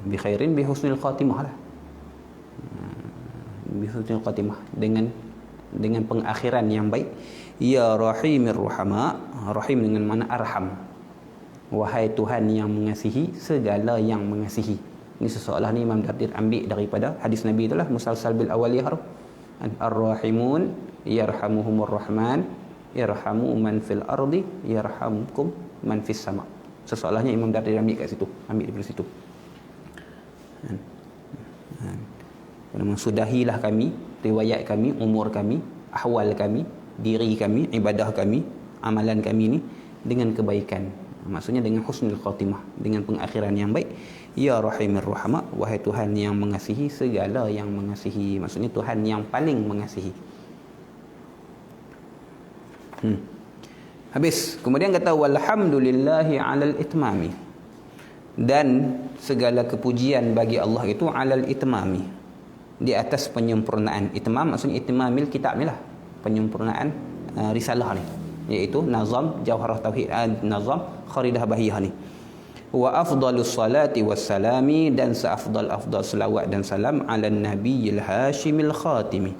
S1: Bi khairin, bi husnul khatimah lah. Bi husnul khatimah, dengan pengakhiran yang baik. Ya rahimir rahama, rahim dengan mana arham. Wahai Tuhan yang mengasihi segala yang mengasihi. Ini sesoalan ni Imam Dardir ambil daripada hadis Nabi itulah, musalsal bil awaliyah. Ar-rahimun yarhamuhumur rahman yarhamu man fil ardi yarhamkum man fis sama. Sesoalannya Imam Dardir ambil kat situ, ambil daripada situ. Sudahilah kami riwayat kami, umur kami, ahwal kami, diri kami, ibadah kami, amalan kami ni dengan kebaikan. Maksudnya dengan husnul khatimah, dengan pengakhiran yang baik. Ya rahimir rahama, wahai Tuhan yang mengasihi segala yang mengasihi. Maksudnya Tuhan yang paling mengasihi. Habis. Kemudian kata walhamdulillahi alal itmami, dan segala kepujian bagi Allah itu alal itmami, di atas penyempurnaan. Itmam maksudnya itmamil kitab ni lah, penyempurnaan risalah ni, iaitu nazam jawharah tauhid, nazam kharidah bahiyah ni. Wa afdalus salati wassalami, dan seafdal-afdal selawat dan salam ala nabiyil hashimil khatimi,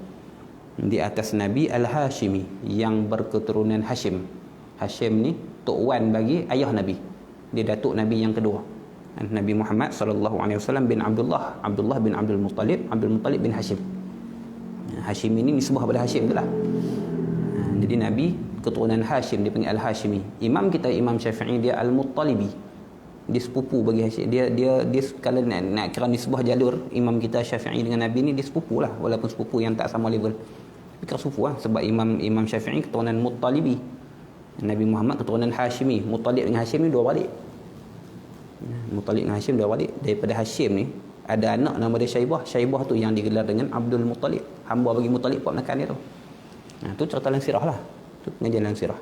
S1: di atas Nabi al-Hashimi yang berketurunan Hashim. Hashim ni tok wan bagi ayah Nabi, dia datuk Nabi yang kedua, Nabi Muhammad sallallahu alaihi wasallam bin Abdullah, Abdullah bin Abdul Muttalib, Abdul Muttalib bin Hashim. Hashim ini nisbah pada Hashim itulah. Jadi Nabi keturunan Hashim, dia panggil Al-Hashimi. Imam kita Imam Syafi'i dia Al-Muttalibi, dia sepupu bagi Hashim. Dia kalau nak kira nisbah jalur Imam kita Syafi'i dengan Nabi ni, dia sepupu lah, walaupun sepupu yang tak sama level. Tapi kira sepupu lah, sebab Imam Syafi'i keturunan Muttalibi, Nabi Muhammad keturunan Hashimi. Muttalib dengan Hashim ni dua balik. Muttalib dengan Hashim dua balik. Daripada Hashim ni ada anak nama dia Syaibah. Syaibah tu yang digelar dengan Abdul Muttalib, hamba bagi Muttalib buat menekan dia tu. Tu cerita dalam sirah lah, tu pengajian dalam sirah.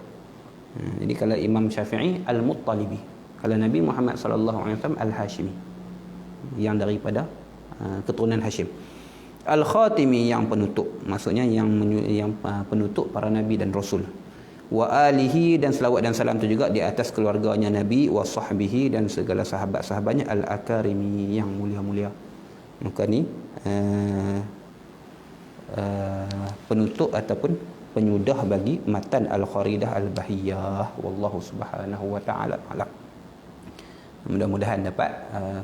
S1: Jadi kalau Imam Syafi'i Al-Muttalibi, kalau Nabi Muhammad sallallahu alaihi wasallam Al-Hashimi, yang daripada keturunan Hashim. Al-Khatimi, yang penutup, maksudnya yang penutup para nabi dan rasul. Wa alihi, dan selawat dan salam itu juga di atas keluarganya Nabi, wa sahbihi, dan segala sahabat-sahabatnya al-akarimi, yang mulia-mulia. Maka ni penutup ataupun penyudah bagi matan al-kharidah al-bahiyah. Wallahu subhanahu wa ta'ala alam. Mudah-mudahan dapat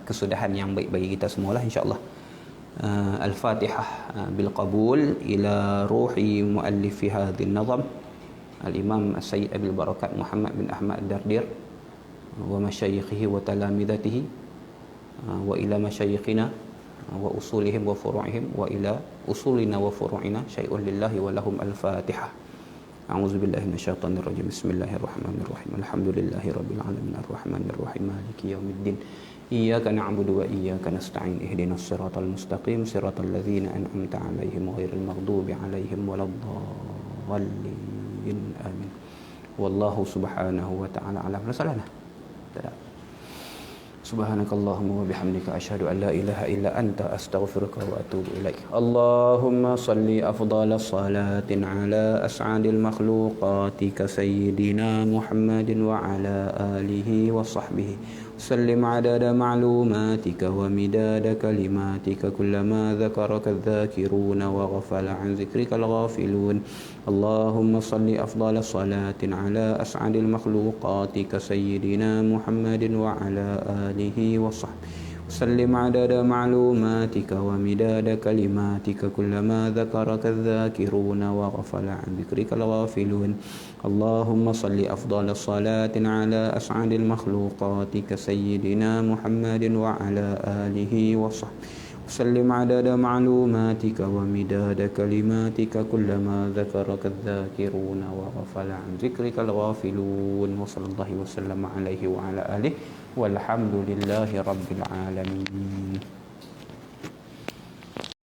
S1: kesudahan yang baik bagi kita semualah, insya-Allah. Al-Fatihah bil qabul ila ruhi muallifi hadhihi an-nazam Al-Imam As-Sayyid Abil Barakat Muhammad bin Ahmad Dardir wa masyayikhihi wa talamidatihi wa ila masyayikhina wa usulihim wa furu'ihim wa ila usulina wa furu'ina syai'un lillahi wa lahum al-Fatihah. A'udzu billahi minasyaitonir rajim. Bismillahirrahmanirrahim. Alhamdulillahi rabbil alamin arrahmanir rahim maliki yaumiddin. Iyyaka na'budu wa iyyaka nasta'in. Ihdinas siratal mustaqim siratal ladzina an'amta 'alaihim ghairil maghdubi 'alaihim waladdallin. Amin. Wallahu subhanahu wa ta'ala alam. Rasulullah. Subhanakallahumma wa bihamdika asyhadu an la ilaha illa anta astaghfiruka wa atubu ilaik. Allahumma salli afdhala salatin ala as'adil makhluqatika sayyidina Muhammadin wa ala alihi wa sahbihi. سلم عدد معلوماتك ومداد كلماتك كلما ذكرك الذاكرون وغفل عن ذكرك الغافلون. اللهم صل أفضل صلاة على أسعد المخلوقات كسيدنا محمد وعلى آله وصحبه. سلم عدد معلوماتك ومداد كلماتك كلما ذكرك الذاكرون وغفل عن ذكرك الغافلون. اللهم صل أفضل صلاة على أسعد المخلوقات كسيدنا محمد وعلى آله وصحبه. وسلم عدد معلوماتك ومداد كلماتك كلما ذكرك الذاكرون وغفل عن ذكرك الغافلون. وصلى الله وسلم عليه وعلى آله والحمد لله رب العالمين.